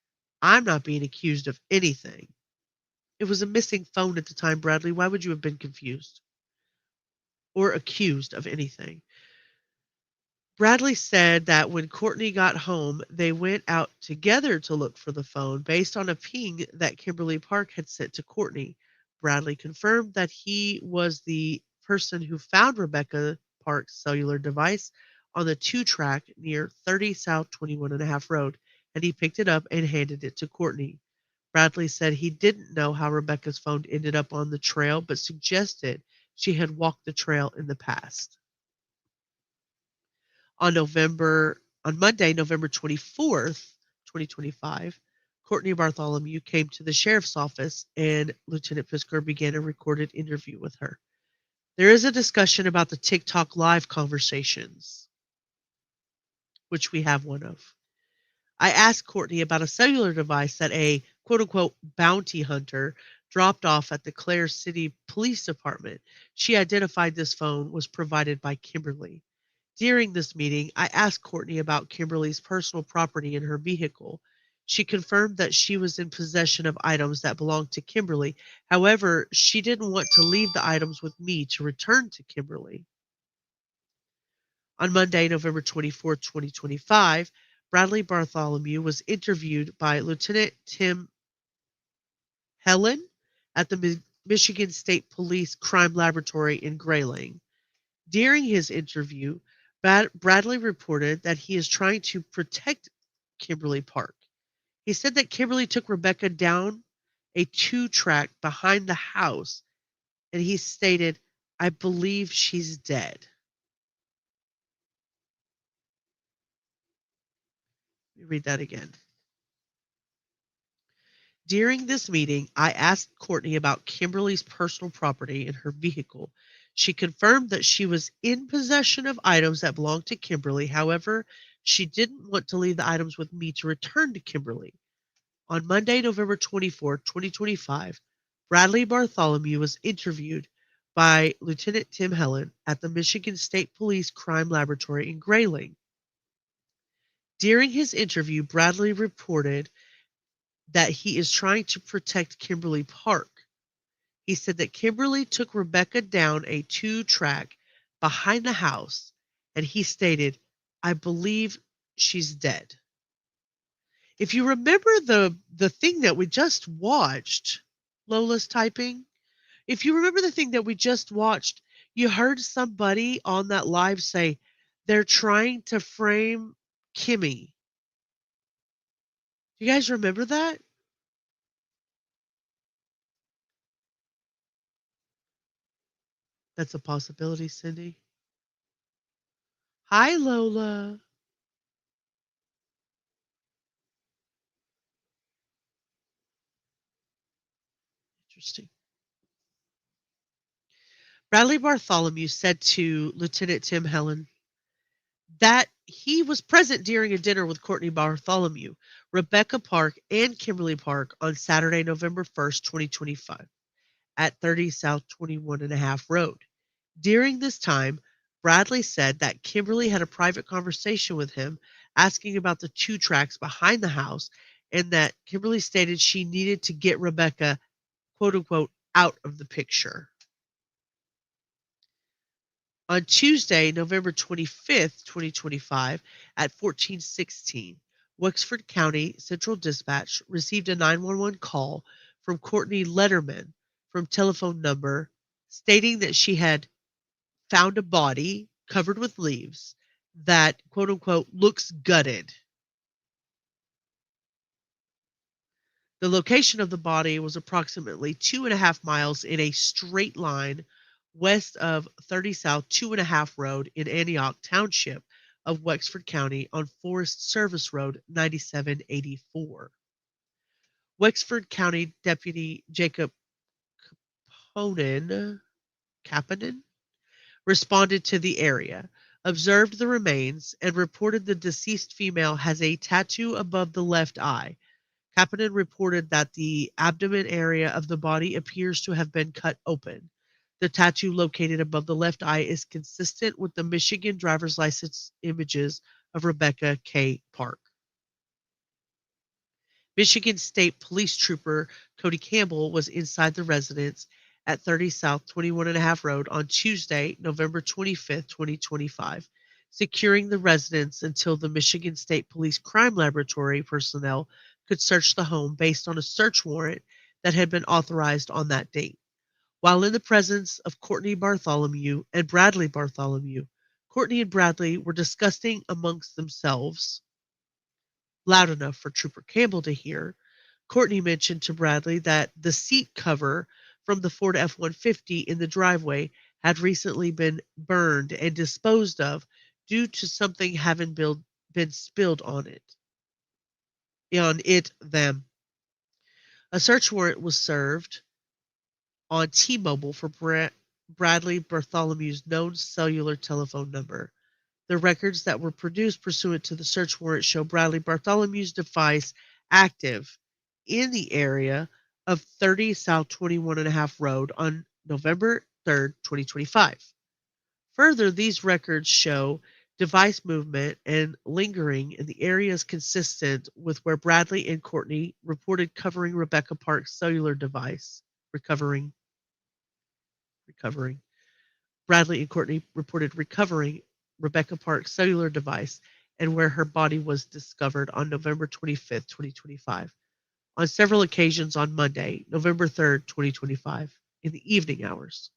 I'm not being accused of anything. It was a missing phone at the time, Bradley. Why would you have been confused or accused of anything? Bradley said that when Cortney got home, they went out together to look for the phone based on a ping that Kimberly Park had sent to Cortney. Bradley confirmed that he was the person who found Rebecca Park's cellular device on the 2-track near 30 South 21.5 Road, and he picked it up and handed it to Cortney. Bradley said he didn't know how Rebecca's phone ended up on the trail, but suggested she had walked the trail in the past. On Monday, November 24th, 2025, Cortney Bartholomew came to the sheriff's office and Lieutenant Pisker began a recorded interview with her. There is a discussion about the TikTok live conversations, which we have one of. I asked Cortney about a cellular device that a quote-unquote bounty hunter dropped off at the Clare City Police Department. She identified this phone was provided by Kimberly. During this meeting, I asked Cortney about Kimberly's personal property in her vehicle. She confirmed that she was in possession of items that belonged to Kimberly. However, she didn't want to leave the items with me to return to Kimberly. On Monday, November 24, 2025, Bradley Bartholomew was interviewed by Lieutenant Tim Helen at the Michigan State Police Crime Laboratory in Grayling. During his interview, Bradley reported that he is trying to protect Kimberly Park. He said that Kimberly took Rebecca down a 2-track behind the house, and he stated, "I believe she's dead." Let me read that again. During this meeting, I asked Cortney about Kimberly's personal property in her vehicle. She confirmed that she was in possession of items that belonged to Kimberly. However, she didn't want to leave the items with me to return to Kimberly. On Monday, November 24, 2025, Bradley Bartholomew was interviewed by Lieutenant Tim Helen at the Michigan State Police Crime Laboratory in Grayling. During his interview, Bradley reported that he is trying to protect Kimberly Park. He said that Kimberly took Rebecca down a 2-track behind the house, and he stated, "I believe she's dead." If you remember the thing that we just watched, Lola's typing, if you remember the thing that we just watched, you heard somebody on that live say, they're trying to frame Kimmy. Do you guys remember that? That's a possibility, Cindy. Hi, Lola. Interesting. Bradley Bartholomew said to Lieutenant Tim Helen that he was present during a dinner with Cortney Bartholomew, Rebecca Park, and Kimberly Park on Saturday, November 1st, 2025. at 30 South 21 and a half Road. During this time, Bradley said that Kimberly had a private conversation with him asking about the 2 tracks behind the house, and that Kimberly stated she needed to get Rebecca, quote unquote, out of the picture. On Tuesday, November 25th, 2025, at 1416, Wexford County Central Dispatch received a 911 call from Courtney Letterman from telephone number stating that she had found a body covered with leaves that, quote unquote, looks gutted. The location of the body was approximately 2.5 miles in a straight line west of 30 South 2.5 Road in Antioch Township of Wexford County on Forest Service Road 9784. Wexford County Deputy Jacob Kapanen responded to the area, observed the remains, and reported the deceased female has a tattoo above the left eye. Kapanen reported that the abdomen area of the body appears to have been cut open. The tattoo located above the left eye is consistent with the Michigan driver's license images of Rebecca K. Park. Michigan State Police Trooper Cody Campbell was inside the residence at 30 South 21 and a half Road on Tuesday, November 25th, 2025, securing the residence until the Michigan State Police Crime Laboratory personnel could search the home based on a search warrant that had been authorized on that date. While in the presence of Courtney Bartholomew and Bradley Bartholomew, Courtney and Bradley were discussing amongst themselves, loud enough for Trooper Campbell to hear. Courtney mentioned to Bradley that the seat cover from the Ford F-150 in the driveway had recently been burned and disposed of due to something having been spilled on it. A search warrant was served on T-Mobile for Bradley Bartholomew's known cellular telephone number. The records that were produced pursuant to the search warrant show Bradley Bartholomew's device active in the area of 30 South 21 and a half Road on November 3rd, 2025. Further, these records show device movement and lingering in the areas consistent with where Bradley and Courtney reported covering Rebecca Park's cellular device, recovering. Bradley and Courtney reported recovering Rebecca Park's cellular device and where her body was discovered on November 25th, 2025, on several occasions on Monday, November 3rd, 2025, in the evening hours.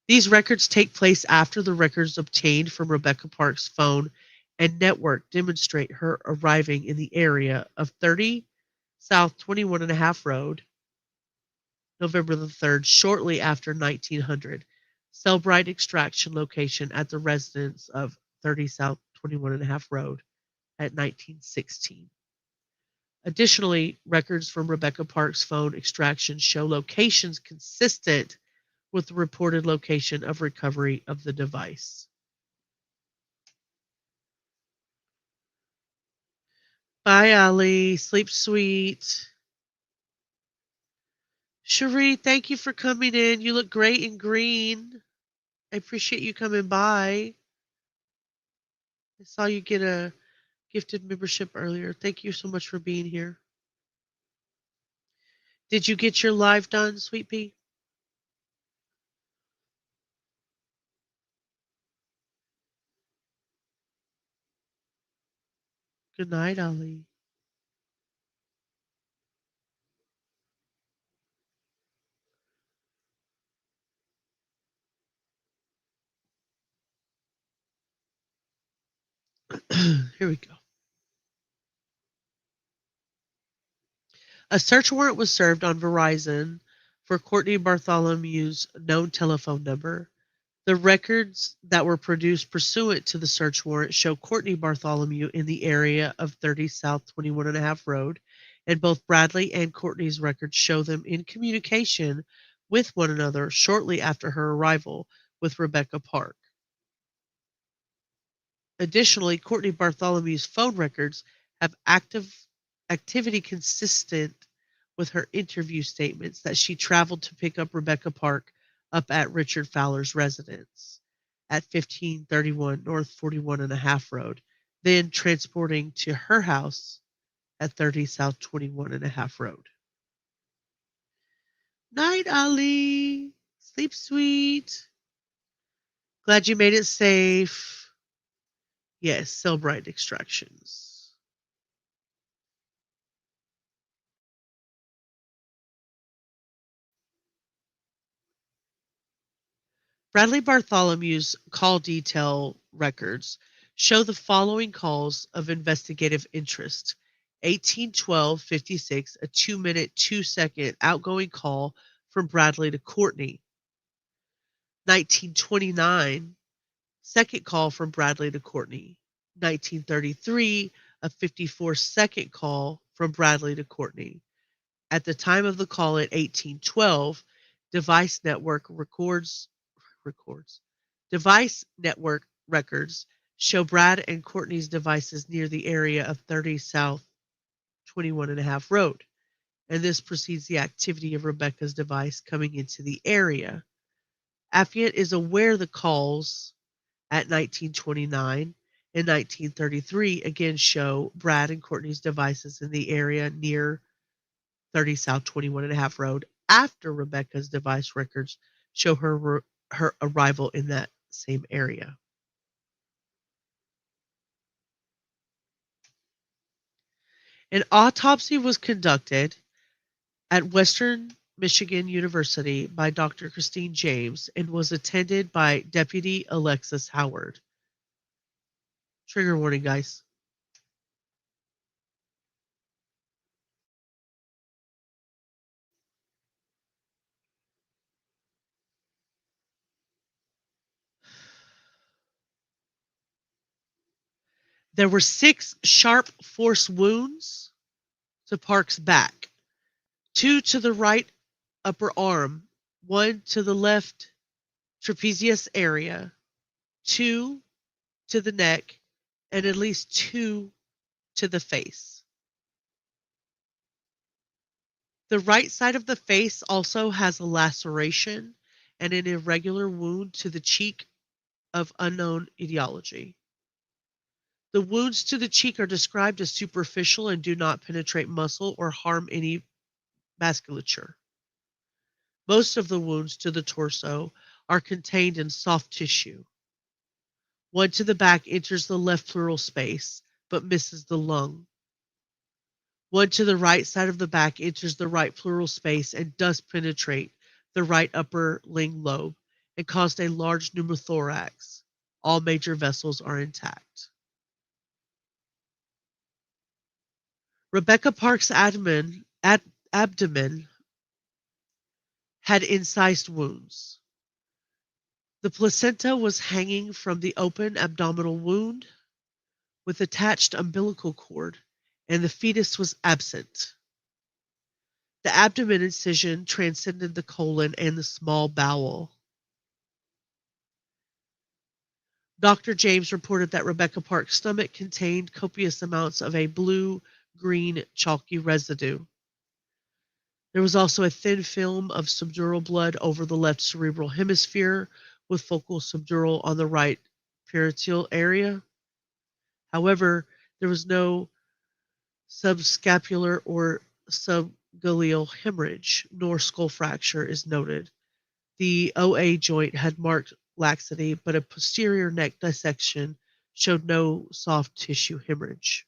These records take place after the records obtained from Rebecca Park's phone and network demonstrate her arriving in the area of 30 South 21 and a half Road, November the 3rd, shortly after 1900. Cellbrite extraction location at the residence of 30 South 21 and a half Road at 1916. Additionally, records from Rebecca Park's phone extraction show locations consistent with the reported location of recovery of the device. Bye, Ali. Sleep sweet. Cherie, thank you for coming in. You look great in green. I appreciate you coming by. I saw you get a gifted membership earlier. Thank you so much for being here. Did you get your live done, Sweet Pea? Good night, Ali. Here we go. A search warrant was served on Verizon for Courtney Bartholomew's known telephone number. The records that were produced pursuant to the search warrant show Courtney Bartholomew in the area of 30 South 21 and a half Road, and both Bradley and Courtney's records show them in communication with one another shortly after her arrival with Rebecca Park. Additionally, Courtney Bartholomew's phone records have activity consistent with her interview statements that she traveled to pick up Rebecca Park up at Richard Fowler's residence at 1531 North 41 and a half Road, then transporting to her house at 30 South 21 and a half Road. Night, Ali. Sleep sweet. Glad you made it safe. Yes, Cellbrite extractions. Bradley Bartholomew's call detail records show the following calls of investigative interest. 1812-56, a 2-minute, 2-second outgoing call from Bradley to Cortney. 1929, second call from Bradley to Cortney. 1933, a 54-second call from Bradley to Cortney. At the time of the call at 1812, Device Network records show Brad and Courtney's devices near the area of 30 South 21 and a half Road, and this precedes the activity of Rebecca's device coming into the area. Affiant is aware the calls at 1929 and 1933 again show Brad and Courtney's devices in the area near 30 South 21 and a half Road after Rebecca's device records show her arrival in that same area. An autopsy was conducted at Western Michigan University by Dr. Christine James and was attended by Deputy Alexis Howard. Trigger warning, guys. There were 6 sharp force wounds to Park's back, 2 to the right upper arm, 1 to the left trapezius area, 2 to the neck, and at least 2 to the face. The right side of the face also has a laceration and an irregular wound to the cheek of unknown etiology. The wounds to the cheek are described as superficial and do not penetrate muscle or harm any vasculature. Most of the wounds to the torso are contained in soft tissue. 1 to the back enters the left pleural space, but misses the lung. 1 to the right side of the back enters the right pleural space and does penetrate the right upper ling lobe and caused a large pneumothorax. All major vessels are intact. Rebecca Park's abdomen had incised wounds. The placenta was hanging from the open abdominal wound with attached umbilical cord, and the fetus was absent. The abdomen incision transcended the colon and the small bowel. Dr. James reported that Rebecca Park's stomach contained copious amounts of a blue-green chalky residue. There was also a thin film of subdural blood over the left cerebral hemisphere with focal subdural on the right parietal area. However, there was no subscapular or subgaleal hemorrhage, nor skull fracture is noted. The OA joint had marked laxity, but a posterior neck dissection showed no soft tissue hemorrhage.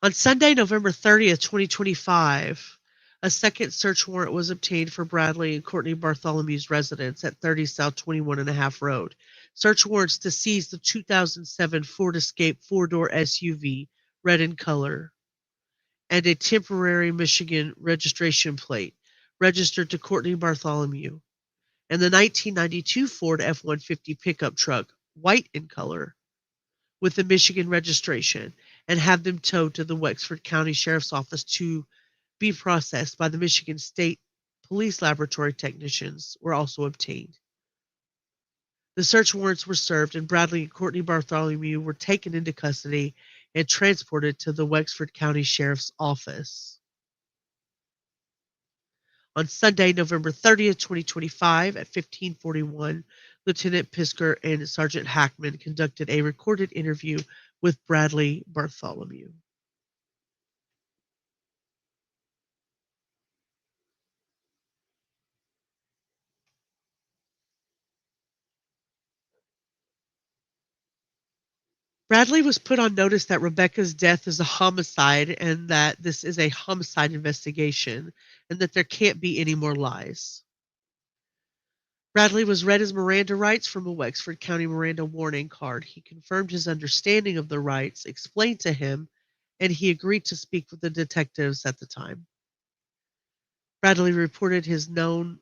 On Sunday, November 30th, 2025, a second search warrant was obtained for Bradley and Courtney Bartholomew's residence at 30 South 21 and a half Road. Search warrants to seize the 2007 Ford Escape 4-door SUV, red in color, and a temporary Michigan registration plate registered to Courtney Bartholomew, and the 1992 Ford F-150 pickup truck, white in color, with the Michigan registration, and have them towed to the Wexford County Sheriff's Office to be processed by the Michigan State police laboratory technicians were also obtained. The search warrants were served, and Bradley and Cortney Bartholomew were taken into custody and transported to the Wexford County Sheriff's Office. On Sunday, November 30th, 2025, at 1541, Lieutenant Pisker and Sergeant Hackman conducted a recorded interview with Bradley Bartholomew. Bradley was put on notice that Rebecca's death is a homicide and that this is a homicide investigation and that there can't be any more lies. Bradley was read his Miranda rights from a Wexford County Miranda warning card. He confirmed his understanding of the rights explained to him, and he agreed to speak with the detectives at the time. Bradley reported his knowledge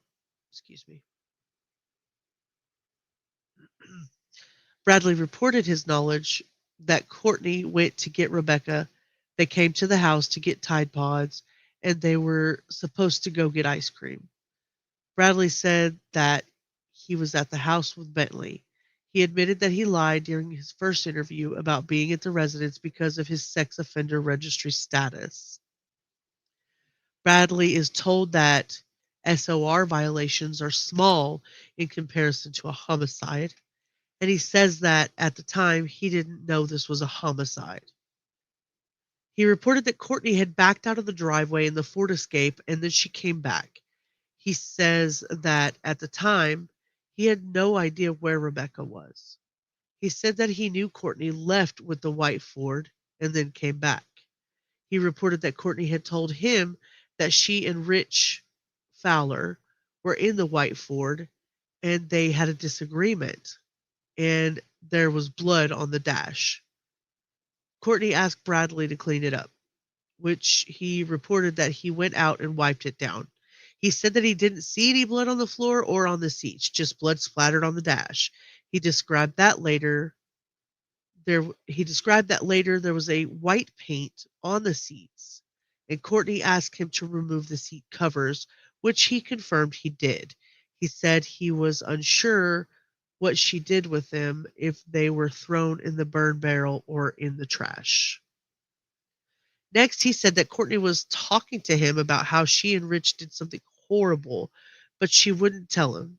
that Cortney went to get Rebecca. They came to the house to get Tide Pods, and they were supposed to go get ice cream. Bradley said that he was at the house with Bentley. He admitted that he lied during his first interview about being at the residence because of his sex offender registry status. Bradley is told that SOR violations are small in comparison to a homicide, and he says that at the time he didn't know this was a homicide. He reported that Cortney had backed out of the driveway in the Ford Escape and then she came back. He says that at the time he had no idea where Rebecca was. He said that he knew Cortney left with the white Ford and then came back. He reported that Cortney had told him that she and Rich Fowler were in the white Ford and they had a disagreement and there was blood on the dash. Cortney asked Bradley to clean it up, which he reported that he went out and wiped it down. He said that he didn't see any blood on the floor or on the seats, just blood splattered on the dash. He described that later there was a white paint on the seats, and Cortney asked him to remove the seat covers, which he confirmed he did. He said he was unsure what she did with them, if they were thrown in the burn barrel or in the trash. Next, he said that Cortney was talking to him about how she and Rich did something horrible, but she wouldn't tell him.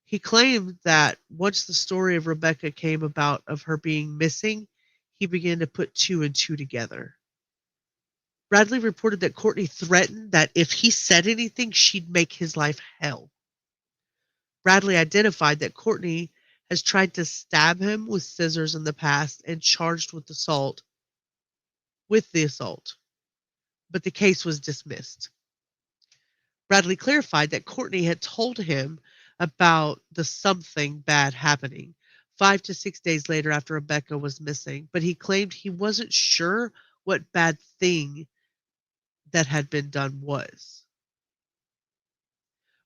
He claimed that once the story of Rebecca came about of her being missing, he began to put two and two together. Bradley reported that Cortney threatened that if he said anything, she'd make his life hell. Bradley identified that Cortney has tried to stab him with scissors in the past and charged with the assault, but the case was dismissed. Bradley clarified that Cortney had told him about the something bad happening 5 to 6 days later after Rebecca was missing, but he claimed he wasn't sure what bad thing that had been done was.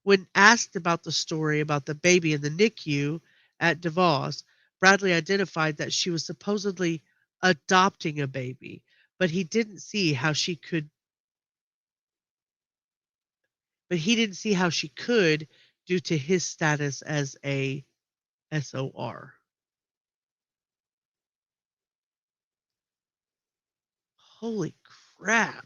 When asked about the story about the baby in the NICU at DeVos, Bradley identified that she was supposedly adopting a baby, but he didn't see how she could due to his status as a SOR. Holy crap.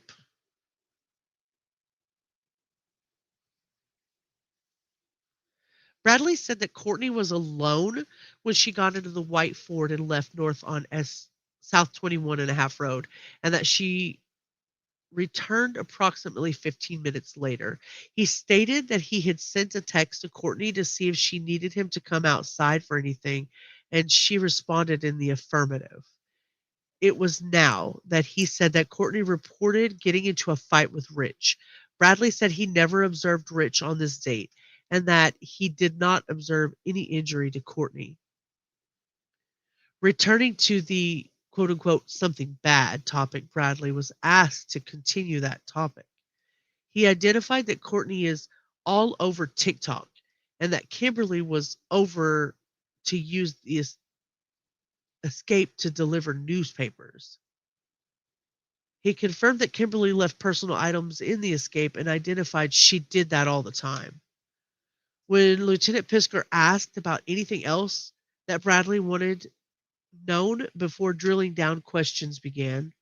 Bradley said that Cortney was alone when she got into the white Ford and left north on South 21.5 Road, and that she returned approximately 15 minutes later. He stated that he had sent a text to Cortney to see if she needed him to come outside for anything, and she responded in the affirmative. It was now that he said that Cortney reported getting into a fight with Rich. Bradley said he never observed Rich on this date and that he did not observe any injury to Cortney. Returning to the quote-unquote something bad topic, Bradley was asked to continue that topic. He identified that Cortney is all over TikTok and that Kimberly was over to use the escape to deliver newspapers. He confirmed that Kimberly left personal items in the escape and identified she did that all the time. When Lieutenant Pisker asked about anything else that Bradley wanted known before drilling down, questions began.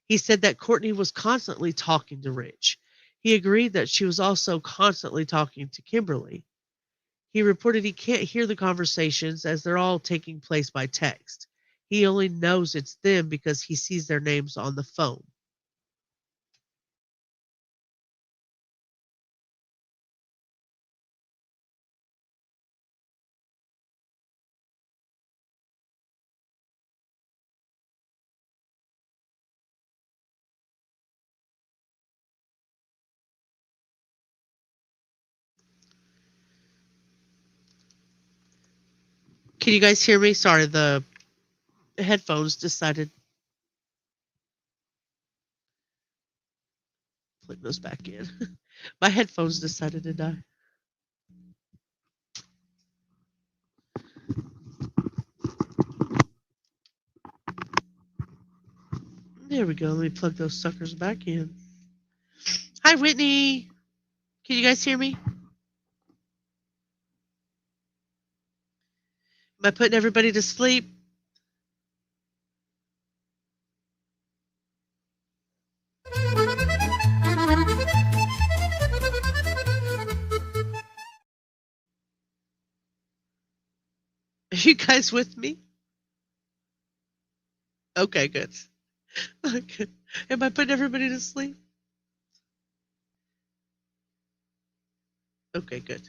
He said that Cortney was constantly talking to Rich. He agreed that she was also constantly talking to Kimberly. He reported he can't hear the conversations as they're all taking place by text. He only knows it's them because he sees their names on the phone. Can you guys hear me? Sorry, the headphones decided. Plug those back in. My headphones decided to die. There we go. Let me plug those suckers back in. Hi, Whitney. Can you guys hear me? Am I putting everybody to sleep? Are you guys with me? Okay, good. Okay. Am I putting everybody to sleep? Okay, good.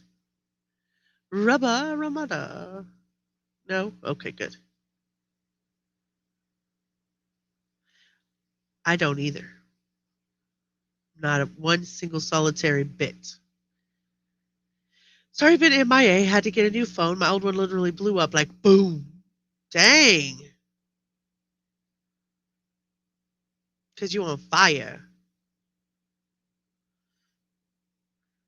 Rubba Ramada. No? Okay, good. I don't either. Not one single solitary bit. Sorry, been MIA. Had to get a new phone. My old one literally blew up like boom. Dang. Because you on fire.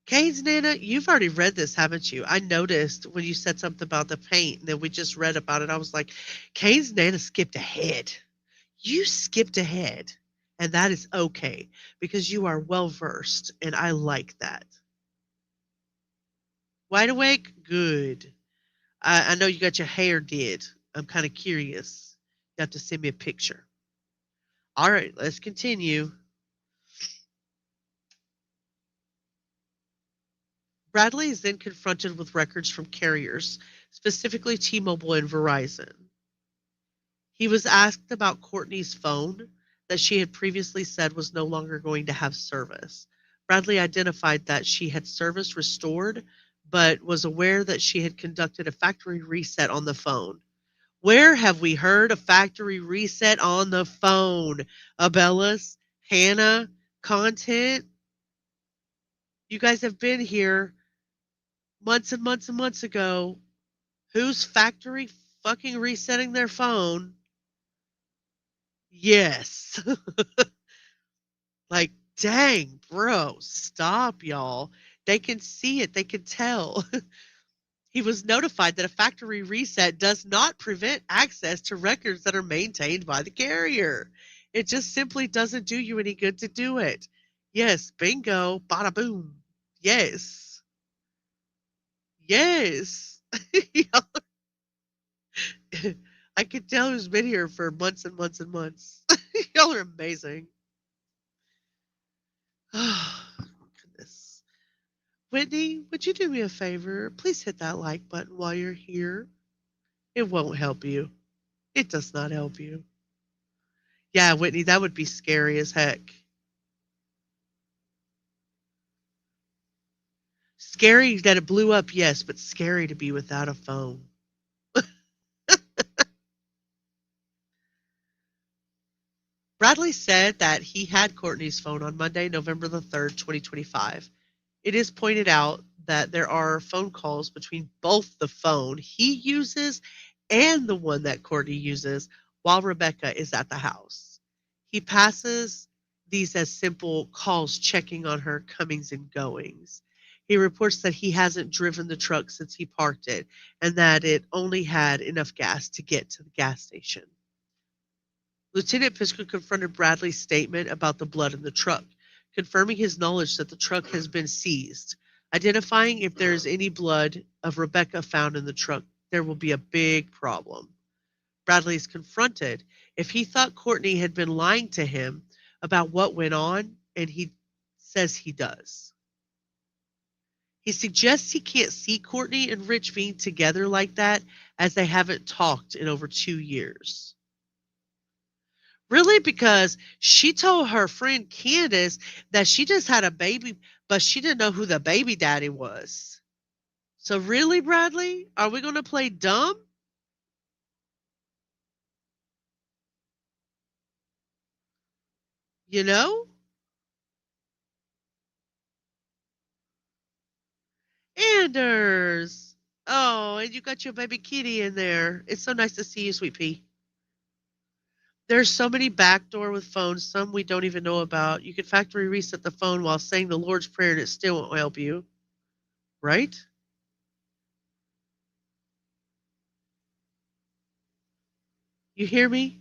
Kane's Nana, you've already read this, haven't you? I noticed when you said something about the paint, and then we just read about it. I was like, Kane's Nana skipped ahead. You skipped ahead, and that is okay because you are well versed, and I like that. Wide awake? Good. I know you got your hair did. I'm kind of curious. You have to send me a picture. All right, let's continue. Bradley is then confronted with records from carriers, specifically T-Mobile and Verizon. He was asked about Courtney's phone that she had previously said was no longer going to have service. Bradley identified that she had service restored, but was aware that she had conducted a factory reset on the phone. Where have we heard a factory reset on the phone? Abellas, Hannah, content. You guys have been here months and months and months ago. Who's factory fucking resetting their phone? Yes. Like, dang, bro, stop, y'all. They can see it, they can tell. He was notified that a factory reset does not prevent access to records that are maintained by the carrier. It just simply doesn't do you any good to do it. Yes, bingo, bada boom. Yes. Yes. I can tell who's been here for months and months and months. Y'all are amazing. Oh, goodness. Whitney, would you do me a favor? Please hit that like button while you're here. It won't help you. It does not help you. Yeah, Whitney, that would be scary as heck. Scary that it blew up, yes, but scary to be without a phone. Bradley said that he had Courtney's phone on Monday, November the 3rd, 2025. It is pointed out that there are phone calls between both the phone he uses and the one that Courtney uses while Rebecca is at the house. He passes these as simple calls checking on her comings and goings. He reports that he hasn't driven the truck since he parked it and that it only had enough gas to get to the gas station. Lieutenant Fisker confronted Bradley's statement about the blood in the truck, confirming his knowledge that the truck has been seized. Identifying if there is any blood of Rebecca found in the truck, there will be a big problem. Bradley is confronted if he thought Cortney had been lying to him about what went on, and he says he does. He suggests he can't see Cortney and Rich being together like that as they haven't talked in over 2 years. Really? Because she told her friend Candace that she just had a baby, but she didn't know who the baby daddy was. So really, Bradley? Are we going to play dumb? You know? Anders! Oh, and you got your baby kitty in there. It's so nice to see you, sweet pea. There's so many backdoor with phones, some we don't even know about. You can factory reset the phone while saying the Lord's Prayer and it still won't help you. Right? You hear me?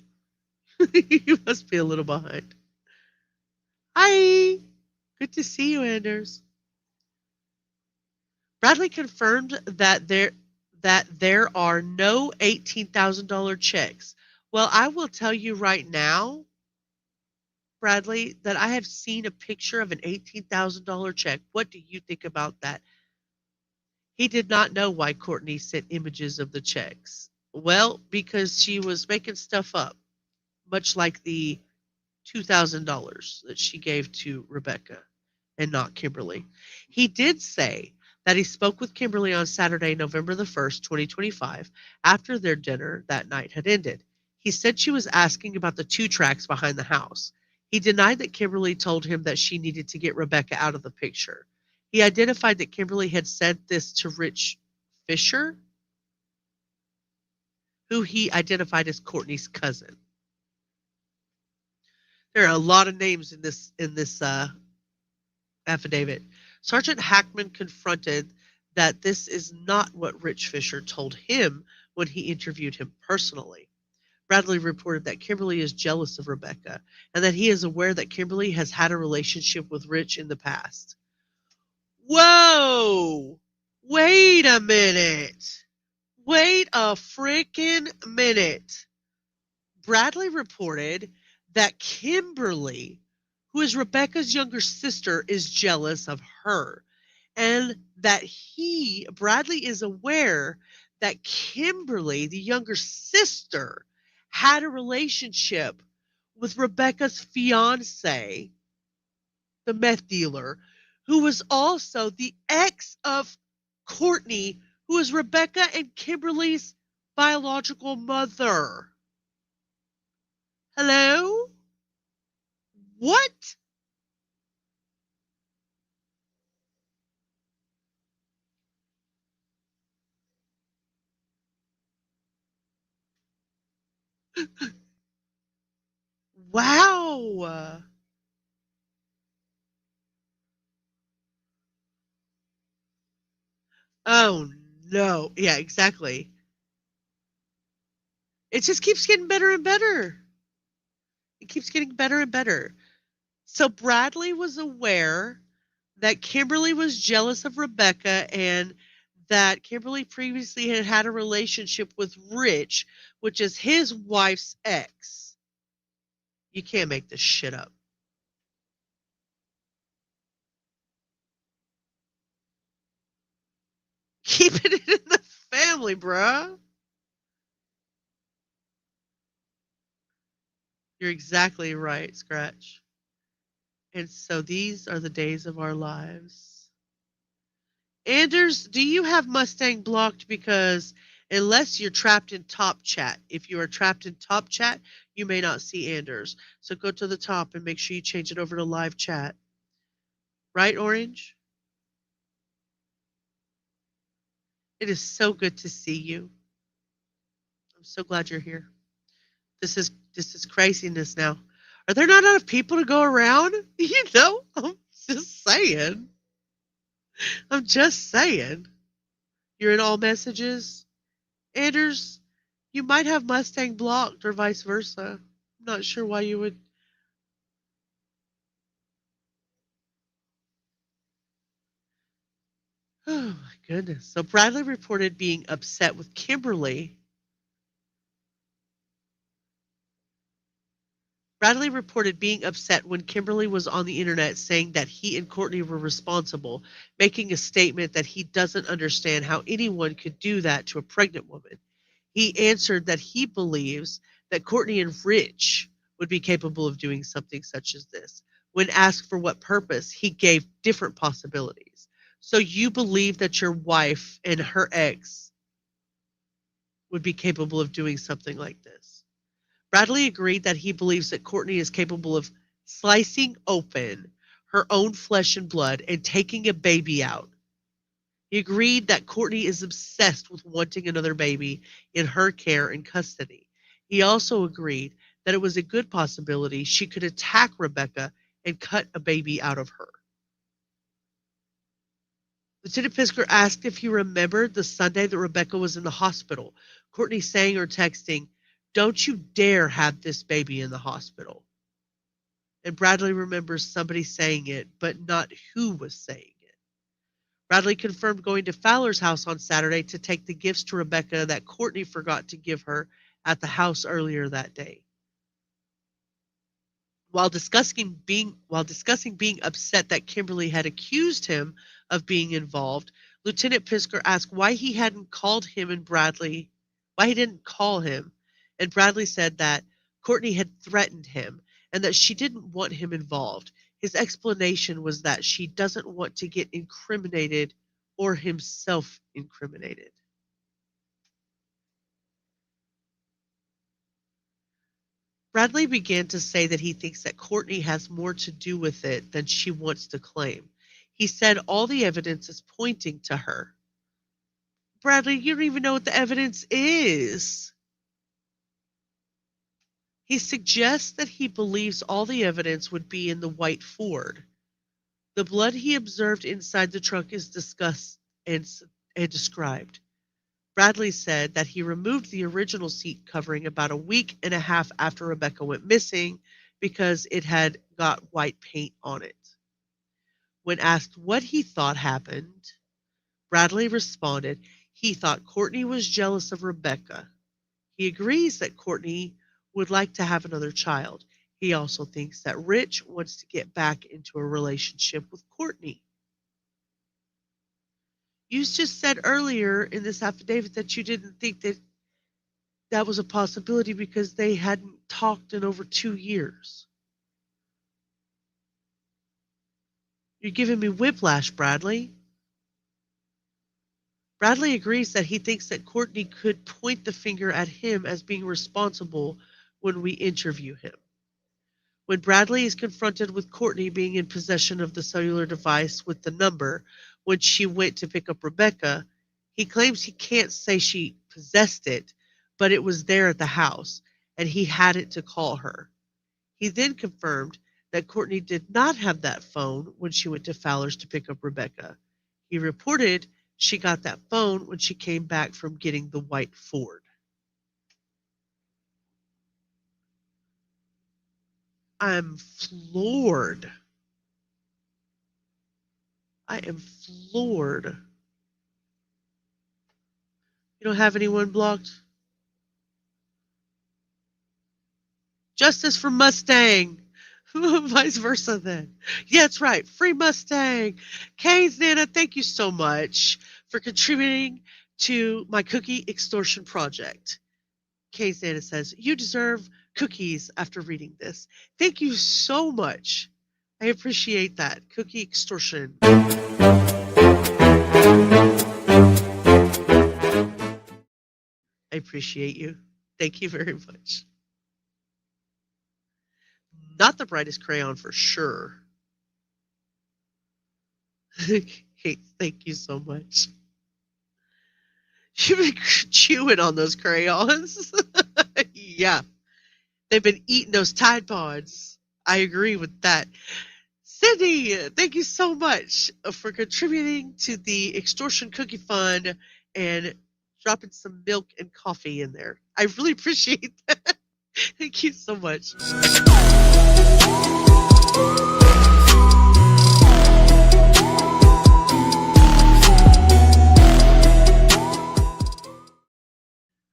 You must be a little behind. Hi! Good to see you, Anders. Bradley confirmed that there are no $18,000 checks. Well, I will tell you right now, Bradley, that I have seen a picture of an $18,000 check. What do you think about that? He did not know why Cortney sent images of the checks. Well, because she was making stuff up, much like the $2,000 that she gave to Rebecca and not Kimberly. He did say that he spoke with Kimberly on Saturday, November the 1st, 2025, after their dinner that night had ended. He said she was asking about the 2 tracks behind the house. He denied that Kimberly told him that she needed to get Rebecca out of the picture. He identified that Kimberly had said this to Rich Fisher, who he identified as Cortney's cousin. There are a lot of names in this affidavit. Sergeant Hackman confronted that this is not what Rich Fisher told him when he interviewed him personally. Bradley reported that Kimberly is jealous of Rebecca and that he is aware that Kimberly has had a relationship with Rich in the past. Whoa! Wait a minute. Wait a freaking minute. Bradley reported that Kimberly, who is Rebecca's younger sister, is jealous of her, and that Bradley is aware that Kimberly, the younger sister, had a relationship with Rebecca's fiance, the meth dealer, who was also the ex of Cortney, who is Rebecca and Kimberly's biological mother. Hello? What? Wow. Oh, no. Yeah, exactly. It just keeps getting better and better. It keeps getting better and better. So Bradley was aware that Kimberly was jealous of Rebecca and that Kimberly previously had had a relationship with Rich, which is his wife's ex. You can't make this shit up. Keeping it in the family, bruh. You're exactly right, Scratch. And so these are the days of our lives. Anders, do you have Mustang blocked? Because unless you're trapped in top chat, if you are trapped in top chat, you may not see Anders. So go to the top and make sure you change it over to live chat. Right, Orange? It is so good to see you. I'm so glad you're here. This is craziness now. Are there not enough people to go around? You know, I'm just saying. I'm just saying. You're in all messages. Anders, you might have Mustang blocked or vice versa. not sure why you would. Oh my goodness. So Bradley reported being upset with Kimberly. Bradley reported being upset when Kimberly was on the internet saying that he and Cortney were responsible, making a statement that he doesn't understand how anyone could do that to a pregnant woman. He answered that he believes that Cortney and Rich would be capable of doing something such as this. When asked for what purpose, he gave different possibilities. So you believe that your wife and her ex would be capable of doing something like this? Bradley agreed that he believes that Cortney is capable of slicing open her own flesh and blood and taking a baby out. He agreed that Cortney is obsessed with wanting another baby in her care and custody. He also agreed that it was a good possibility she could attack Rebecca and cut a baby out of her. Lieutenant Pisker asked if he remembered the Sunday that Rebecca was in the hospital. Cortney saying or texting, "Don't you dare have this baby in the hospital." And Bradley remembers somebody saying it, but not who was saying it. Bradley confirmed going to Fowler's house on Saturday to take the gifts to Rebecca that Cortney forgot to give her at the house earlier that day. While discussing being upset that Kimberly had accused him of being involved, Lieutenant Pisker asked why he didn't call him, and Bradley said that Cortney had threatened him and that she didn't want him involved. His explanation was that she doesn't want to get incriminated or himself incriminated. Bradley began to say that he thinks that Cortney has more to do with it than she wants to claim. He said all the evidence is pointing to her. Bradley, you don't even know what the evidence is. He suggests that he believes all the evidence would be in the white Ford. The blood he observed inside the trunk is discussed and described. Bradley said that he removed the original seat covering about a week and a half after Rebecca went missing because it had got white paint on it. When asked what he thought happened, Bradley responded he thought Cortney was jealous of Rebecca. He agrees that Cortney would like to have another child. He also thinks that Rich wants to get back into a relationship with Cortney. You just said earlier in this affidavit that you didn't think that that was a possibility because they hadn't talked in over 2 years. You're giving me whiplash, Bradley. Bradley agrees that he thinks that Cortney could point the finger at him as being responsible when we interview him. When Bradley is confronted with Cortney being in possession of the cellular device with the number when she went to pick up Rebecca, he claims he can't say she possessed it, but it was there at the house, and he had it to call her. He then confirmed that Cortney did not have that phone when she went to Fowler's to pick up Rebecca. He reported she got that phone when she came back from getting the white Ford. I'm floored. I am floored. You don't have anyone blocked? Justice for Mustang. Vice versa then. Yeah, that's right. Free Mustang. Kay's Nana, thank you so much for contributing to my cookie extortion project. Kay's Nana says, you deserve cookies after reading this. Thank you so much. I appreciate that. Cookie extortion. I appreciate you. Thank you very much. Not the brightest crayon for sure. Hey, thank you so much. You've been chewing on those crayons. Yeah. They've been eating those Tide Pods. I agree with that. Cindy, thank you so much for contributing to the Extortion Cookie Fund and dropping some milk and coffee in there. I really appreciate that. Thank you so much.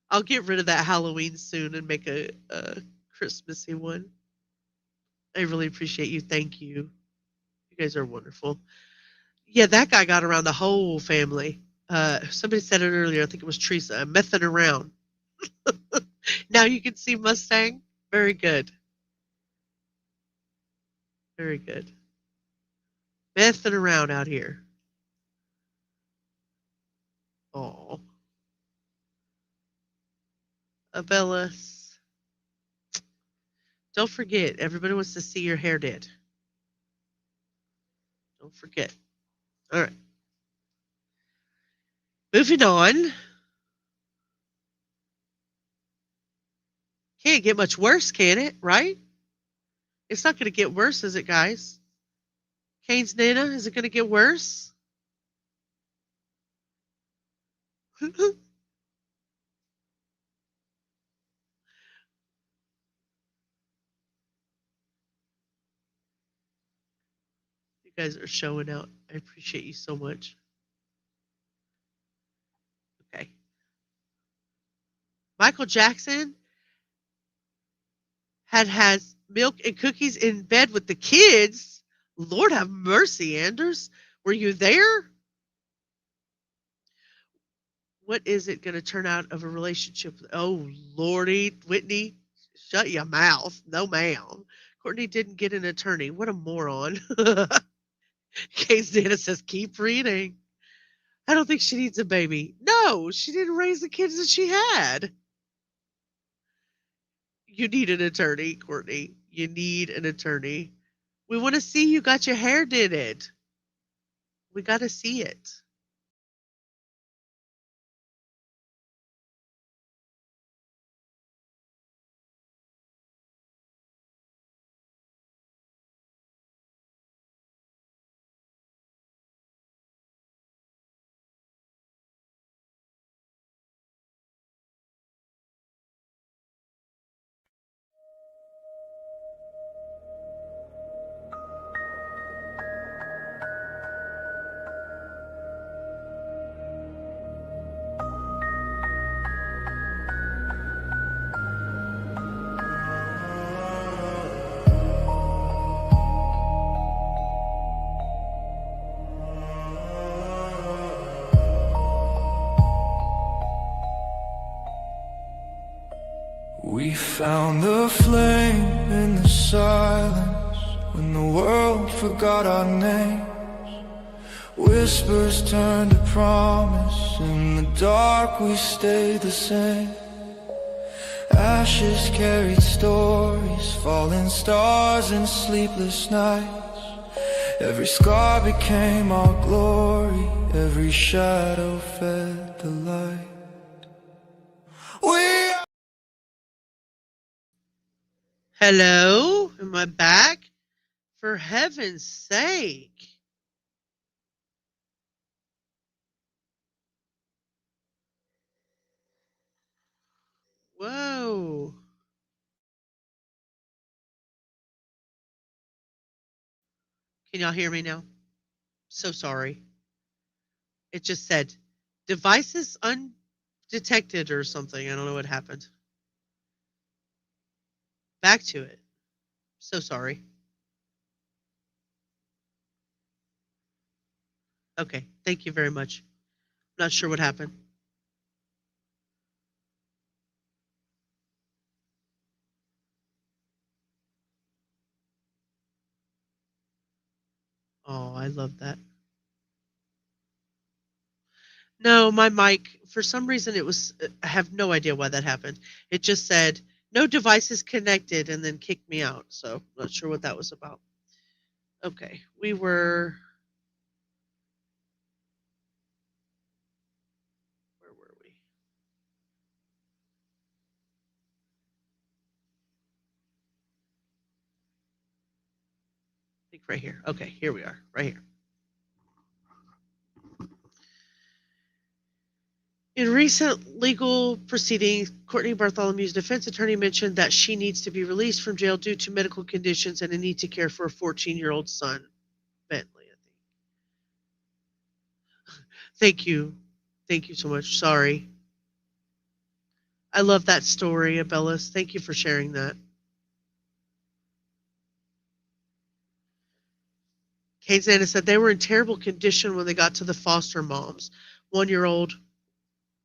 I'll get rid of that Halloween soon and make a Christmassy one. I really appreciate you. Thank you. You guys are wonderful. Yeah, that guy got around the whole family. Somebody said it earlier. I think it was Teresa. Messing around. Now you can see Mustang. Very good. Very good. Messing around out here. Oh. Abellis. Don't forget, everybody wants to see your hair did. Don't forget. All right. Moving on. Can't get much worse, can it? Right? It's not going to get worse, is it, guys? Kane's Nana, is it going to get worse? You guys are showing out. I appreciate you so much. Okay. Michael Jackson had milk and cookies in bed with the kids. Lord have mercy, Anders. Were you there? What is it going to turn out of a relationship? Oh, Lordy, Whitney, shut your mouth. No, ma'am. Courtney didn't get an attorney. What a moron. Kane's Dana says, keep reading. I don't think she needs a baby. No, she didn't raise the kids that she had. You need an attorney, Courtney. You need an attorney. We want to see you got your hair did it. We got to see it. We found the flame in the silence when the world forgot our names. Whispers turned to promise. In the dark we stayed the same. Ashes carried stories, falling stars and sleepless nights. Every scar became our glory, every shadow fed the light. Hello? Am I back? For heaven's sake. Whoa. Can y'all hear me now? So sorry. It just said devices undetected or something. I don't know what happened. Back to it. So sorry. Okay. Thank you very much. Not sure what happened. Oh, I love that. No, my mic, for some reason it was, I have no idea why that happened. It just said, no devices connected, and then kicked me out. So, not sure what that was about. Okay, we were, where were we? I think right here. Okay, here we are, right here. In recent legal proceedings, Cortney Bartholomew's defense attorney mentioned that she needs to be released from jail due to medical conditions and a need to care for a 14-year-old son, Bentley, I think. Thank you. Thank you so much. Sorry. I love that story, Abellis. Thank you for sharing that. Kate Zana said they were in terrible condition when they got to the foster moms. 1-year-old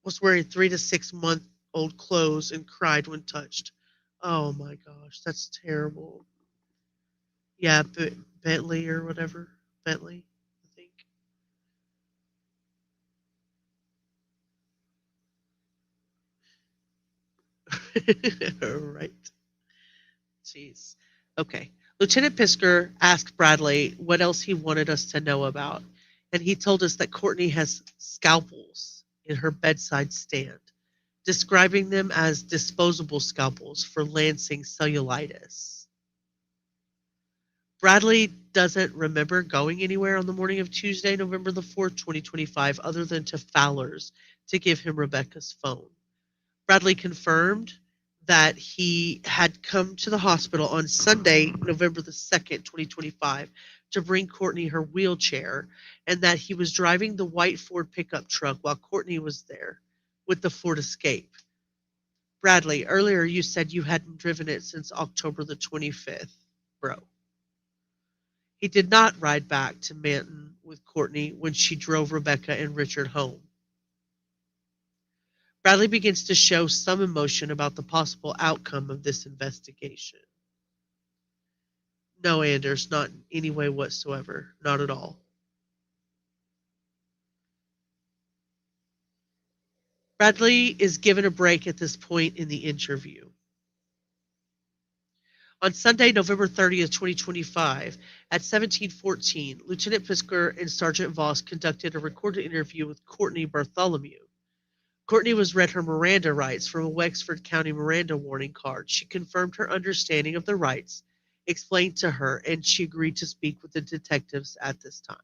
was wearing 3 to 6 month old clothes and cried when touched. Oh my gosh, that's terrible. Yeah, Bentley or whatever. Bentley, I think. All right. Jeez. Okay. Lieutenant Pisker asked Bradley what else he wanted us to know about, and he told us that Cortney has scalpels in her bedside stand, describing them as disposable scalpels for lancing cellulitis. Bradley doesn't remember going anywhere on the morning of Tuesday, November the 4th, 2025, other than to Fowler's to give him Rebecca's phone. Bradley confirmed that he had come to the hospital on Sunday, November the 2nd, 2025, to bring Cortney her wheelchair, and that he was driving the white Ford pickup truck while Cortney was there with the Ford Escape. Bradley, earlier you said you hadn't driven it since October the 25th, bro. He did not ride back to Manton with Cortney when she drove Rebecca and Richard home. Bradley begins to show some emotion about the possible outcome of this investigation. No, Anders, not in any way whatsoever. Not at all. Bradley is given a break at this point in the interview. On Sunday, November 30th, 2025, at 17:14, Lieutenant Pisker and Sergeant Voss conducted a recorded interview with Cortney Bartholomew. Cortney was read her Miranda rights from a Wexford County Miranda warning card. She confirmed her understanding of the rights, explained to her, and she agreed to speak with the detectives at this time.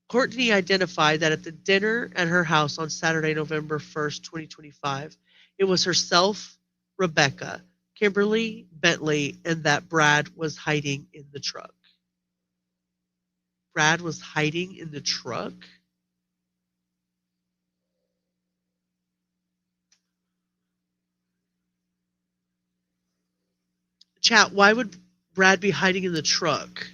Cortney identified that at the dinner at her house on Saturday, November 1st, 2025, it was herself, Rebecca, Kimberly, Bentley, and that Brad was hiding in the truck. Brad was hiding in the truck? Chat, why would Brad be hiding in the truck?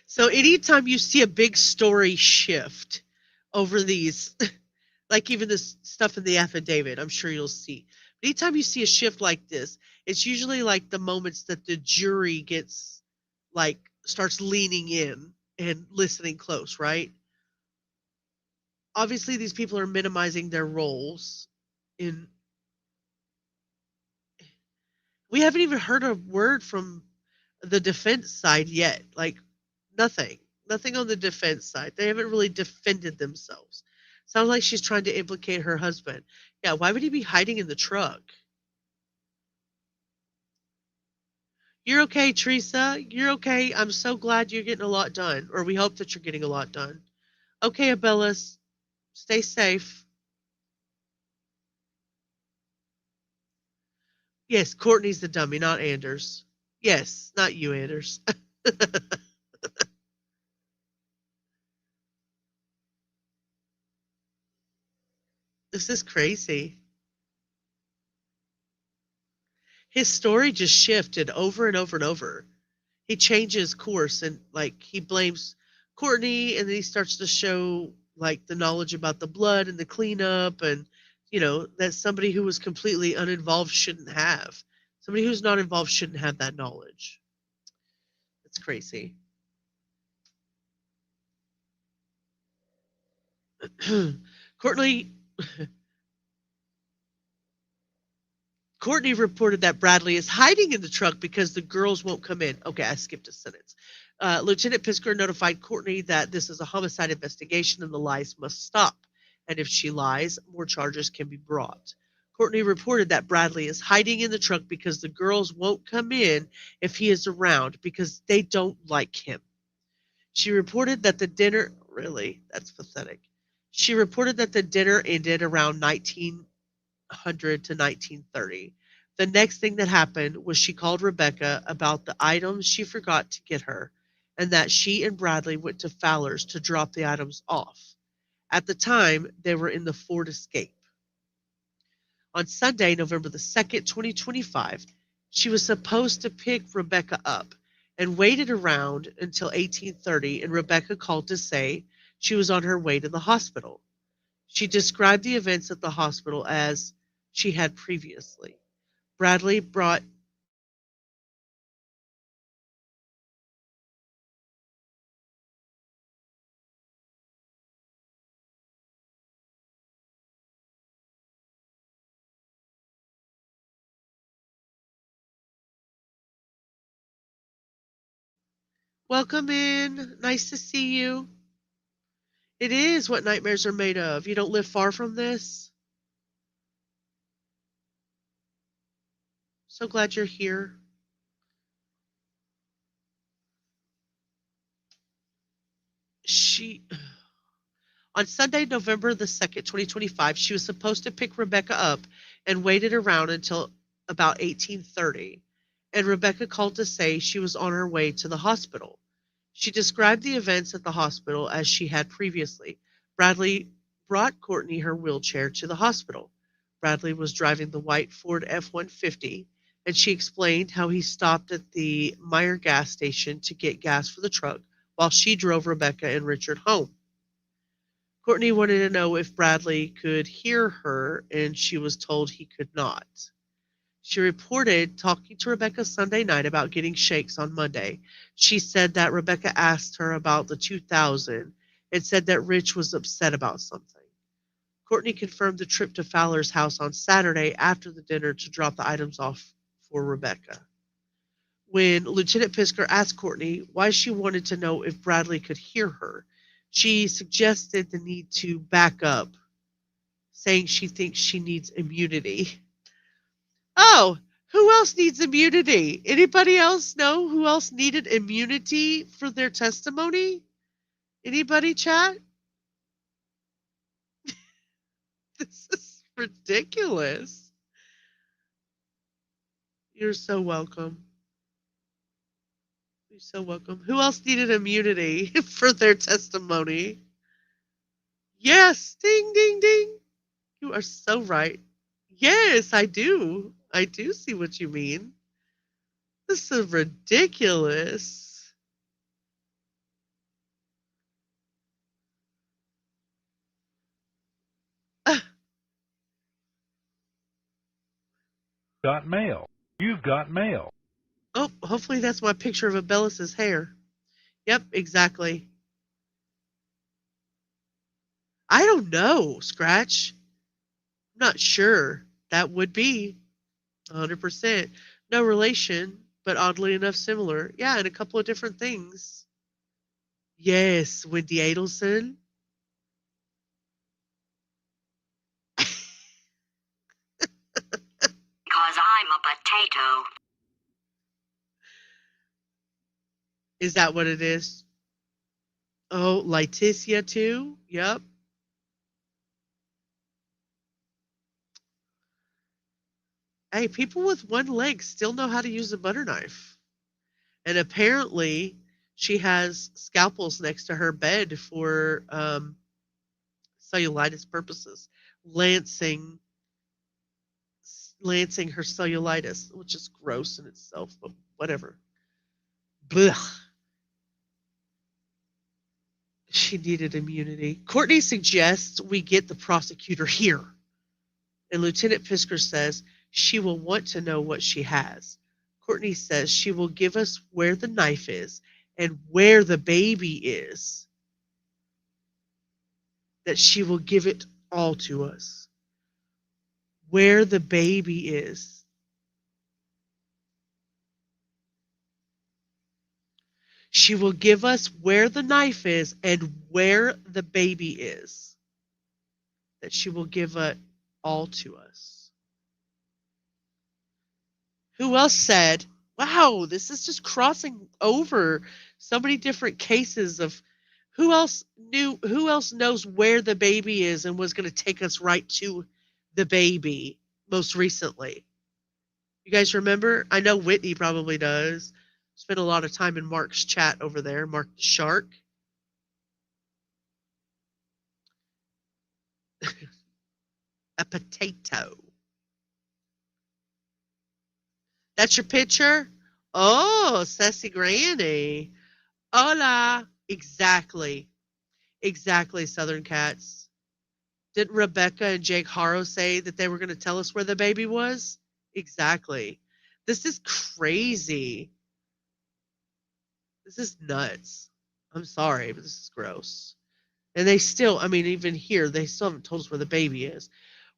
So anytime you see a big story shift over these, like even this stuff in the affidavit, I'm sure you'll see. Anytime you see a shift like this, it's usually like the moments that the jury gets like starts leaning in and listening close, right? Obviously these people are minimizing their roles in. We haven't even heard a word from the defense side yet. Like nothing on the defense side. They haven't really defended themselves. Sounds like she's trying to implicate her husband. Yeah, why would he be hiding in the truck? You're okay, Teresa. You're okay. I'm so glad you're getting a lot done, or we hope that you're getting a lot done. Okay, Abellis, stay safe. Yes, Courtney's the dummy, not Anders. Yes, not you, Anders. This is crazy. His story just shifted over and over and over. He changes course and like he blames Courtney, and then he starts to show like the knowledge about the blood and the cleanup, and that somebody who was completely uninvolved shouldn't have. Somebody who's not involved shouldn't have that knowledge. It's crazy. Courtney reported that Bradley is hiding in the truck because the girls won't come in. Okay, I skipped a sentence. Lieutenant Pisker notified Courtney that this is a homicide investigation and the lies must stop. and if she lies, more charges can be brought. Cortney reported that Bradley is hiding in the truck because the girls won't come in if he is around because they don't like him. She reported that the dinner, really, that's pathetic. She reported that the dinner ended around 1900 to 1930. The next thing that happened was she called Rebecca about the items she forgot to get her, and that she and Bradley went to Fowler's to drop the items off. At the time, they were in the Ford Escape. On Sunday, November the 2nd, 2025, she was supposed to pick Rebecca up and waited around until 1830, and Rebecca called to say she was on her way to the hospital. She described the events at the hospital as she had previously. Bradley brought Welcome in. Nice to see you. It is what nightmares are made of. You don't live far from this. So glad you're here. On Sunday, November the 2nd, 2025, she was supposed to pick Rebecca up and waited around until about 1830. And Rebecca called to say she was on her way to the hospital. She described the events at the hospital as she had previously. Bradley brought Cortney her wheelchair to the hospital. Bradley was driving the white Ford F-150, and she explained how he stopped at the Meyer gas station to get gas for the truck while she drove Rebecca and Richard home. Cortney wanted to know if Bradley could hear her, and she was told he could not. She reported talking to Rebecca Sunday night about getting shakes on Monday. She said that Rebecca asked her about the 2000 and said that Rich was upset about something. Cortney confirmed the trip to Fowler's house on Saturday after the dinner to drop the items off for Rebecca. When Lieutenant Pisker asked Cortney why she wanted to know if Bradley could hear her, she suggested the need to back up, saying she thinks she needs immunity. Oh, who else needs immunity? Anybody else know who else needed immunity for their testimony? Anybody, chat? This is ridiculous. You're so welcome. You're so welcome. Who else needed immunity for their testimony? Yes, ding, ding, ding. You are so right. Yes, I do. I do see what you mean. This is ridiculous. Got mail. You've got mail. Oh, hopefully that's my picture of Abellis's hair. Yep, exactly. I don't know, Scratch. I'm not sure. That would be 100%. No relation, but oddly enough similar. Yeah, and a couple of different things. Yes, Wendy Adelson. Because I'm a potato. Is that what it is? Oh, Leticia too? Yep. Hey, people with one leg still know how to use a butter knife. And apparently she has scalpels next to her bed for cellulitis purposes, lancing her cellulitis, which is gross in itself, but whatever. Blech. She needed immunity. Cortney suggests we get the prosecutor here. And Lieutenant Pisker says she will want to know what she has. Cortney says she will give us where the knife is and where the baby is. That she will give it all to us. Where the baby is. She will give us where the knife is and where the baby is. that she will give it all to us. Who else said, wow, this is just crossing over so many different cases of who else knows where the baby is and was going to take us right to the baby most recently? You guys remember? I know Whitney probably does. Spent a lot of time in Mark's chat over there, Mark the Shark. A potato. That's your picture? Oh, sassy granny. Hola. Exactly. Exactly, Southern Cats. Didn't Rebecca and Jake Harrow say that they were going to tell us where the baby was? Exactly. This is crazy. This is nuts. I'm sorry, but this is gross. And they still, I mean, even here, they still haven't told us where the baby is.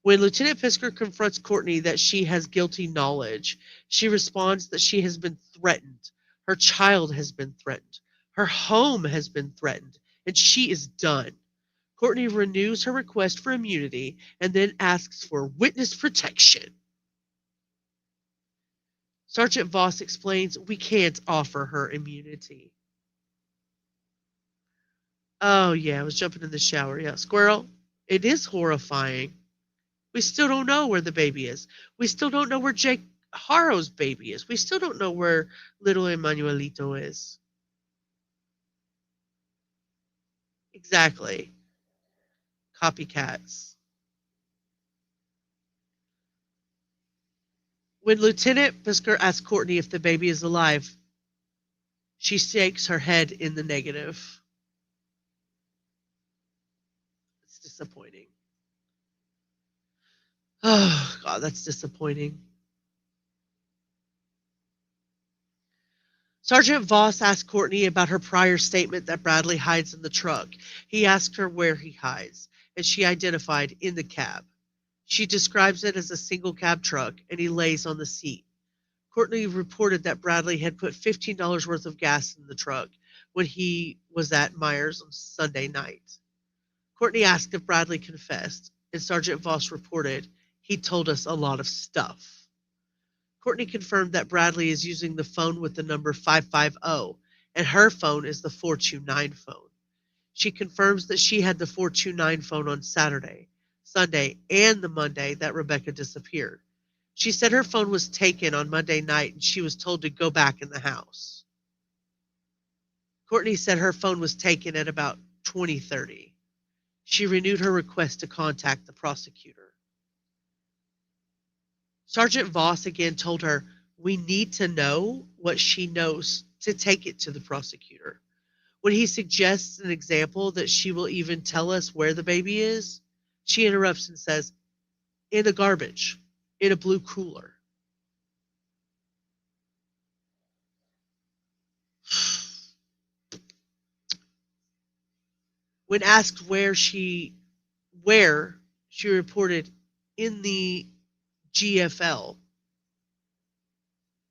When Lieutenant Fisker confronts Cortney that she has guilty knowledge, she responds that she has been threatened. Her child has been threatened. Her home has been threatened. And she is done. Cortney renews her request for immunity and then asks for witness protection. Sergeant Voss explains we can't offer her immunity. Oh, yeah, I was jumping in the shower. Yeah, Squirrel, it is horrifying. We still don't know where the baby is. We still don't know where Jake Harrow's baby is. We still don't know where little Emanuelito is. Exactly. Copycats. When Lieutenant Fisker asks Cortney if the baby is alive, she shakes her head in the negative. It's disappointing. Oh, God, that's disappointing. Sergeant Voss asked Cortney about her prior statement that Bradley hides in the truck. He asked her where he hides, and she identified in the cab. She describes it as a single cab truck, and he lays on the seat. Cortney reported that Bradley had put $15 worth of gas in the truck when he was at Myers on Sunday night. Cortney asked if Bradley confessed, and Sergeant Voss reported, he told us a lot of stuff. Cortney confirmed that Bradley is using the phone with the number 550, and her phone is the 429 phone. She confirms that she had the 429 phone on Saturday, Sunday, and the Monday that Rebecca disappeared. She said her phone was taken on Monday night and she was told to go back in the house. Cortney said her phone was taken at about 20:30. She renewed her request to contact the prosecutor. Sergeant Voss again told her, we need to know what she knows to take it to the prosecutor. When he suggests an example that she will even tell us where the baby is, she interrupts and says, in the garbage, in a blue cooler. When asked where she reported in the GFL.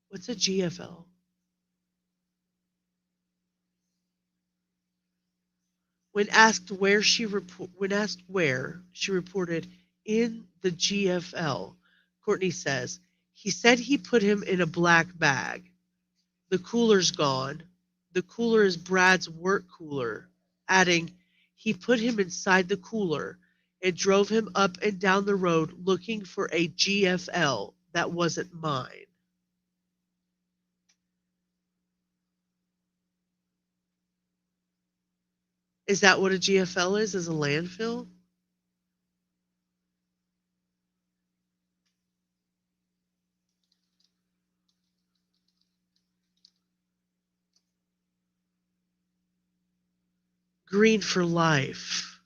What's a GFL? When asked where she reported in the GFL, Cortney says, he said he put him in a black bag. The cooler's gone. The cooler is Brad's work cooler, adding, he put him inside the cooler and drove him up and down the road looking for a GFL that wasn't mine. Is that what a GFL is? Is a landfill? Green for life.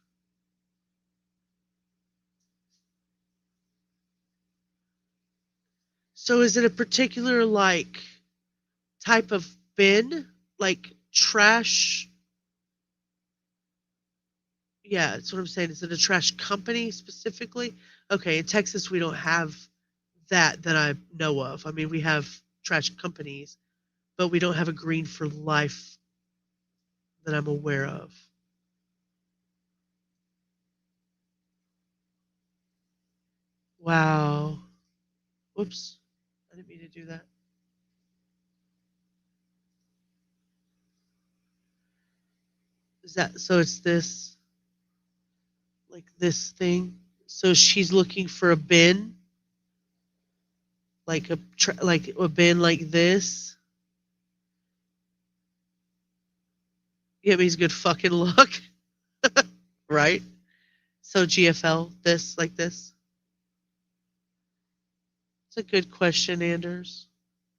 So is it a particular type of bin? Like trash? Yeah, that's what I'm saying. Is it a trash company specifically? Okay, in Texas we don't have that I know of. I mean, we have trash companies, but we don't have a green for life that I'm aware of. Wow. Whoops. I didn't mean to do that. Is that so? It's this, like this thing. So she's looking for a bin, like like a bin like this. It means good fucking luck, right? So GFL, this like this. It's a good question, Anders.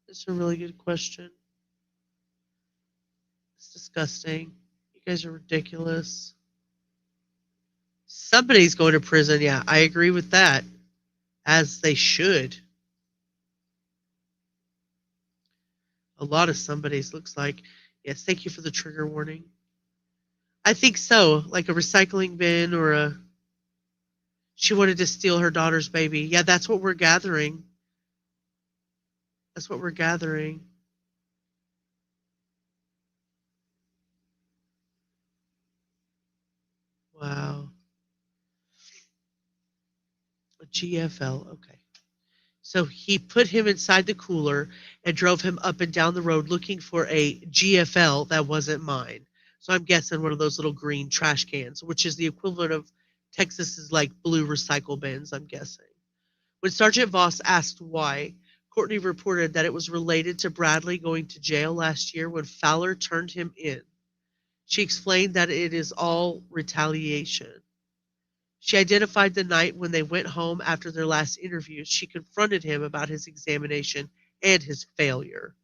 It's a really good question. It's disgusting. You guys are ridiculous. Somebody's going to prison. Yeah, I agree with that. As they should. A lot of somebody's looks like. Yes, thank you for the trigger warning. I think so. Like a recycling bin or a. She wanted to steal her daughter's baby. Yeah, that's what we're gathering. That's what we're gathering. Wow. A GFL. Okay. So he put him inside the cooler and drove him up and down the road looking for a GFL that wasn't mine. So I'm guessing one of those little green trash cans, which is the equivalent of Texas's like blue recycle bins, I'm guessing. When Sergeant Voss asked why, Cortney reported that it was related to Bradley going to jail last year when Fowler turned him in. She explained that it is all retaliation. She identified the night when they went home after their last interview. She confronted him about his examination and his failure.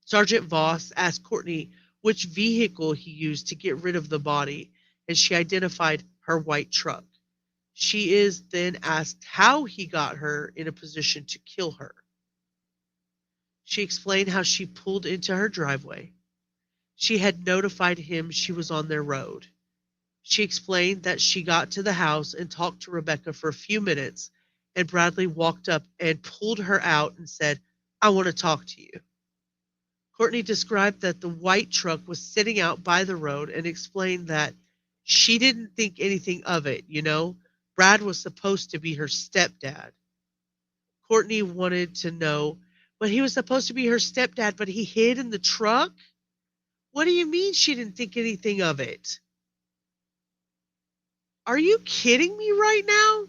Sergeant Voss asked Cortney which vehicle he used to get rid of the body, and she identified her white truck. She is then asked how he got her in a position to kill her. She explained how she pulled into her driveway. She had notified him she was on their road. She explained that she got to the house and talked to Rebecca for a few minutes, and Bradley walked up and pulled her out and said, "I want to talk to you." Cortney described that the white truck was sitting out by the road and explained that she didn't think anything of it, you know. Brad was supposed to be her stepdad. Cortney wanted to know, but he was supposed to be her stepdad, but he hid in the truck? What do you mean she didn't think anything of it? Are you kidding me right now?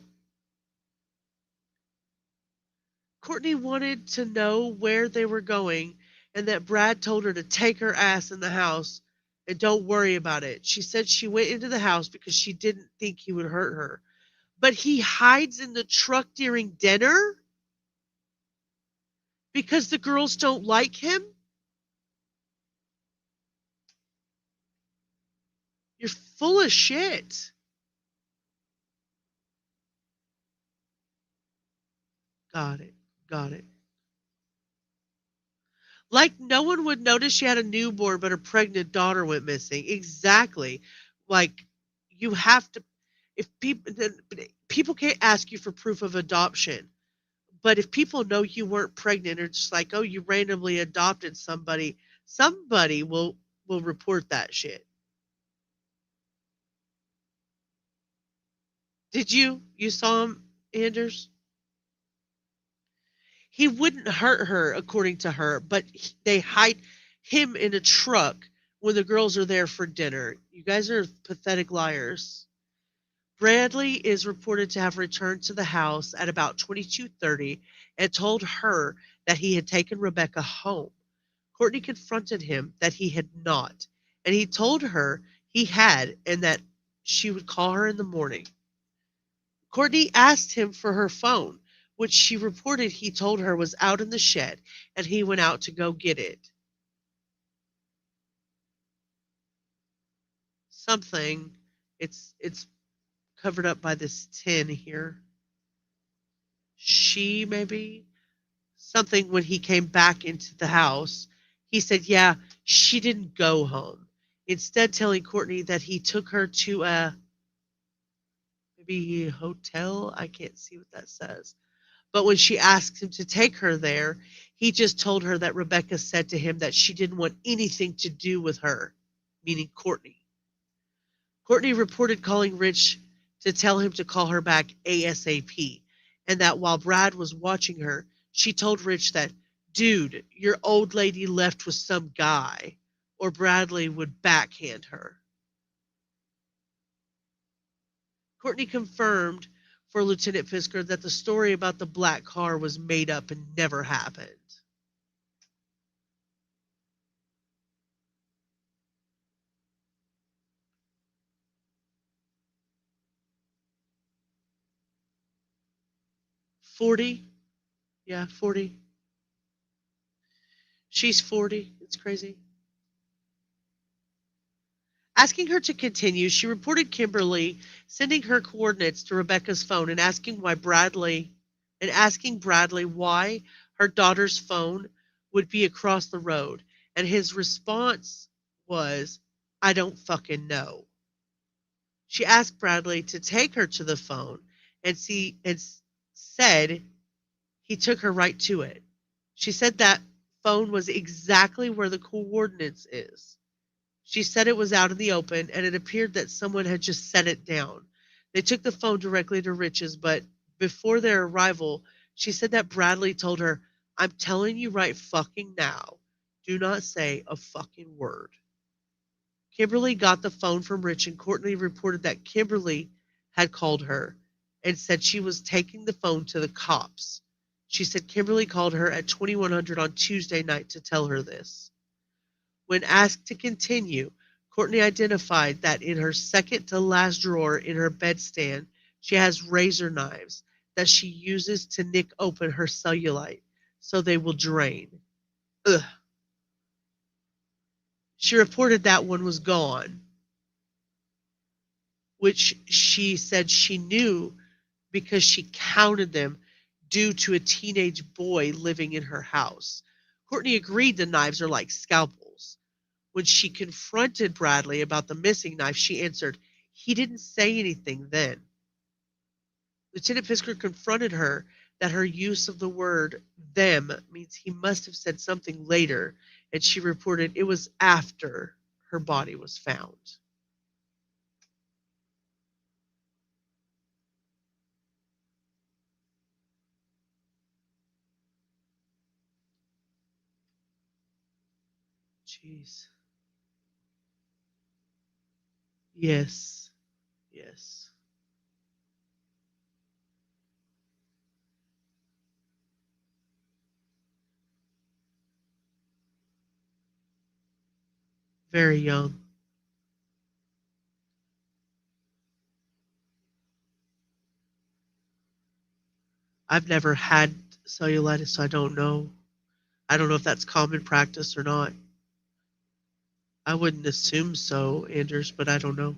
Cortney wanted to know where they were going and that Brad told her to take her ass in the house and don't worry about it. She said she went into the house because she didn't think he would hurt her. But he hides in the truck during dinner because the girls don't like him? You're full of shit. Got it. Got it. Like no one would notice she had a newborn, but her pregnant daughter went missing. Exactly. Like you have to, if people can't ask you for proof of adoption, but if people know you weren't pregnant, or just like, oh, you randomly adopted somebody, somebody will report that shit. Did you? You saw him, Anders? He wouldn't hurt her, according to her, but they hide him in a truck when the girls are there for dinner. You guys are pathetic liars. Bradley is reported to have returned to the house at about 22:30 and told her that he had taken Rebecca home. Cortney confronted him that he had not, and he told her he had and that she would call her in the morning. Cortney asked him for her phone, which she reported he told her was out in the shed, and he went out to go get it. Something. It's covered up by this tin here. She maybe something when he came back into the house. He said, yeah, she didn't go home. Instead, telling Cortney that he took her to a maybe hotel. I can't see what that says. But when she asked him to take her there, he just told her that Rebecca said to him that she didn't want anything to do with her, meaning Cortney. Cortney reported calling Rich to tell him to call her back ASAP, and that while Brad was watching her, she told Rich that, "Dude, your old lady left with some guy," or Bradley would backhand her. Cortney confirmed for Lieutenant Fisker that the story about the black car was made up and never happened. "40? Yeah, 40. She's 40. It's crazy." Asking her to continue, she reported Kimberly sending her coordinates to Rebecca's phone and asking Bradley why her daughter's phone would be across the road, and his response was, "I don't fucking know." She asked Bradley to take her to the phone and said he took her right to it. She said that phone was exactly where the coordinates is. She said it was out in the open, and it appeared that someone had just set it down. They took the phone directly to Rich's, but before their arrival, she said that Bradley told her, "I'm telling you right fucking now, do not say a fucking word." Kimberly got the phone from Rich, and Cortney reported that Kimberly had called her and said she was taking the phone to the cops. She said Kimberly called her at 2100 on Tuesday night to tell her this. When asked to continue, Cortney identified that in her second to last drawer in her bedstand, she has razor knives that she uses to nick open her cellulite so they will drain. Ugh. She reported that one was gone, which she said she knew because she counted them due to a teenage boy living in her house. Cortney agreed the knives are like scalpels. When she confronted Bradley about the missing knife, she answered, "He didn't say anything then." Lieutenant Fisker confronted her that her use of the word "them" means he must have said something later, and she reported it was after her body was found. Jeez. Yes. Yes. Very young. I've never had cellulitis, so I don't know. I don't know if that's common practice or not. I wouldn't assume so, Anders, but I don't know.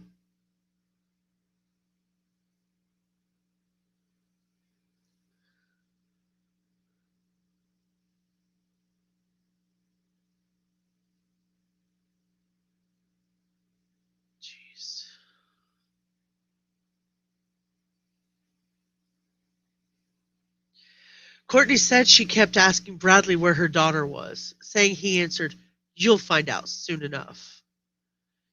Jeez. Courtney said she kept asking Bradley where her daughter was, saying he answered, "You'll find out soon enough."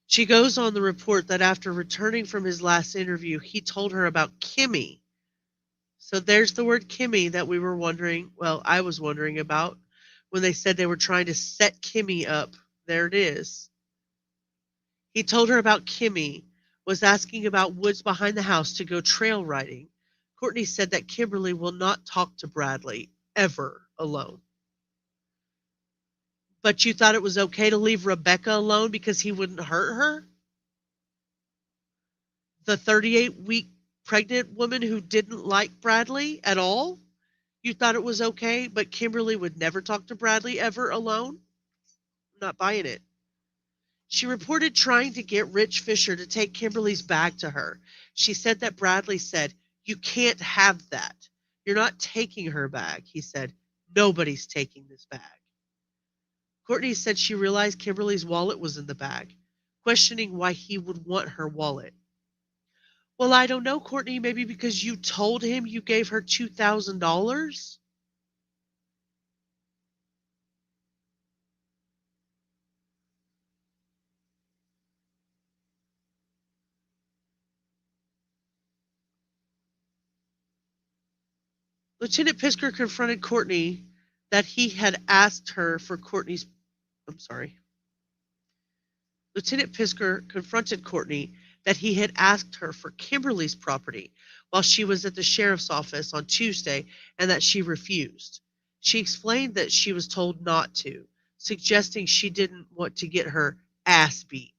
She goes on the report that after returning from his last interview, he told her about Kimmy. So there's the word Kimmy that we were wondering, well, I was wondering about when they said they were trying to set Kimmy up. There it is. He told her about Kimmy, was asking about woods behind the house to go trail riding. Courtney said that Kimberly will not talk to Bradley ever alone. But you thought it was okay to leave Rebecca alone because he wouldn't hurt her? The 38-week pregnant woman who didn't like Bradley at all? You thought it was okay, but Kimberly would never talk to Bradley ever alone? I'm not buying it. She reported trying to get Rich Fisher to take Kimberly's bag to her. She said that Bradley said, "You can't have that. You're not taking her bag." He said, "Nobody's taking this bag." Courtney said she realized Kimberly's wallet was in the bag, questioning why he would want her wallet. "Well, I don't know, Courtney, maybe because you told him you gave her $2,000? Lieutenant Pisker confronted Cortney that he had asked her for Courtney's. I'm sorry. Lieutenant Pisker confronted Cortney that he had asked her for Kimberly's property while she was at the sheriff's office on Tuesday and that she refused. She explained that she was told not to, suggesting she didn't want to get her ass beat.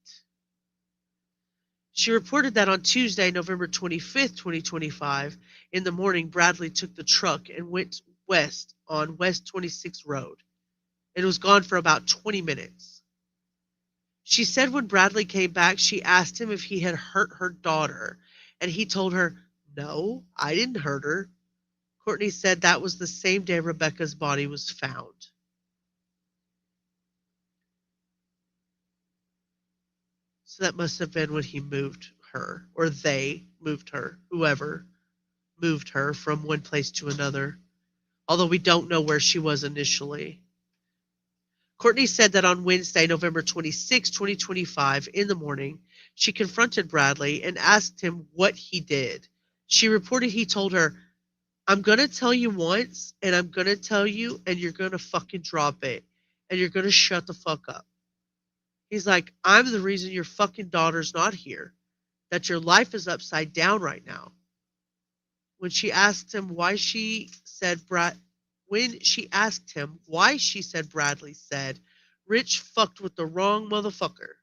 She reported that on Tuesday, November 25th, 2025, in the morning, Bradley took the truck and went west on West 26th Road. It was gone for about 20 minutes. She said when Bradley came back, she asked him if he had hurt her daughter, and he told her, "No, I didn't hurt her." Cortney said that was the same day Rebecca's body was found. So that must have been when he moved her, or they moved her, whoever moved her from one place to another, although we don't know where she was initially. Cortney said that on Wednesday, November 26, 2025, in the morning, she confronted Bradley and asked him what he did. She reported he told her, "I'm going to tell you once, and I'm going to tell you, and you're going to fucking drop it, and you're going to shut the fuck up." He's like, "I'm the reason your fucking daughter's not here, that your life is upside down right now." When she asked him why she said Bradley said, "Rich fucked with the wrong motherfucker."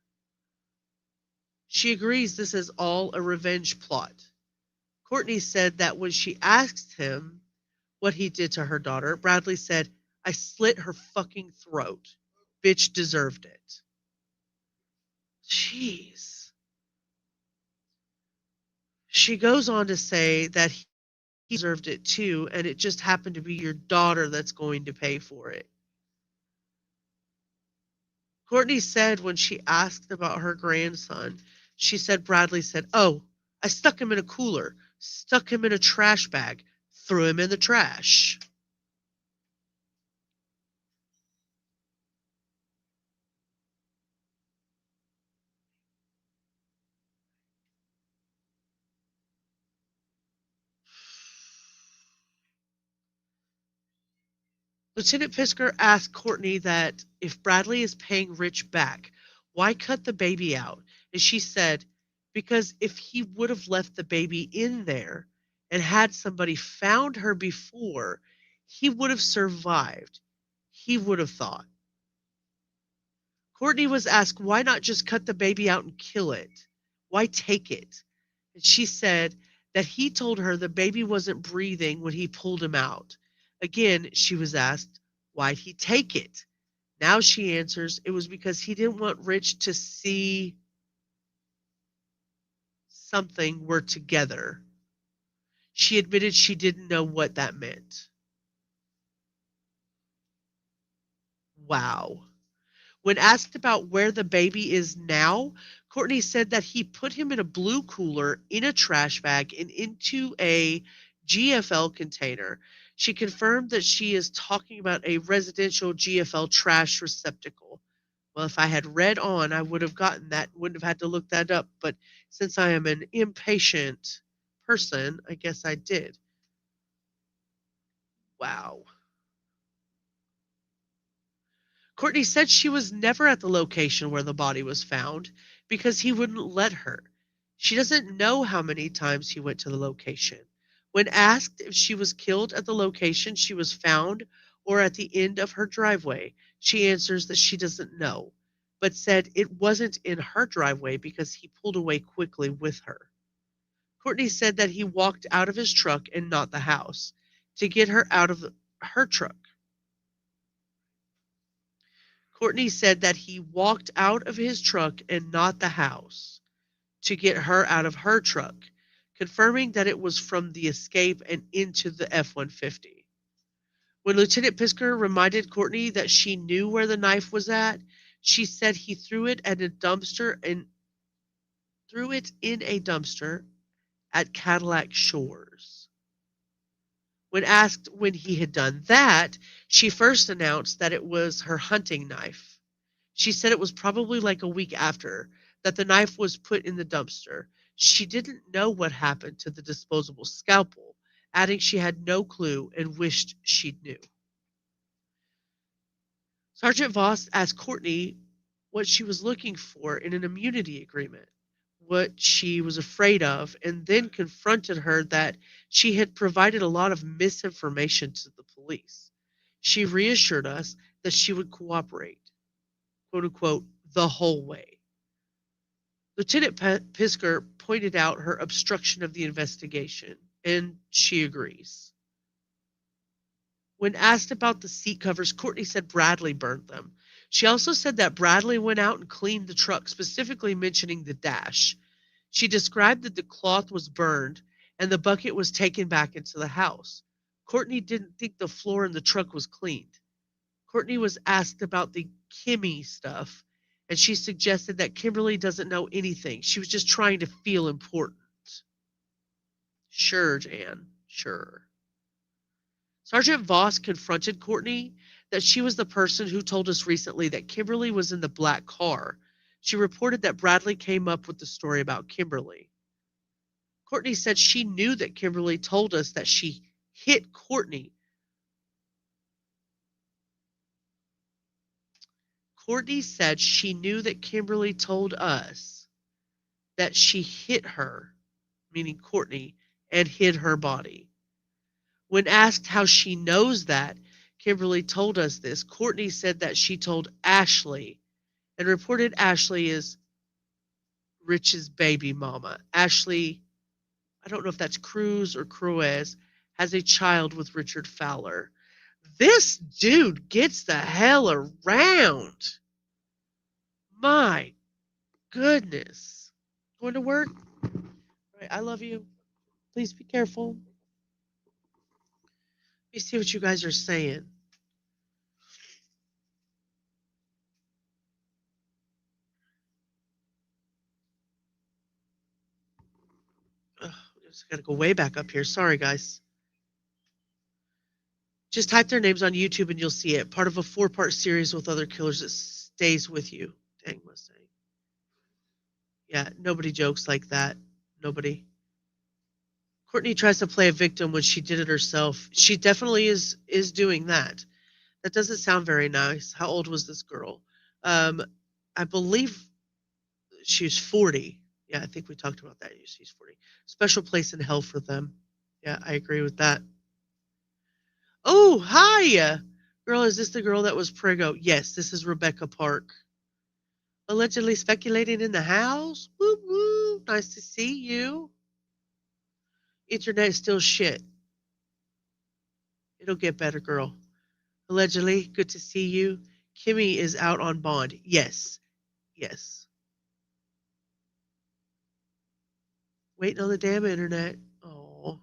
She agrees this is all a revenge plot. Cortney said that when she asked him what he did to her daughter, Bradley said, "I slit her fucking throat. Bitch deserved it." Jeez. She goes on to say that he deserved it too, and it just happened to be your daughter that's going to pay for it. Cortney said when she asked about her grandson, she said Bradley said, "Oh, I stuck him in a cooler, stuck him in a trash bag, threw him in the trash." Lieutenant Pisker asked Cortney that if Bradley is paying Rich back, why cut the baby out? And she said, because if he would have left the baby in there and had somebody found her before, he would have survived. He would have thought. Cortney was asked, why not just cut the baby out and kill it? Why take it? And she said that he told her the baby wasn't breathing when he pulled him out. Again, she was asked, why'd he take it? Now she answers, it was because he didn't want Rich to see something were together. She admitted she didn't know what that meant. Wow. When asked about where the baby is now, Cortney said that he put him in a blue cooler, in a trash bag, and into a GFL container. She confirmed that she is talking about a residential GFL trash receptacle. Well, if I had read on, I would have gotten that, wouldn't have had to look that up. But since I am an impatient person, I guess I did. Wow. Cortney said she was never at the location where the body was found because he wouldn't let her. She doesn't know how many times he went to the location. When asked if she was killed at the location she was found or at the end of her driveway, she answers that she doesn't know, but said it wasn't in her driveway because he pulled away quickly with her. Cortney said that he walked out of his truck and not the house to get her out of her truck. Cortney said that he walked out of his truck and not the house to get her out of her truck, confirming that it was from the escape and into the F-150. When Lieutenant Pisker reminded Cortney that she knew where the knife was at, she said he threw it in a dumpster at Cadillac Shores. When asked when he had done that, she first announced that it was her hunting knife. She said it was probably like a week after that the knife was put in the dumpster. She didn't know what happened to the disposable scalpel, adding she had no clue and wished she knew. Sergeant Voss asked Cortney what she was looking for in an immunity agreement, what she was afraid of, and then confronted her that she had provided a lot of misinformation to the police. She reassured us that she would cooperate, quote unquote, the whole way. Lieutenant Pisker pointed out her obstruction of the investigation, and she agrees. When asked about the seat covers, Cortney said Bradley burned them. She also said that Bradley went out and cleaned the truck, specifically mentioning the dash. She described that the cloth was burned and the bucket was taken back into the house. Cortney didn't think the floor in the truck was cleaned. Cortney was asked about the Kimmy stuff, and she suggested that Kimberly doesn't know anything. She was just trying to feel important. Sure, Jan, sure. Sergeant Voss confronted Cortney that she was the person who told us recently that Kimberly was in the black car. She reported that Bradley came up with the story about Kimberly. Cortney said she knew that Kimberly told us that she hit Cortney. Cortney said she knew that Kimberly told us that she hit her, meaning Cortney, and hid her body. When asked how she knows that, Kimberly told us this. Cortney said that she told Ashley and reported Ashley as Rich's baby mama. Ashley, I don't know if that's Cruz or Cruez, has a child with Richard Fowler. This dude gets the hell around. My goodness. Going to work? All right, I love you. Please be careful. Let me see what you guys are saying. Ugh, I just got to go way back up here. Sorry, guys. Just type their names on YouTube and you'll see it. Part of a 4-part series with other killers that stays with you. Dang Mustang. Yeah, nobody jokes like that. Nobody. Cortney tries to play a victim when she did it herself. She definitely is doing that. That doesn't sound very nice. How old was this girl? I believe she was 40. Yeah, I think we talked about that. She's 40. Special place in hell for them. Yeah, I agree with that. Oh, hi. Girl, is this the girl that was Prego? Yes, this is Rebecca Park. Allegedly speculating in the house? Woo woo. Nice to see you. Internet is still shit. It'll get better, girl. Allegedly, good to see you. Kimmy is out on bond. Yes. Yes. Waiting on the damn internet. Oh.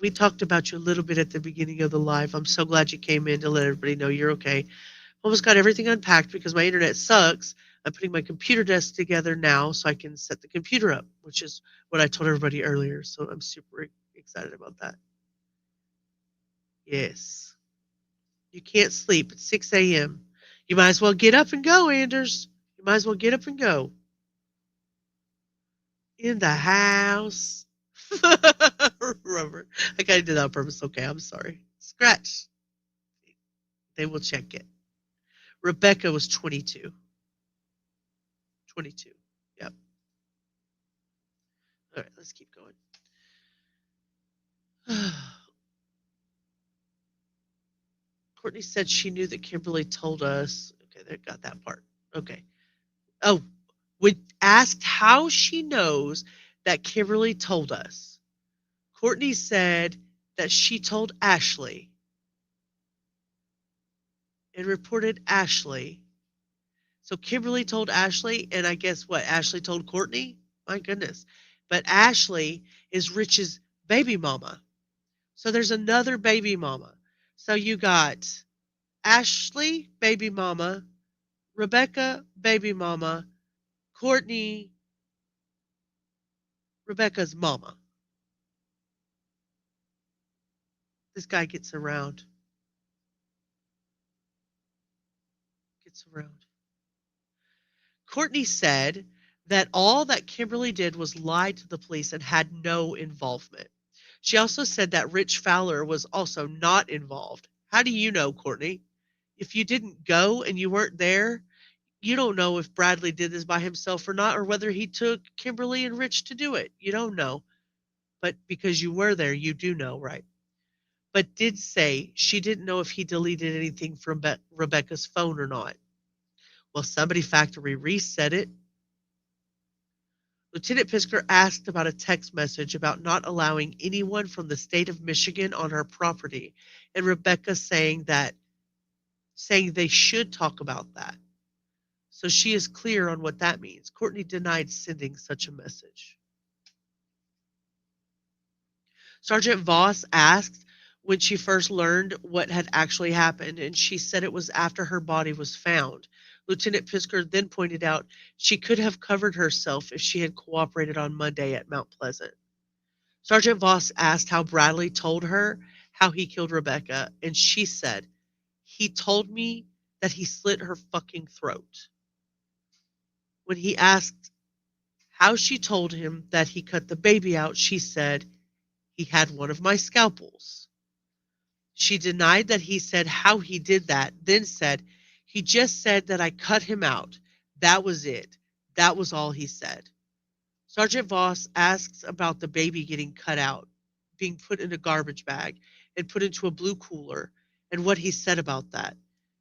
We talked about you a little bit at the beginning of the live. I'm so glad you came in to let everybody know you're okay. Almost got everything unpacked because my internet sucks. I'm putting my computer desk together now so I can set the computer up, which is what I told everybody earlier. So I'm super excited about that. Yes. You can't sleep at 6 a.m. You might as well get up and go, Anders. You might as well get up and go. In the house. Rubber. I kind of did that on purpose. Okay, I'm sorry. Scratch. They will check it. Rebecca was 22. 22. Yep. All right, let's keep going. Cortney said she knew that Kimberly told us. Okay, they got that part. Okay. Oh, we asked how she knows that Kimberly told us. Cortney said that she told Ashley and reported Ashley. So Kimberly told Ashley, and I guess what? Ashley told Cortney? My goodness. But Ashley is Rich's baby mama. So there's another baby mama. So you got Ashley, baby mama, Rebecca, baby mama, Cortney, Rebecca's mama. This guy gets around. Gets around. Cortney said that all that Kimberly did was lie to the police and had no involvement. She also said that Rich Fowler was also not involved. How do you know, Cortney? If you didn't go and you weren't there, you don't know if Bradley did this by himself or not, or whether he took Kimberly and Rich to do it. You don't know. But because you were there, you do know, right? But did say she didn't know if he deleted anything from Rebecca's phone or not. Well, somebody factory reset it. Lieutenant Pisker asked about a text message about not allowing anyone from the state of Michigan on her property, and Rebecca saying they should talk about that. So she is clear on what that means. Cortney denied sending such a message. Sergeant Voss asked when she first learned what had actually happened, and she said it was after her body was found. Lieutenant Pisker then pointed out she could have covered herself if she had cooperated on Monday at Mount Pleasant. Sergeant Voss asked how Bradley told her how he killed Rebecca, and she said, "He told me that he slit her fucking throat." When he asked how she told him that he cut the baby out, she said, "He had one of my scalpels." She denied that he said how he did that, then said, "He just said that I cut him out. That was it. That was all he said." Sergeant Voss asks about the baby getting cut out, being put in a garbage bag and put into a blue cooler, and what he said about that.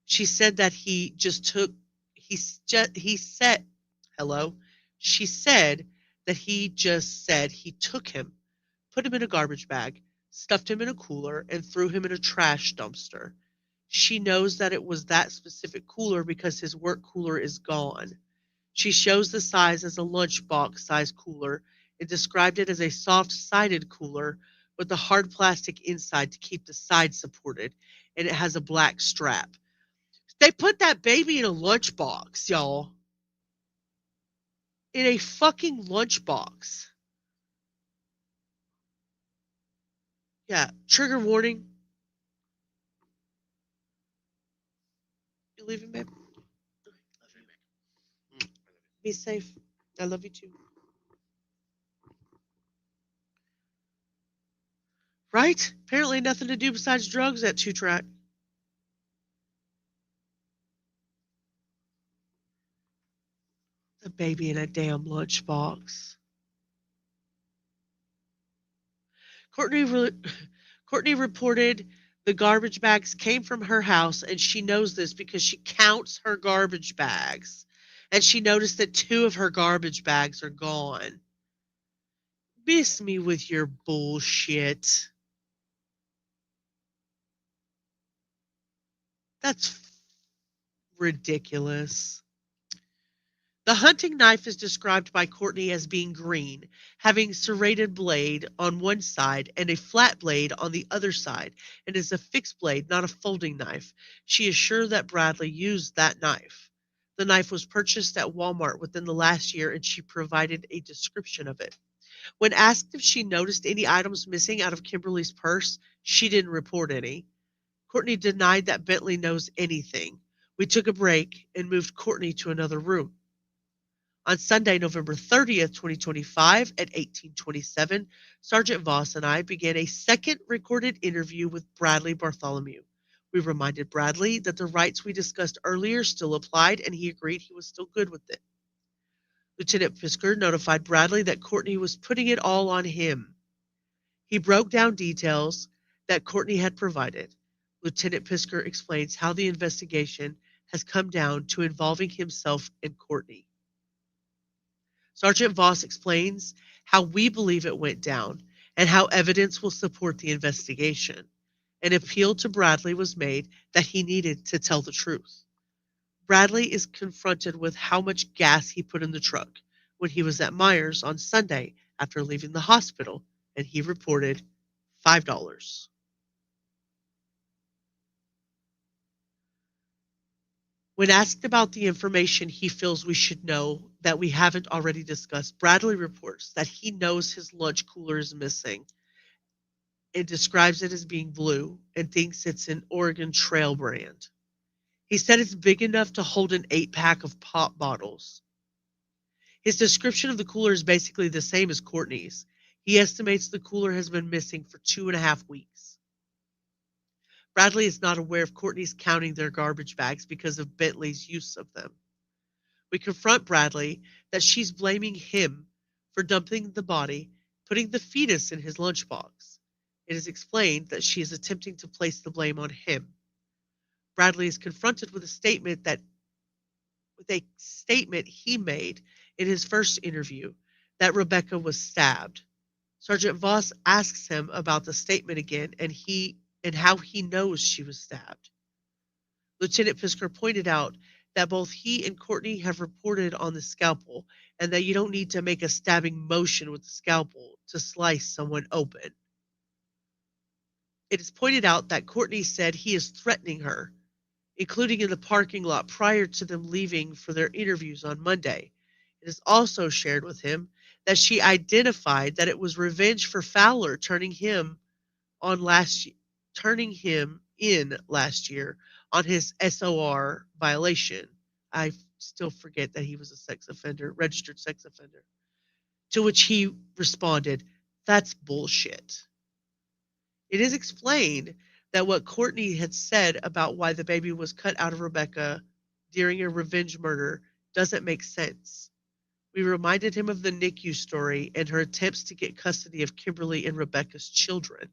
She said that he said that he just said he took him, put him in a garbage bag, stuffed him in a cooler, and threw him in a trash dumpster. She knows that it was that specific cooler because his work cooler is gone. She shows the size as a lunchbox size cooler and described it as a soft-sided cooler with a hard plastic inside to keep the side supported, and it has a black strap. They put that baby in a lunchbox, y'all. In a fucking lunchbox. Yeah, trigger warning. You leaving, babe? Be safe. I love you too. Right? Apparently nothing to do besides drugs at 2-track. The baby in a damn lunchbox. Cortney reported the garbage bags came from her house, and she knows this because she counts her garbage bags. And she noticed that 2 of her garbage bags are gone. Miss me with your bullshit. That's ridiculous. The hunting knife is described by Cortney as being green, having serrated blade on one side and a flat blade on the other side, and is a fixed blade, not a folding knife. She is sure that Bradley used that knife. The knife was purchased at Walmart within the last year, and she provided a description of it. When asked if she noticed any items missing out of Kimberly's purse, she didn't report any. Cortney denied that Bentley knows anything. We took a break and moved Cortney to another room. On Sunday, November 30th, 2025, at 1827, Sergeant Voss and I began a second recorded interview with Bradley Bartholomew. We reminded Bradley that the rights we discussed earlier still applied, and he agreed he was still good with it. Lieutenant Pisker notified Bradley that Cortney was putting it all on him. He broke down details that Cortney had provided. Lieutenant Pisker explains how the investigation has come down to involving himself and Cortney. Sergeant Voss explains how we believe it went down and how evidence will support the investigation. An appeal to Bradley was made that he needed to tell the truth. Bradley is confronted with how much gas he put in the truck when he was at Myers on Sunday after leaving the hospital, and he reported $5. When asked about the information he feels we should know that we haven't already discussed, Bradley reports that he knows his lunch cooler is missing and describes it as being blue and thinks it's an Oregon Trail brand. He said it's big enough to hold an 8-pack of pop bottles. His description of the cooler is basically the same as Cortney's. He estimates the cooler has been missing for 2.5 weeks. Bradley is not aware of Cortney's counting their garbage bags because of Bentley's use of them. We confront Bradley that she's blaming him for dumping the body, putting the fetus in his lunchbox. It is explained that she is attempting to place the blame on him. Bradley is confronted with a statement he made in his first interview that Rebecca was stabbed. Sergeant Voss asks him about the statement again and how he knows she was stabbed. Lieutenant Fisker pointed out that both he and Cortney have reported on the scalpel and that you don't need to make a stabbing motion with the scalpel to slice someone open. It is pointed out that Cortney said he is threatening her, including in the parking lot prior to them leaving for their interviews on Monday. It is also shared with him that she identified that it was revenge for Fowler turning him in last year on his SOR violation. I still forget that he was a registered sex offender. To which he responded, "That's bullshit." It is explained that what Cortney had said about why the baby was cut out of Rebecca during a revenge murder doesn't make sense. We reminded him of the NICU story and her attempts to get custody of Kimberly and Rebecca's children.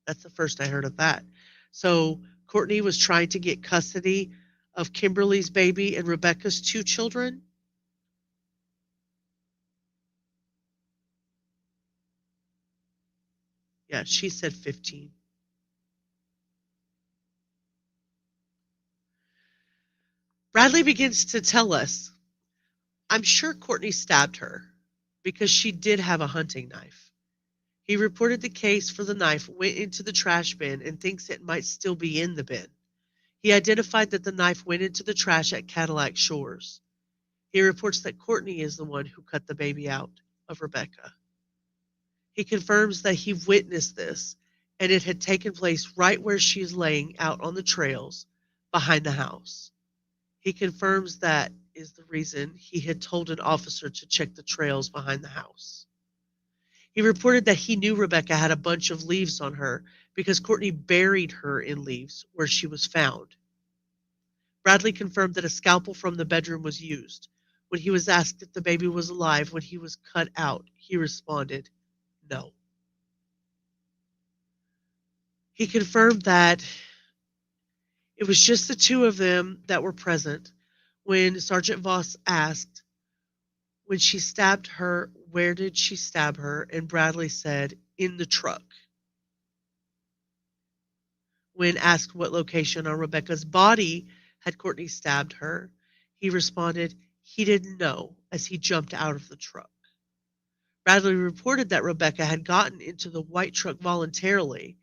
That's the first I heard of that. So Cortney was trying to get custody of Kimberly's baby and Rebecca's 2 children. Yeah, she said 15. Bradley begins to tell us, "I'm sure Cortney stabbed her because she did have a hunting knife. He reported the case for the knife, went into the trash bin, and thinks it might still be in the bin. He identified that the knife went into the trash at Cadillac Shores. He reports that Cortney is the one who cut the baby out of Rebecca. He confirms that he witnessed this, and it had taken place right where she is laying out on the trails behind the house. He confirms that is the reason he had told an officer to check the trails behind the house. He reported that he knew Rebecca had a bunch of leaves on her because Cortney buried her in leaves where she was found. Bradley confirmed that a scalpel from the bedroom was used. When he was asked if the baby was alive when he was cut out, he responded, no. He confirmed that it was just the 2 of them that were present when Sergeant Voss asked, when she stabbed her, where did she stab her? And Bradley said, in the truck. When asked what location on Rebecca's body had Cortney stabbed her, he responded he didn't know as he jumped out of the truck. Bradley reported that Rebecca had gotten into the white truck voluntarily.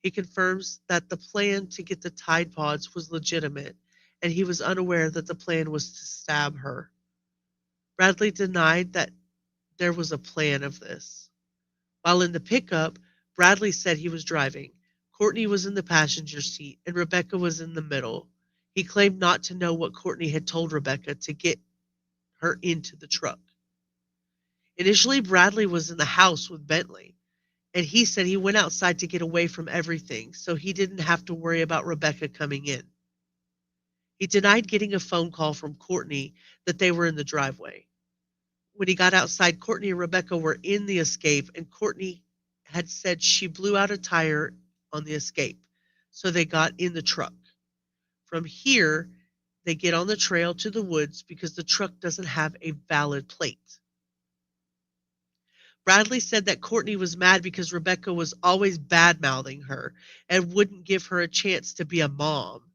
He confirms that the plan to get the Tide Pods was legitimate, and he was unaware that the plan was to stab her. Bradley denied that there was a plan of this. While in the pickup, Bradley said he was driving. Cortney was in the passenger seat, and Rebecca was in the middle. He claimed not to know what Cortney had told Rebecca to get her into the truck. Initially, Bradley was in the house with Bentley, and he said he went outside to get away from everything, so he didn't have to worry about Rebecca coming in. He denied getting a phone call from Cortney that they were in the driveway. When he got outside, Cortney and Rebecca were in the Escape, and Cortney had said she blew out a tire on the Escape, so they got in the truck. From here, they get on the trail to the woods because the truck doesn't have a valid plate. Bradley said that Cortney was mad because Rebecca was always bad-mouthing her and wouldn't give her a chance to be a mom.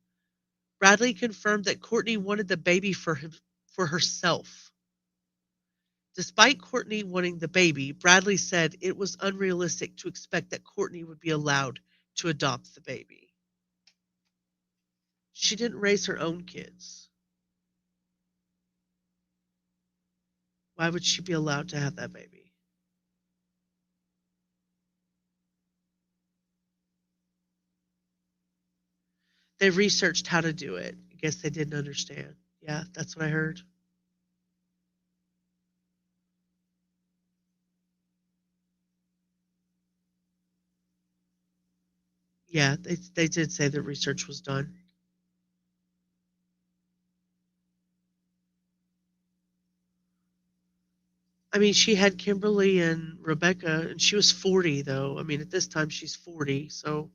Bradley confirmed that Cortney wanted the baby for herself. Despite Cortney wanting the baby, Bradley said it was unrealistic to expect that Cortney would be allowed to adopt the baby. She didn't raise her own kids. Why would she be allowed to have that baby? They researched how to do it. I guess they didn't understand. Yeah, that's what I heard. Yeah, they did say the research was done. I mean, she had Kimberly and Rebecca, and she was 40, though. I mean, at this time, she's 40, so.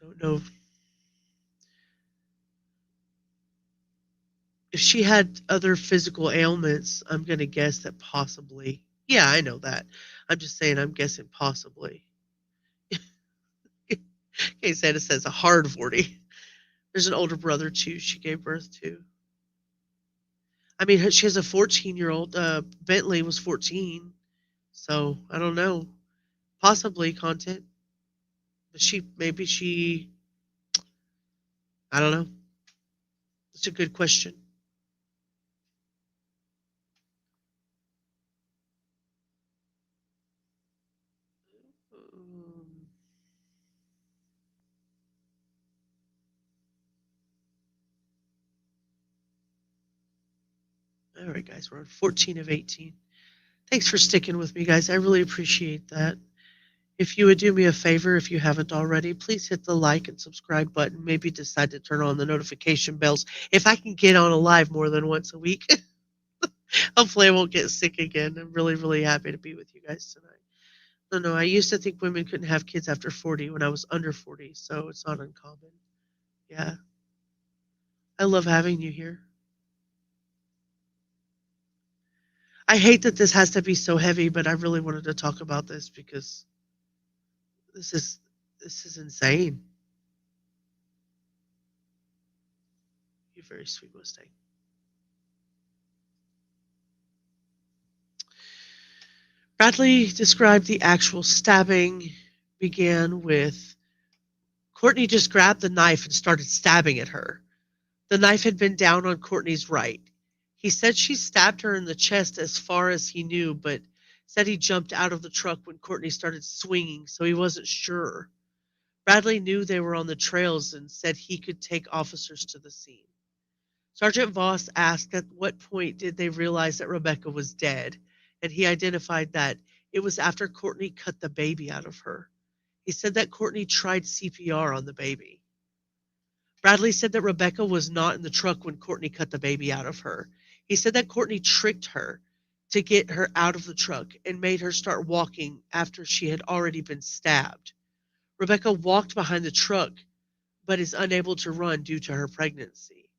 Don't know if she had other physical ailments. I'm going to guess that possibly. Yeah, I know that. I'm just saying, I'm guessing possibly. Okay, Santa says a hard 40. There's an older brother, too, she gave birth to. I mean, she has a 14-year-old. Bentley was 14. So, I don't know. Possibly content. But I don't know. It's a good question. All right, guys, we're on 14 of 18. Thanks for sticking with me, guys. I really appreciate that. If you would do me a favor, if you haven't already, please hit the like and subscribe button. Maybe decide to turn on the notification bells. If I can get on a live more than once a week, hopefully I won't get sick again. I'm really, really happy to be with you guys tonight. No, I used to think women couldn't have kids after 40 when I was under 40, so it's not uncommon. Yeah. I love having you here. I hate that this has to be so heavy, but I really wanted to talk about this because this is insane. You're very sweet, Mustang. Bradley described the actual stabbing began with Cortney just grabbed the knife and started stabbing at her. The knife had been down on Cortney's right. He said she stabbed her in the chest as far as he knew, but said he jumped out of the truck when Cortney started swinging, so he wasn't sure. Bradley knew they were on the trails and said he could take officers to the scene. Sergeant Voss asked at what point did they realize that Rebecca was dead, and he identified that it was after Cortney cut the baby out of her. He said that Cortney tried CPR on the baby. Bradley said that Rebecca was not in the truck when Cortney cut the baby out of her. He said that Cortney tricked her to get her out of the truck and made her start walking after she had already been stabbed. Rebecca walked behind the truck, but is unable to run due to her pregnancy.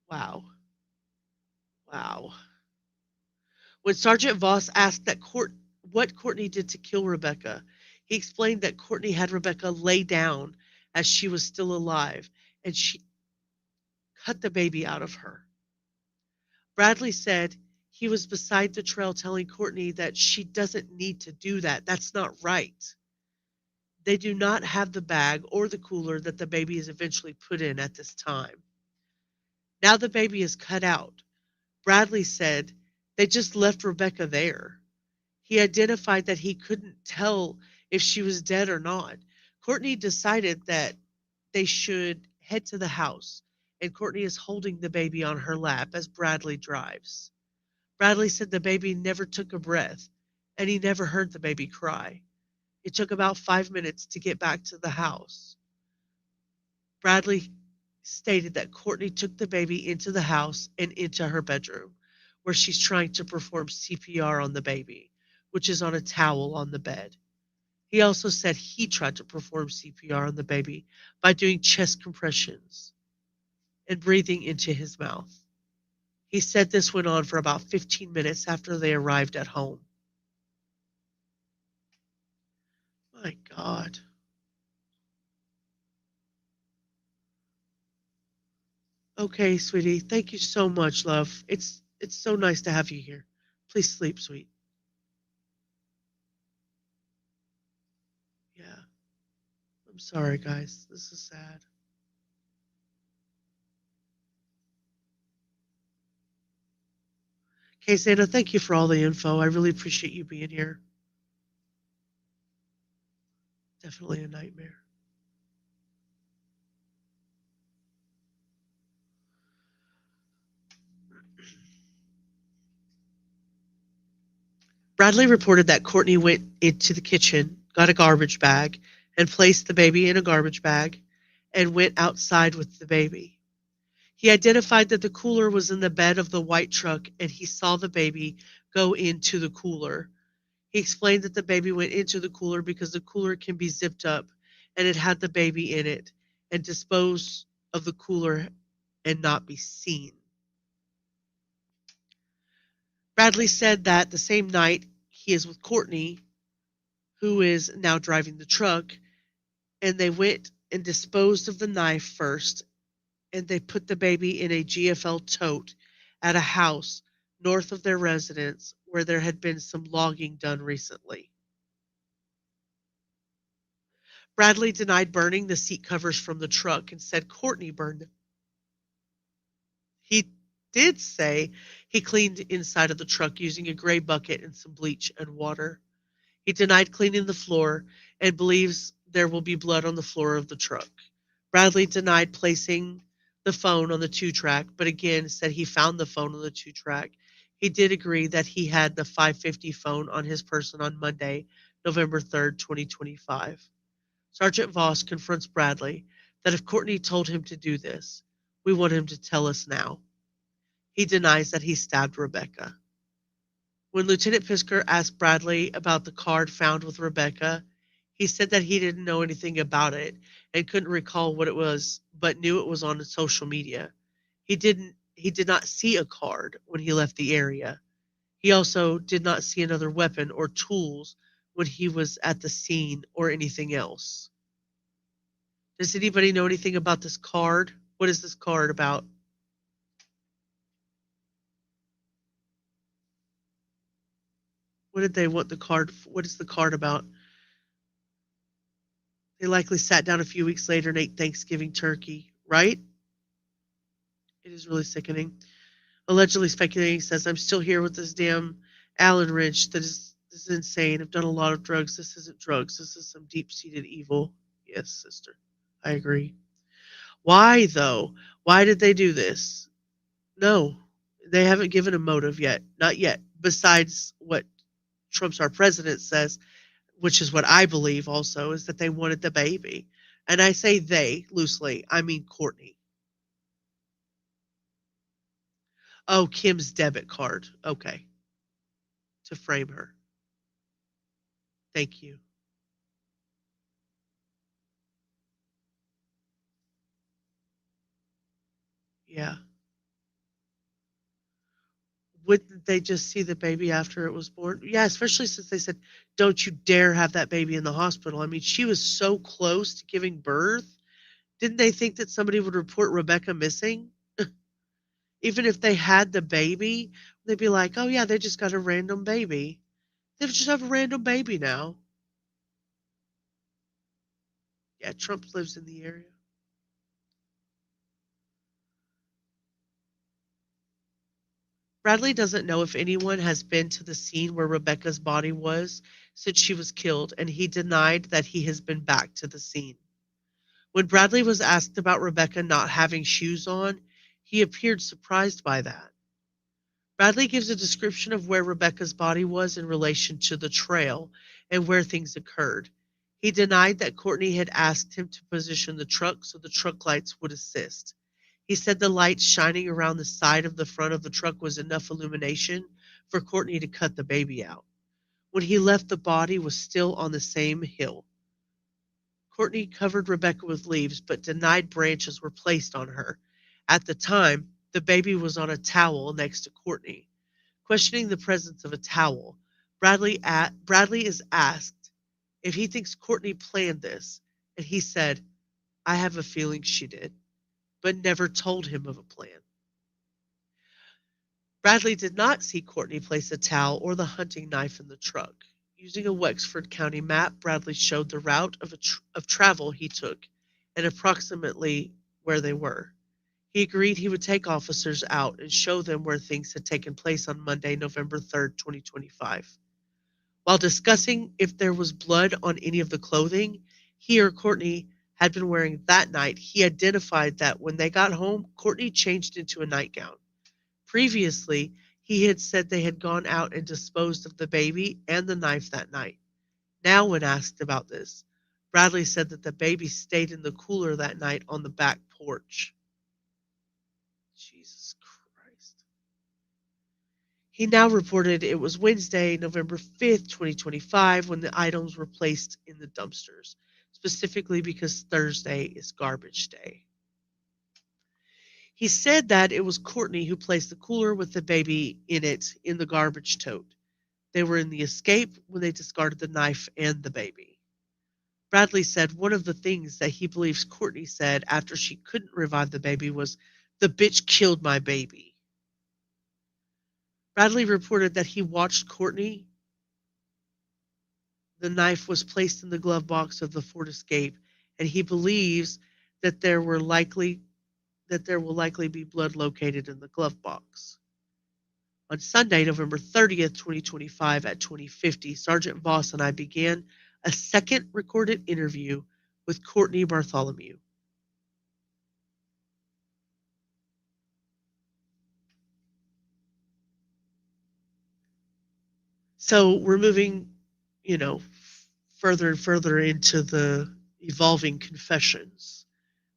Wow. When Sergeant Voss asked what Cortney did to kill Rebecca, he explained that Cortney had Rebecca lay down as she was still alive, and she cut the baby out of her. Bradley said he was beside the trail telling Cortney that she doesn't need to do that. That's not right. They do not have the bag or the cooler that the baby is eventually put in at this time. Now the baby is cut out. Bradley said they just left Rebecca there. He identified that he couldn't tell if she was dead or not. Cortney decided that they should head to the house, and Cortney is holding the baby on her lap as Bradley drives. Bradley said the baby never took a breath, and he never heard the baby cry. It took about 5 minutes to get back to the house. Bradley stated that Cortney took the baby into the house and into her bedroom, where she's trying to perform CPR on the baby, which is on a towel on the bed. He also said he tried to perform CPR on the baby by doing chest compressions and breathing into his mouth. He said this went on for about 15 minutes after they arrived at home. My God. Okay, sweetie. Thank you so much, love. It's so nice to have you here. Please sleep, sweet. Yeah. I'm sorry, guys. This is sad. Okay, Santa, thank you for all the info. I really appreciate you being here. Definitely a nightmare. Bradley reported that Cortney went into the kitchen, got a garbage bag, and placed the baby in a garbage bag, and went outside with the baby. He identified that the cooler was in the bed of the white truck, and he saw the baby go into the cooler. He explained that the baby went into the cooler because the cooler can be zipped up, and it had the baby in it, and dispose of the cooler and not be seen. Bradley said that the same night he is with Cortney, who is now driving the truck, and they went and disposed of the knife first, and they put the baby in a GFL tote at a house north of their residence where there had been some logging done recently. Bradley denied burning the seat covers from the truck and said Cortney burned them. He did say he cleaned inside of the truck using a gray bucket and some bleach and water. He denied cleaning the floor and believes there will be blood on the floor of the truck. Bradley denied placing the phone on the 2-track, but again said he found the phone on the 2-track. He did agree that he had the 550 phone on his person on Monday, November 3rd, 2025. Sergeant Voss confronts Bradley that if Cortney told him to do this, we want him to tell us now. He denies that he stabbed Rebecca. When Lieutenant Pisker asked Bradley about the card found with Rebecca, he said that he didn't know anything about it and couldn't recall what it was, but knew it was on social media. He did not see a card when he left the area. He also did not see another weapon or tools when he was at the scene or anything else. Does anybody know anything about this card? What is this card about? What did they want the card? What is the card about? They likely sat down a few weeks later and ate Thanksgiving turkey, right? It is really sickening. Allegedly speculating, says, I'm still here with this damn Allen wrench. This is insane. I've done a lot of drugs. This isn't drugs. This is some deep-seated evil. Yes, sister. I agree. Why, though? Why did they do this? No, they haven't given a motive yet. Not yet. Besides what Trump's our president says, which is what I believe also, is that they wanted the baby. And I say they loosely. I mean Cortney. Oh, Kim's debit card. Okay. To frame her. Thank you. Yeah. Wouldn't they just see the baby after it was born? Yeah, especially since they said, don't you dare have that baby in the hospital. I mean, she was so close to giving birth. Didn't they think that somebody would report Rebecca missing? Even if they had the baby, they'd be like, oh, yeah, they just got a random baby. They just have a random baby now. Yeah, Trump lives in the area. Bradley doesn't know if anyone has been to the scene where Rebecca's body was since she was killed, and he denied that he has been back to the scene. When Bradley was asked about Rebecca not having shoes on, he appeared surprised by that. Bradley gives a description of where Rebecca's body was in relation to the trail and where things occurred. He denied that Cortney had asked him to position the truck so the truck lights would assist. He said the lights shining around the side of the front of the truck was enough illumination for Cortney to cut the baby out. When he left, the body was still on the same hill. Cortney covered Rebecca with leaves, but denied branches were placed on her. At the time, the baby was on a towel next to Cortney. Questioning the presence of a towel, Bradley is asked if he thinks Cortney planned this, and he said, I have a feeling she did, but never told him of a plan. Bradley did not see Cortney place a towel or the hunting knife in the truck. Using a Wexford County map, Bradley showed the route of travel he took and approximately where they were. He agreed he would take officers out and show them where things had taken place on Monday, November 3rd, 2025. While discussing if there was blood on any of the clothing he or Cortney had been wearing that night, he identified that when they got home, Cortney changed into a nightgown. Previously, He had said they had gone out and disposed of the baby and the knife that night. Now, when asked about this, Bradley said that the baby stayed in the cooler that night on the back porch. Jesus Christ. He now reported it was Wednesday, November 5th, 2025, when the items were placed in the dumpsters, specifically because Thursday is garbage day. He said that it was Cortney who placed the cooler with the baby in it in the garbage tote. They were in the escape when they discarded the knife and the baby. Bradley said one of the things that he believes Cortney said after she couldn't revive the baby was, "The bitch killed my baby." Bradley reported that he watched Cortney. The knife was placed in the glove box of the Ford Escape, and he believes that there will likely be blood located in the glove box. On Sunday, November 30th, 2025 at 20:50, Sergeant Voss and I began a second recorded interview with Cortney Bartholomew. So we're moving, further and further into the evolving confessions.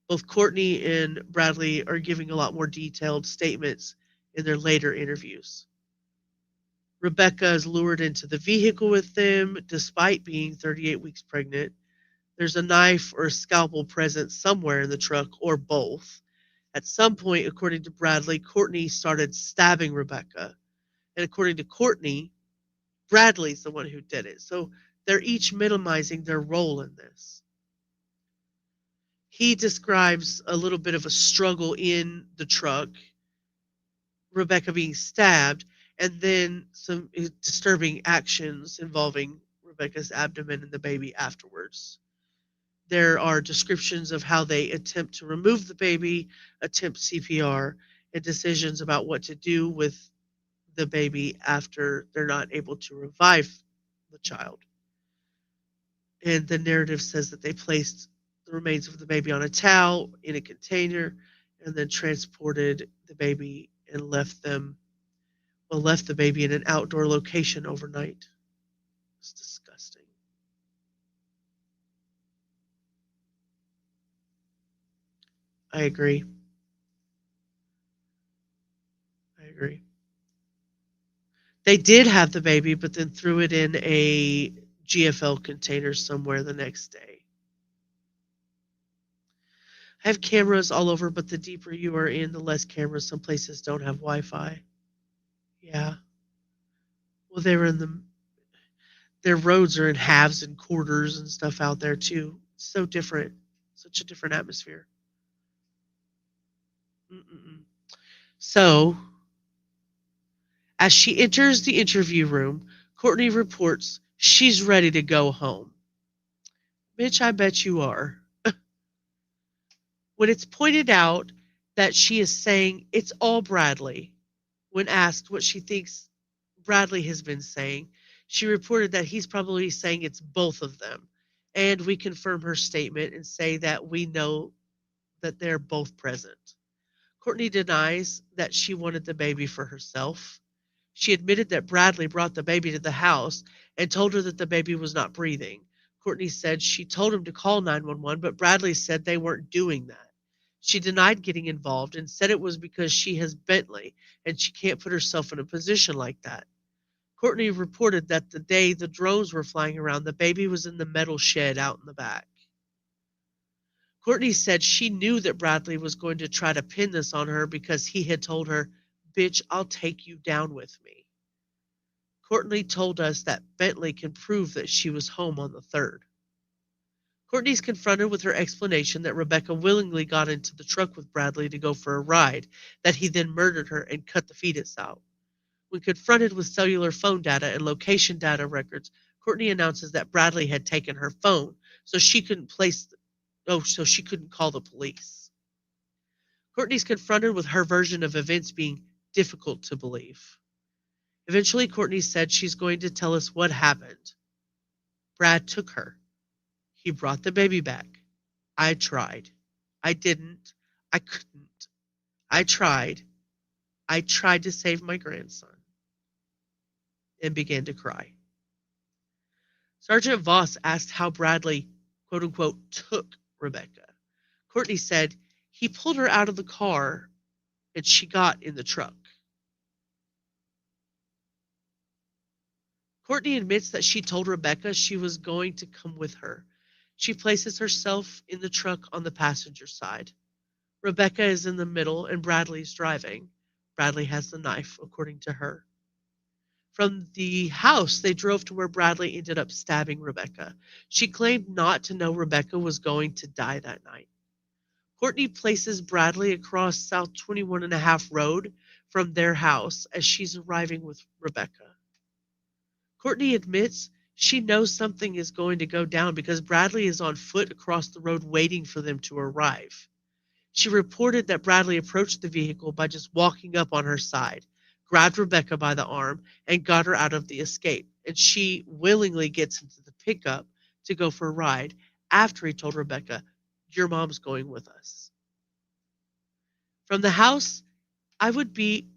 Both Cortney and Bradley are giving a lot more detailed statements in their later interviews. Rebecca is lured into the vehicle with them despite being 38 weeks pregnant. There's a knife or a scalpel present somewhere in the truck, or both. At some point, according to Bradley, Cortney started stabbing Rebecca. And according to Cortney, Bradley's the one who did it. So they're each minimizing their role in this. He describes a little bit of a struggle in the truck, Rebecca being stabbed, and then some disturbing actions involving Rebecca's abdomen and the baby afterwards. There are descriptions of how they attempt to remove the baby, attempt CPR, and decisions about what to do with the baby after they're not able to revive the child. And the narrative says that they placed the remains of the baby on a towel in a container and then transported the baby and left the baby in an outdoor location overnight. It's disgusting. I agree. They did have the baby, but then threw it in a GFL container somewhere the next day. I have cameras all over, but the deeper you are in, the less cameras. Some places don't have Wi-Fi. Yeah. Well, their roads are in halves and quarters and stuff out there too. It's so different. Such a different atmosphere. So, as she enters the interview room, Cortney reports she's ready to go home. Bitch, I bet you are. When it's pointed out that she is saying it's all Bradley, when asked what she thinks Bradley has been saying, she reported that he's probably saying it's both of them. And we confirm her statement and say that we know that they're both present. Cortney denies that she wanted the baby for herself. She admitted that Bradley brought the baby to the house and told her that the baby was not breathing. Cortney said she told him to call 911, but Bradley said they weren't doing that. She denied getting involved and said it was because she has Bentley and she can't put herself in a position like that. Cortney reported that the day the drones were flying around, the baby was in the metal shed out in the back. Cortney said she knew that Bradley was going to try to pin this on her because he had told her, "Bitch, I'll take you down with me." Cortney told us that Bentley can prove that she was home on the 3rd. Cortney's confronted with her explanation that Rebecca willingly got into the truck with Bradley to go for a ride, that he then murdered her and cut the fetus out. When confronted with cellular phone data and location data records, Cortney announces that Bradley had taken her phone, so she couldn't call the police. Cortney's confronted with her version of events being difficult to believe. Eventually, Cortney said she's going to tell us what happened. Brad took her. He brought the baby back. I tried. I didn't. I couldn't. I tried. I tried to save my grandson. and began to cry. Sergeant Voss asked how Bradley, quote unquote, took Rebecca. Cortney said he pulled her out of the car and she got in the truck. Cortney admits that she told Rebecca she was going to come with her. She places herself in the truck on the passenger side. Rebecca is in the middle and Bradley's driving. Bradley has the knife, according to her. From the house, they drove to where Bradley ended up stabbing Rebecca. She claimed not to know Rebecca was going to die that night. Cortney places Bradley across South 21.5 Road from their house as she's arriving with Rebecca. Cortney admits she knows something is going to go down because Bradley is on foot across the road waiting for them to arrive. She reported that Bradley approached the vehicle by just walking up on her side, grabbed Rebecca by the arm, and got her out of the escape, and she willingly gets into the pickup to go for a ride after he told Rebecca, "Your mom's going with us." From the house, I would be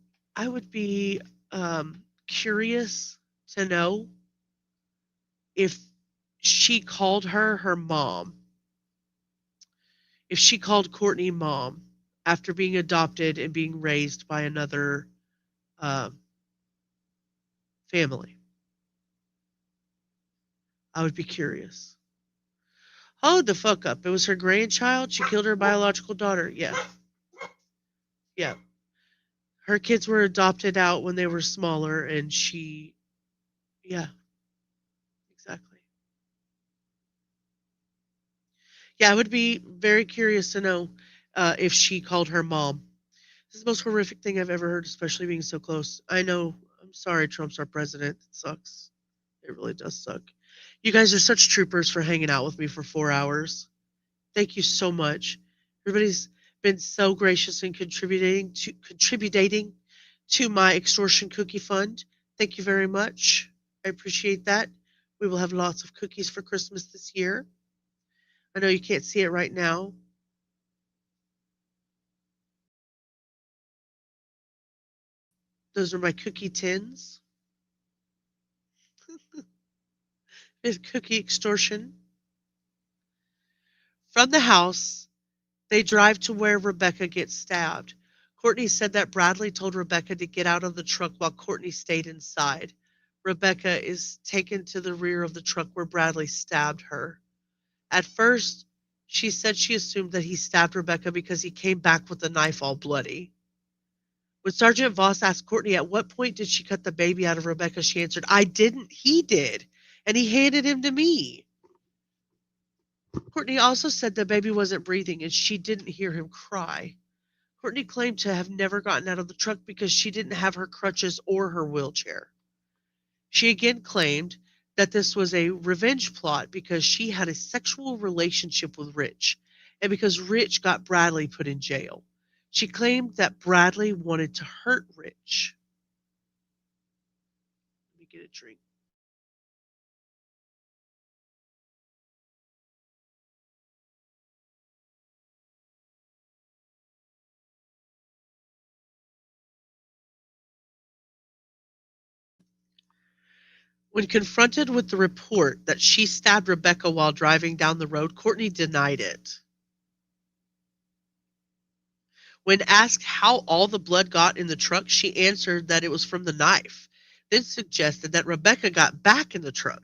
curious to know if she called her mom, if she called Cortney mom after being adopted and being raised by another family. I would be curious. Hold the fuck up. It was her grandchild. She killed her biological daughter. Yeah. Yeah. Her kids were adopted out when they were smaller, and she, yeah, exactly. Yeah, I would be very curious to know if she called her mom. This is the most horrific thing I've ever heard, especially being so close. I know, I'm sorry, Trump's our president. It sucks. It really does suck. You guys are such troopers for hanging out with me for 4 hours. Thank you so much. Everybody's been so gracious in contributing to my extortion cookie fund. Thank you very much. I appreciate that. We will have lots of cookies for Christmas this year. I know you can't see it right now. Those are my cookie tins. It's cookie extortion. From the house, they drive to where Rebecca gets stabbed. Cortney said that Bradley told Rebecca to get out of the truck while Cortney stayed inside. Rebecca is taken to the rear of the truck where Bradley stabbed her. At first, she said she assumed that he stabbed Rebecca because he came back with the knife all bloody. When Sergeant Voss asked Cortney at what point did she cut the baby out of Rebecca, she answered, "I didn't, he did, and he handed him to me." Cortney also said the baby wasn't breathing and she didn't hear him cry. Cortney claimed to have never gotten out of the truck because she didn't have her crutches or her wheelchair. She again claimed that this was a revenge plot because she had a sexual relationship with Rich, and because Rich got Bradley put in jail. She claimed that Bradley wanted to hurt Rich. Let me get a drink. When confronted with the report that she stabbed Rebecca while driving down the road, Cortney denied it. When asked how all the blood got in the truck, she answered that it was from the knife, then suggested that Rebecca got back in the truck.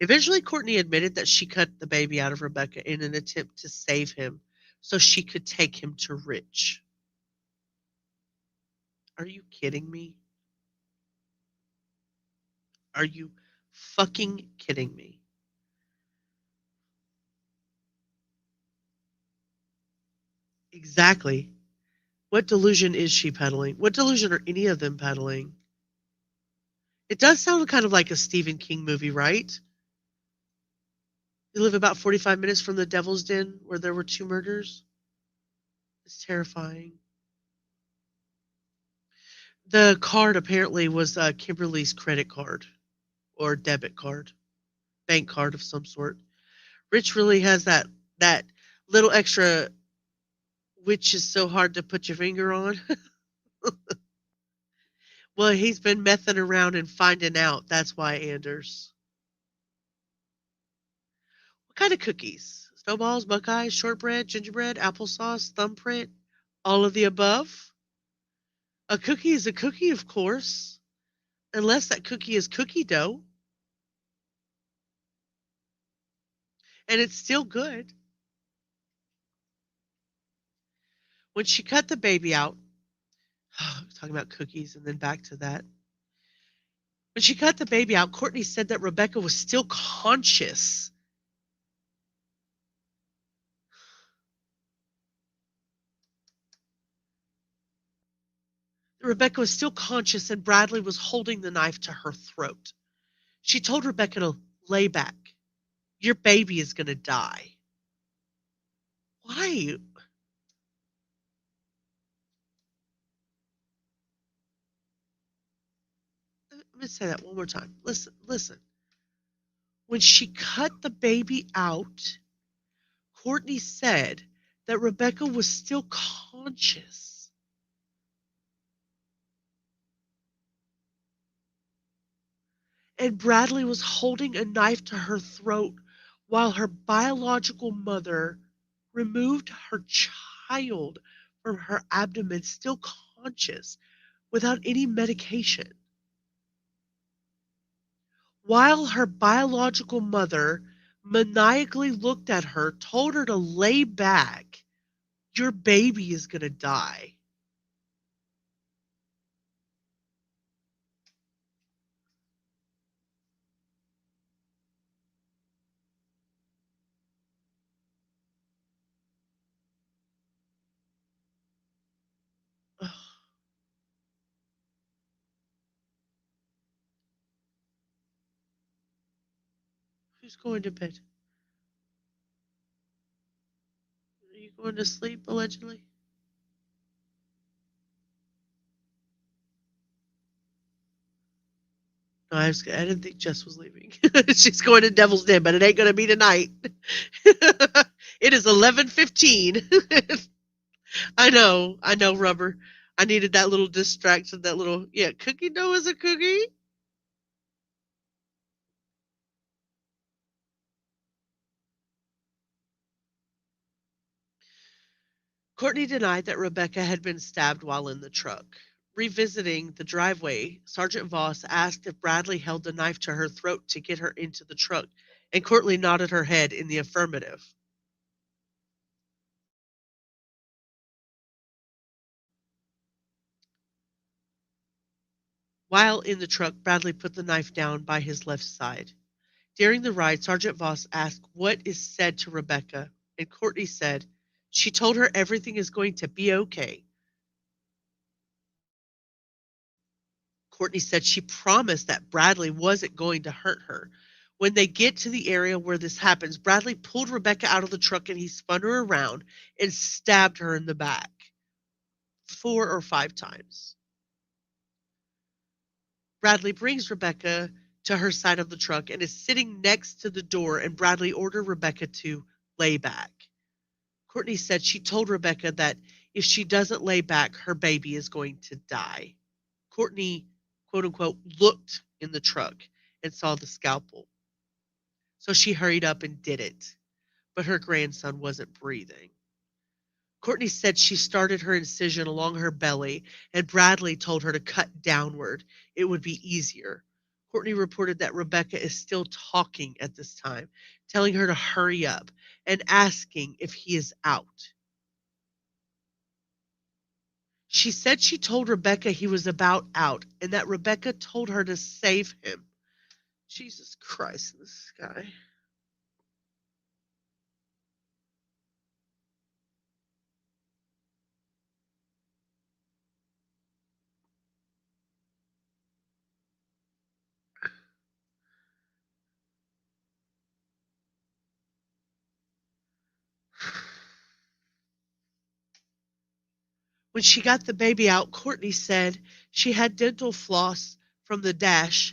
Eventually, Cortney admitted that she cut the baby out of Rebecca in an attempt to save him so she could take him to Rich. Are you kidding me? Are you fucking kidding me? Exactly. What delusion is she peddling? What delusion are any of them peddling? It does sound kind of like a Stephen King movie, right? You live about 45 minutes from the Devil's Den where there were 2 murders. It's terrifying. The card apparently was Kimberly's credit card or debit card, bank card of some sort. Rich really has that little extra, which is so hard to put your finger on. Well, he's been messing around and finding out. That's why, Anders. What kind of cookies? Snowballs, Buckeyes, shortbread, gingerbread, applesauce, thumbprint, all of the above? A cookie is a cookie, of course, unless that cookie is cookie dough. And it's still good. When she cut the baby out, talking about cookies and then back to that. When she cut the baby out, Cortney said that Rebecca was still conscious. Rebecca was still conscious and Bradley was holding the knife to her throat. She told Rebecca to lay back. Your baby is going to die. Why? Let me say that one more time. Listen. When she cut the baby out, Cortney said that Rebecca was still conscious. And Bradley was holding a knife to her throat while her biological mother removed her child from her abdomen, still conscious, without any medication. While her biological mother maniacally looked at her, told her to lay back, your baby is going to die. Ugh. Who's going to bed? Are you going to sleep, allegedly? No, I didn't think Jess was leaving. She's going to Devil's Den, but it ain't going to be tonight. It is 11:15. I know, Rubber. I needed that little distraction, that little, cookie dough is a cookie. Cortney denied that Rebecca had been stabbed while in the truck. Revisiting the driveway, Sergeant Voss asked if Bradley held the knife to her throat to get her into the truck, and Courtney nodded her head in the affirmative. While in the truck, Bradley put the knife down by his left side. During the ride, Sergeant Voss asked what is said to Rebecca, and Courtney said, she told her everything is going to be okay. Courtney said she promised that Bradley wasn't going to hurt her. When they get to the area where this happens, Bradley pulled Rebecca out of the truck and he spun her around and stabbed her in the back 4 or 5 times. Bradley brings Rebecca to her side of the truck and is sitting next to the door, and Bradley ordered Rebecca to lay back. Courtney said she told Rebecca that if she doesn't lay back, her baby is going to die. Courtney, quote unquote, looked in the truck and saw the scalpel. So she hurried up and did it, but her grandson wasn't breathing. Courtney said she started her incision along her belly, and Bradley told her to cut downward. It would be easier. Courtney reported that Rebecca is still talking at this time, telling her to hurry up and asking if he is out. She said she told Rebecca he was about out and that Rebecca told her to save him. Jesus Christ in the sky. When she got the baby out, Courtney said she had dental floss from the dash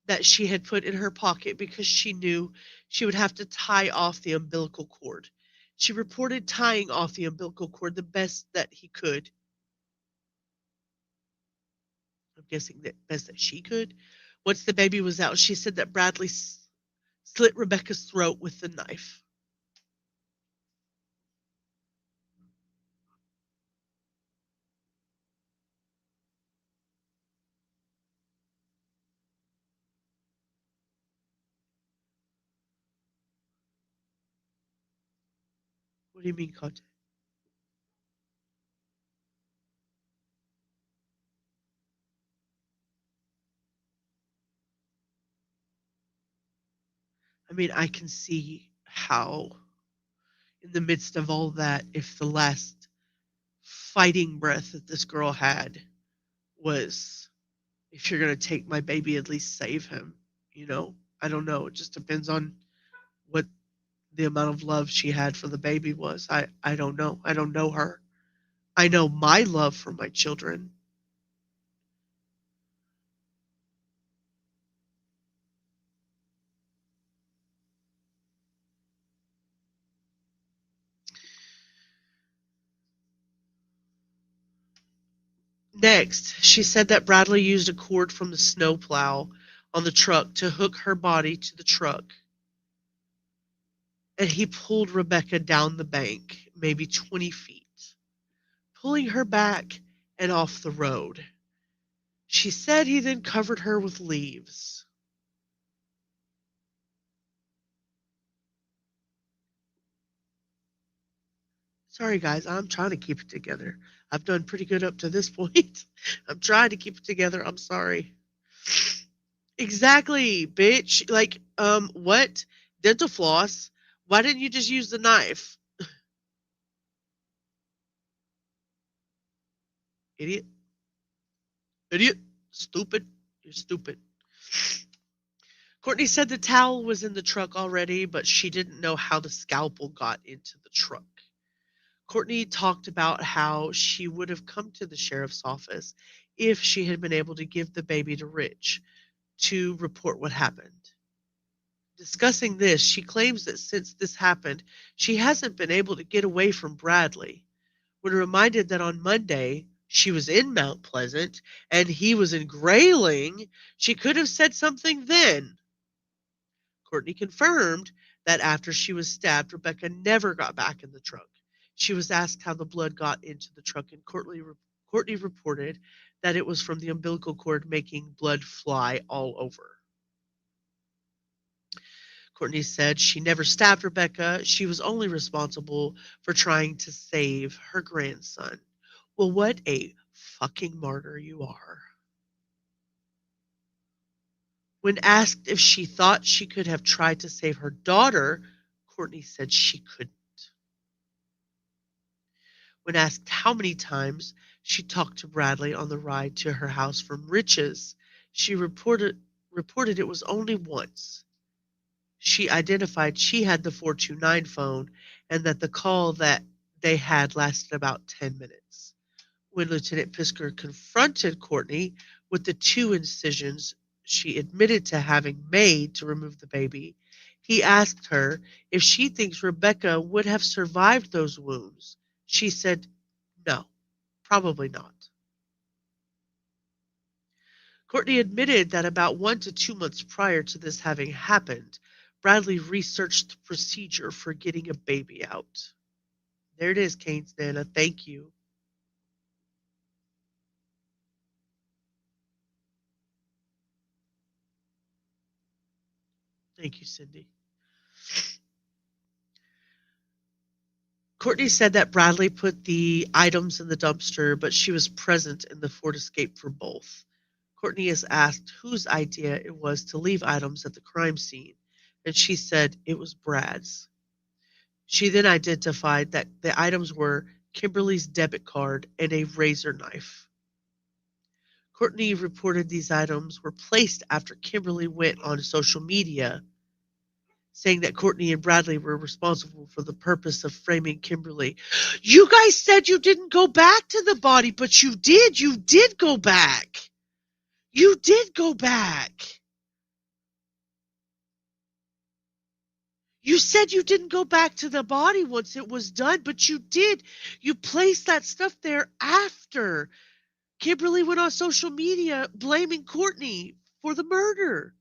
that she had put in her pocket because she knew she would have to tie off the umbilical cord. She reported tying off the umbilical cord the best that he could. I'm guessing that best that she could. Once the baby was out, she said that Bradley slit Rebecca's throat with the knife. What do you mean contact? I mean, I can see how, in the midst of all that, if the last fighting breath that this girl had was, if you're going to take my baby, at least save him. You know, I don't know. It just depends on what the amount of love she had for the baby was. I don't know. I don't know her. I know my love for my children. Next, she said that Bradley used a cord from the snowplow on the truck to hook her body to the truck. And he pulled Rebecca down the bank, maybe 20 feet, pulling her back and off the road. She said he then covered her with leaves. Sorry, guys, I'm trying to keep it together. I've done pretty good up to this point. I'm trying to keep it together. I'm sorry. Exactly, bitch. Like, what? Dental floss? Why didn't you just use the knife? Idiot. Idiot. Stupid. You're stupid. Courtney said the towel was in the truck already, but she didn't know how the scalpel got into the truck. Courtney talked about how she would have come to the sheriff's office if she had been able to give the baby to Rich to report what happened. Discussing this, she claims that since this happened, she hasn't been able to get away from Bradley. When reminded that on Monday she was in Mount Pleasant and he was in Grayling, she could have said something then. Courtney confirmed that after she was stabbed, Rebecca never got back in the truck. She was asked how the blood got into the truck, and Courtney reported that it was from the umbilical cord making blood fly all over. Courtney said she never stabbed Rebecca. She was only responsible for trying to save her grandson. Well, what a fucking martyr you are. When asked if she thought she could have tried to save her daughter, Courtney said she couldn't. When asked how many times she talked to Bradley on the ride to her house from Rich's, she reported it was only once. She identified she had the 429 phone and that the call that they had lasted about 10 minutes. When Lieutenant Pisker confronted Courtney with the 2 incisions she admitted to having made to remove the baby, he asked her if she thinks Rebecca would have survived those wounds. She said, no, probably not. Courtney admitted that about 1 to 2 months prior to this having happened, Bradley researched the procedure for getting a baby out. There it is, Kane's Nana. Thank you. Thank you, Cindy. Courtney said that Bradley put the items in the dumpster, but she was present in the Ford Escape for both. Courtney is asked whose idea it was to leave items at the crime scene, and she said it was Brad's. She then identified that the items were Kimberly's debit card and a razor knife. Courtney reported these items were placed after Kimberly went on social media, saying that Courtney and Bradley were responsible for the purpose of framing Kimberly. You guys said you didn't go back to the body, but you did. You did go back. You did go back. You said you didn't go back to the body once it was done, but you did. You placed that stuff there after. Kimberly went on social media blaming Cortney for the murder.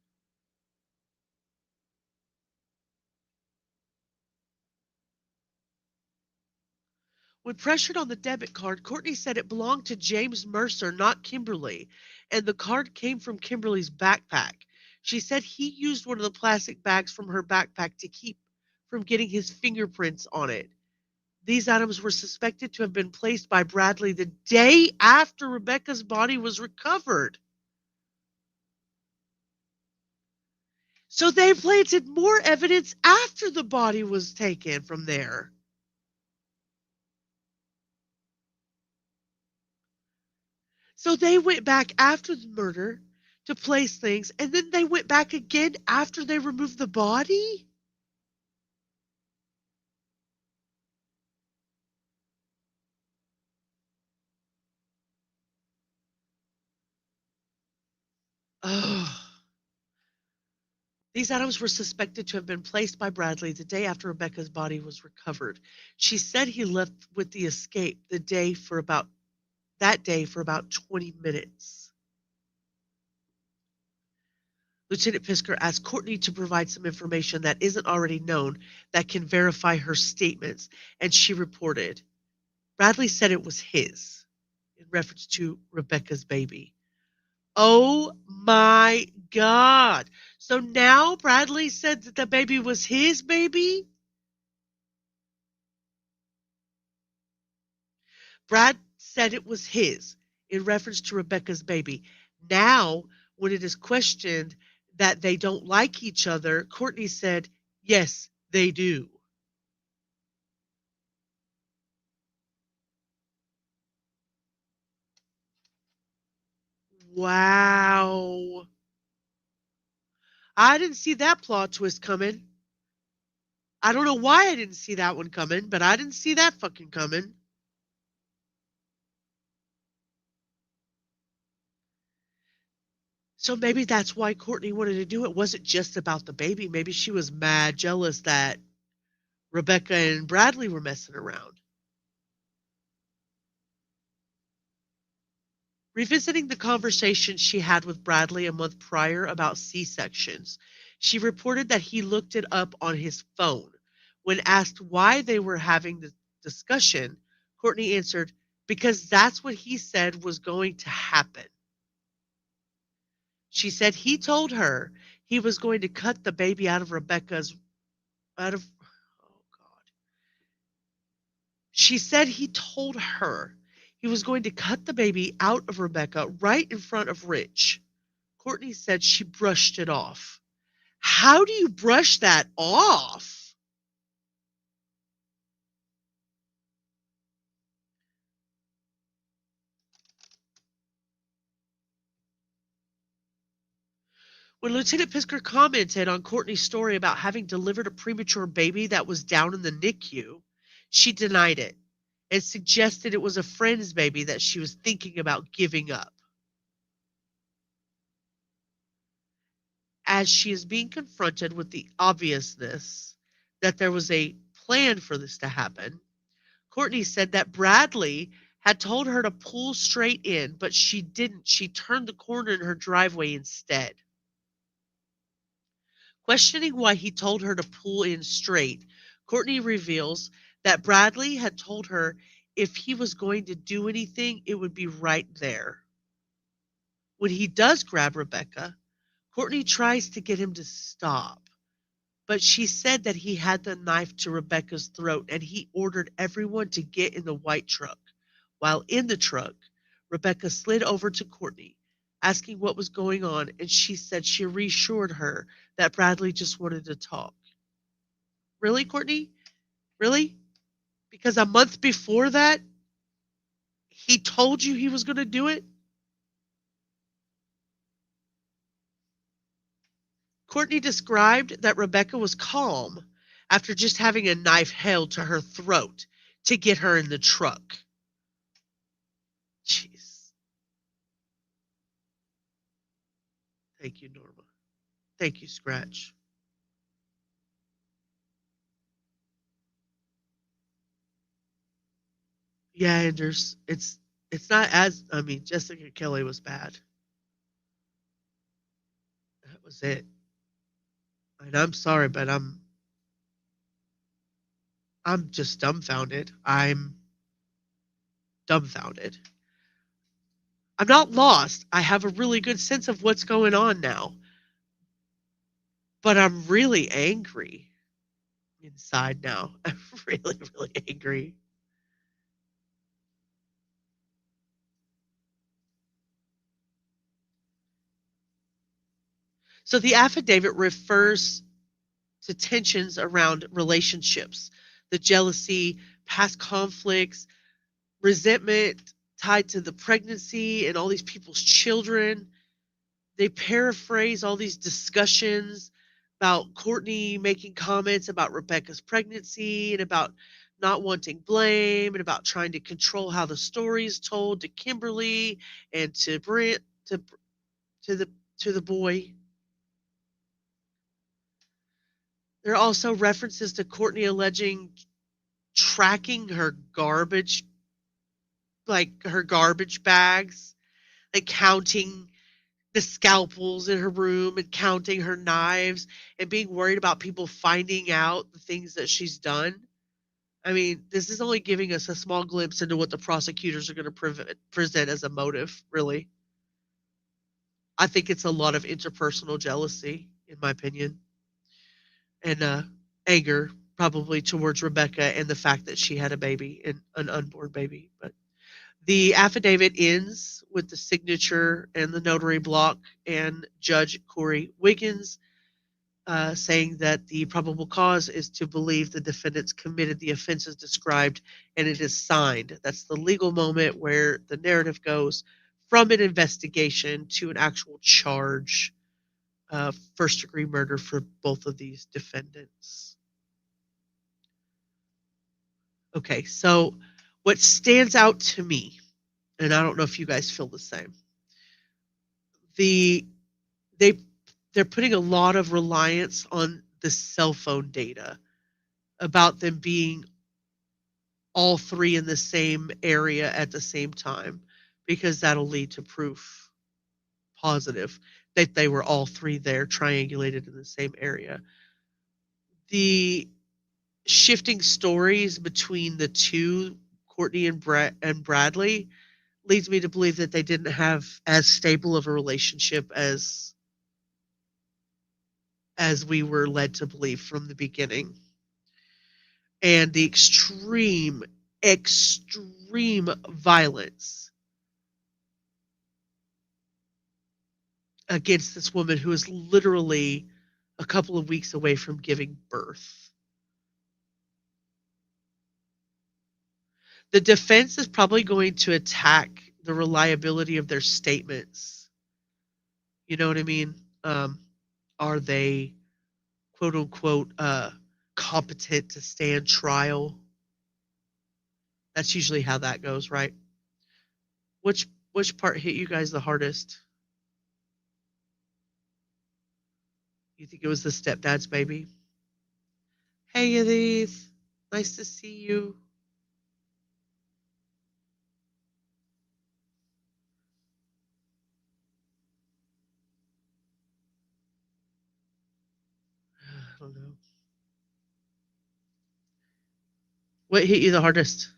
When pressured on the debit card, Cortney said it belonged to James Mercer, not Kimberly, and the card came from Kimberly's backpack. She said he used one of the plastic bags from her backpack to keep from getting his fingerprints on it. These items were suspected to have been placed by Bradley the day after Rebecca's body was recovered. So they planted more evidence after the body was taken from there. So they went back after the murder to place things, and then they went back again after they removed the body? Oh. These items were suspected to have been placed by Bradley the day after Rebecca's body was recovered. She said he left with the escape that day for about 20 minutes. Lieutenant Pisker asked Cortney to provide some information that isn't already known that can verify her statements, and she reported. Bradley said it was his, in reference to Rebecca's baby. Oh my God. So now Bradley said that the baby was his baby? Brad said it was his, in reference to Rebecca's baby. Now, when it is questioned that they don't like each other, Cortney said, yes, they do. Wow. I didn't see that plot twist coming. I don't know why I didn't see that one coming, but I didn't see that fucking coming. So maybe that's why Cortney wanted to do it. It wasn't just about the baby. Maybe she was mad jealous that Rebecca and Bradley were messing around. Revisiting the conversation she had with Bradley a month prior about C-sections, she reported that he looked it up on his phone. When asked why they were having the discussion, Cortney answered, because that's what he said was going to happen. She said he told her he was going to cut the baby out of She said he told her he was going to cut the baby out of Rebecca right in front of Rich. Cortney said she brushed it off. How do you brush that off? When Lieutenant Pisker commented on Cortney's story about having delivered a premature baby that was down in the NICU, she denied it and suggested it was a friend's baby that she was thinking about giving up. As she is being confronted with the obviousness that there was a plan for this to happen, Cortney said that Bradley had told her to pull straight in, but she didn't. She turned the corner in her driveway instead. Questioning why he told her to pull in straight, Cortney reveals that Bradley had told her if he was going to do anything, it would be right there. When he does grab Rebecca, Cortney tries to get him to stop, but she said that he had the knife to Rebecca's throat and he ordered everyone to get in the white truck. While in the truck, Rebecca slid over to Cortney, asking what was going on, and she said she reassured her that Bradley just wanted to talk. Really, Cortney? Really? Because a month before that, he told you he was going to do it? Cortney described that Rebecca was calm after just having a knife held to her throat to get her in the truck. Jeez. Thank you, Norma. Thank you, Scratch. Yeah, Anders, it's It's not as, I mean, Jessica Kelly was bad. That was it. And I'm sorry, but I'm just dumbfounded. I'm dumbfounded. I'm not lost. I have a really good sense of what's going on now. But I'm really angry inside now. I'm really, really angry. So the affidavit refers to tensions around relationships, the jealousy, past conflicts, resentment tied to the pregnancy and all these people's children. They paraphrase all these discussions about Cortney making comments about Rebecca's pregnancy and about not wanting blame and about trying to control how the story is told to Kimberly and to Brent to the to the boy. There are also references to Cortney alleging tracking her garbage, like her garbage bags, like counting the scalpels in her room and counting her knives and being worried about people finding out the things that she's done. I mean, this is only giving us a small glimpse into what the prosecutors are going to present as a motive, really. I think it's a lot of interpersonal jealousy, in my opinion, and anger probably towards Rebecca and the fact that she had a baby, and an unborn baby. But the affidavit ends with the signature and the notary block and Judge Corey Wiggins saying that the probable cause is to believe the defendants committed the offenses described, and it is signed. That's the legal moment where the narrative goes from an investigation to an actual charge of first-degree murder for both of these defendants. Okay, so what stands out to me, and I don't know if you guys feel the same, they they're putting a lot of reliance on the cell phone data about them being all three in the same area at the same time, because that'll lead to proof positive that they were all three there triangulated in the same area. The shifting stories between the two, Cortney and Bradley, leads me to believe that they didn't have as stable of a relationship as we were led to believe from the beginning. And the extreme violence against this woman who is literally a couple of weeks away from giving birth. The defense is probably going to attack the reliability of their statements. You know what I mean? Are they, quote unquote, competent to stand trial? That's usually how that goes, right? Which part hit you guys the hardest? You think it was the stepdad's baby? Hey, Edith. Nice to see you. I don't know. What hit you the hardest?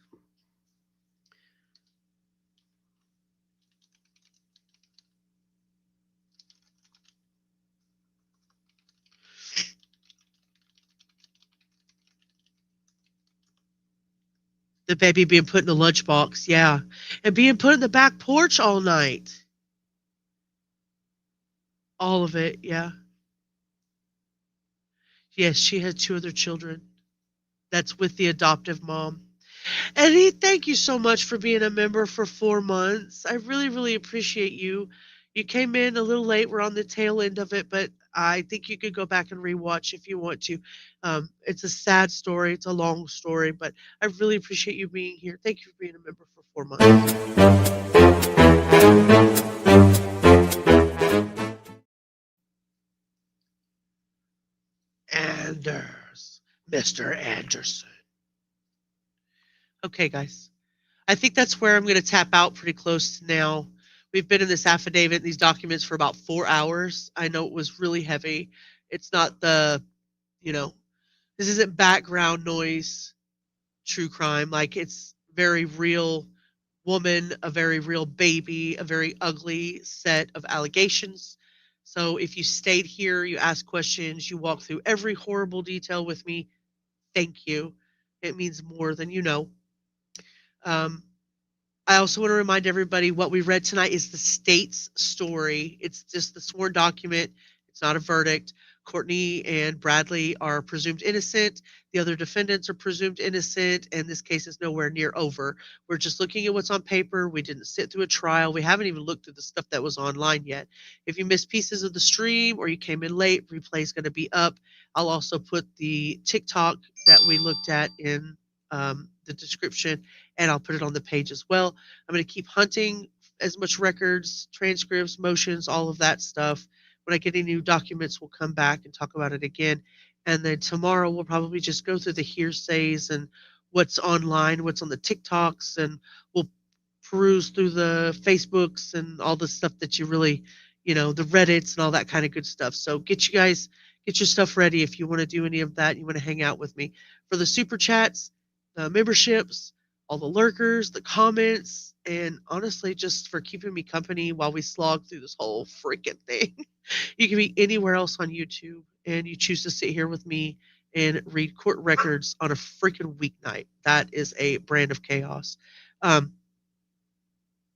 The baby being put in the lunchbox, yeah. And being put in the back porch all night. All of it, yeah. Yes, she had 2 other children. That's with the adoptive mom. Eddie, thank you so much for being a member for 4 months. I really, really appreciate you. You came in a little late. We're on the tail end of it, but I think you could go back and rewatch if you want to. It's a sad story. It's a long story, but I really appreciate you being here. Thank you for being a member for 4 months. Mr. Anderson. Okay, guys. I think that's where I'm going to tap out pretty close to now. We've been in this affidavit, these documents for about 4 hours. I know it was really heavy. It's not the, this isn't background noise true crime. Like, it's very real woman, a very real baby, a very ugly set of allegations. So if you stayed here, you asked questions, you walked through every horrible detail with me, thank you. It means more than you know. I also want to remind everybody what we read tonight is the state's story. It's just the sworn document. It's not a verdict. Cortney and Bradley are presumed innocent. The other defendants are presumed innocent, and this case is nowhere near over. We're just looking at what's on paper. We didn't sit through a trial. We haven't even looked at the stuff that was online yet. If you missed pieces of the stream or you came in late, replay is going to be up. I'll also put the TikTok that we looked at in the description, and I'll put it on the page as well. I'm going to keep hunting as much records, transcripts, motions, all of that stuff. When I get any new documents, we'll come back and talk about it again. And then tomorrow, we'll probably just go through the hearsays and what's online, what's on the TikToks, and we'll peruse through the Facebooks and all the stuff that you really, the Reddits and all that kind of good stuff. So get your stuff ready if you want to do any of that. You want to hang out with me. For the super chats, the memberships, all the lurkers, the comments, and honestly, just for keeping me company while we slog through this whole freaking thing. You can be anywhere else on YouTube, and you choose to sit here with me and read court records on a freaking weeknight. That is a brand of chaos.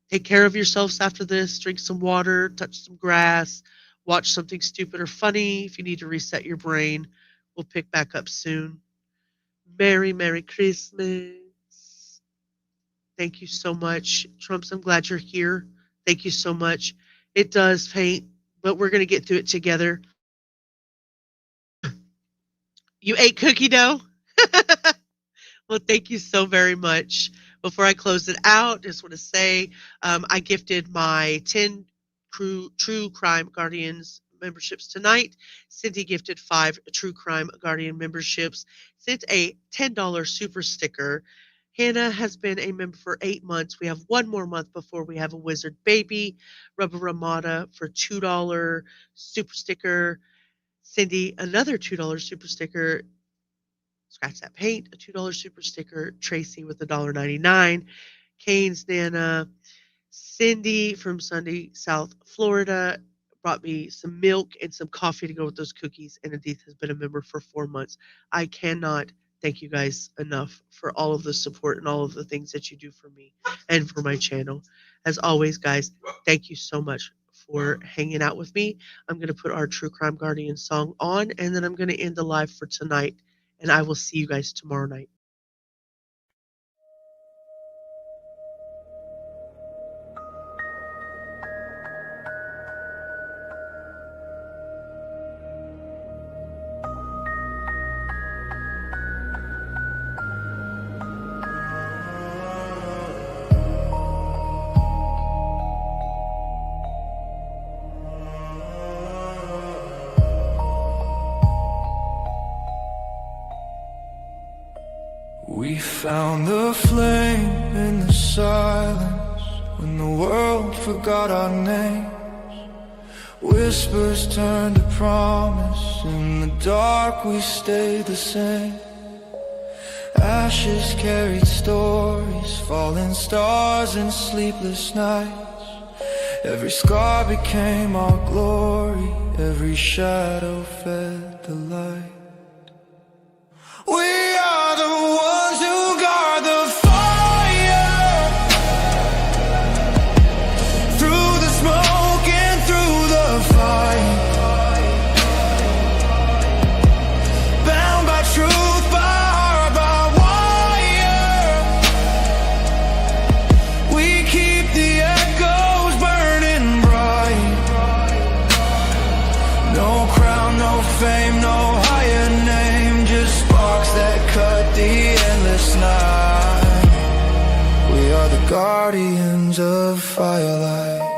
Take care of yourselves after this. Drink some water, touch some grass, watch something stupid or funny. If you need to reset your brain, we'll pick back up soon. Merry Christmas. Thank you so much. Trumps, I'm glad you're here. Thank you so much. It does paint, but we're going to get through it together. You ate cookie dough? Well, thank you so very much. Before I close it out, just want to say I gifted my 10 True Crime Guardians memberships tonight. Cindy gifted 5 True Crime Guardian memberships, sent a $10 super sticker. Hannah has been a member for 8 months. We have 1 more month before we have a wizard baby. Rubber Ramada for $2 super sticker. Cindy, another $2 super sticker. Scratch that paint, a $2 super sticker. Tracy with $1.99. Kane's Nana. Cindy from Sunday, South Florida, brought me some milk and some coffee to go with those cookies. And Edith has been a member for 4 months. I cannot thank you guys enough for all of the support and all of the things that you do for me and for my channel. As always, guys, thank you so much for hanging out with me. I'm going to put our True Crime Guardian song on, and then I'm going to end the live for tonight. And I will see you guys tomorrow night. We found the flame in the silence when the world forgot our names. Whispers turned to promise. In the dark we stayed the same. Ashes carried stories, falling stars and sleepless nights. Every scar became our glory, every shadow fed the light. We are the ones who guard the fire, through the smoke and through the fight, bound by truth, by heart, by wire. We keep the echoes burning bright. No crown, no fame, no higher name, just sparks that cut the endless night. We are the guardians of firelight.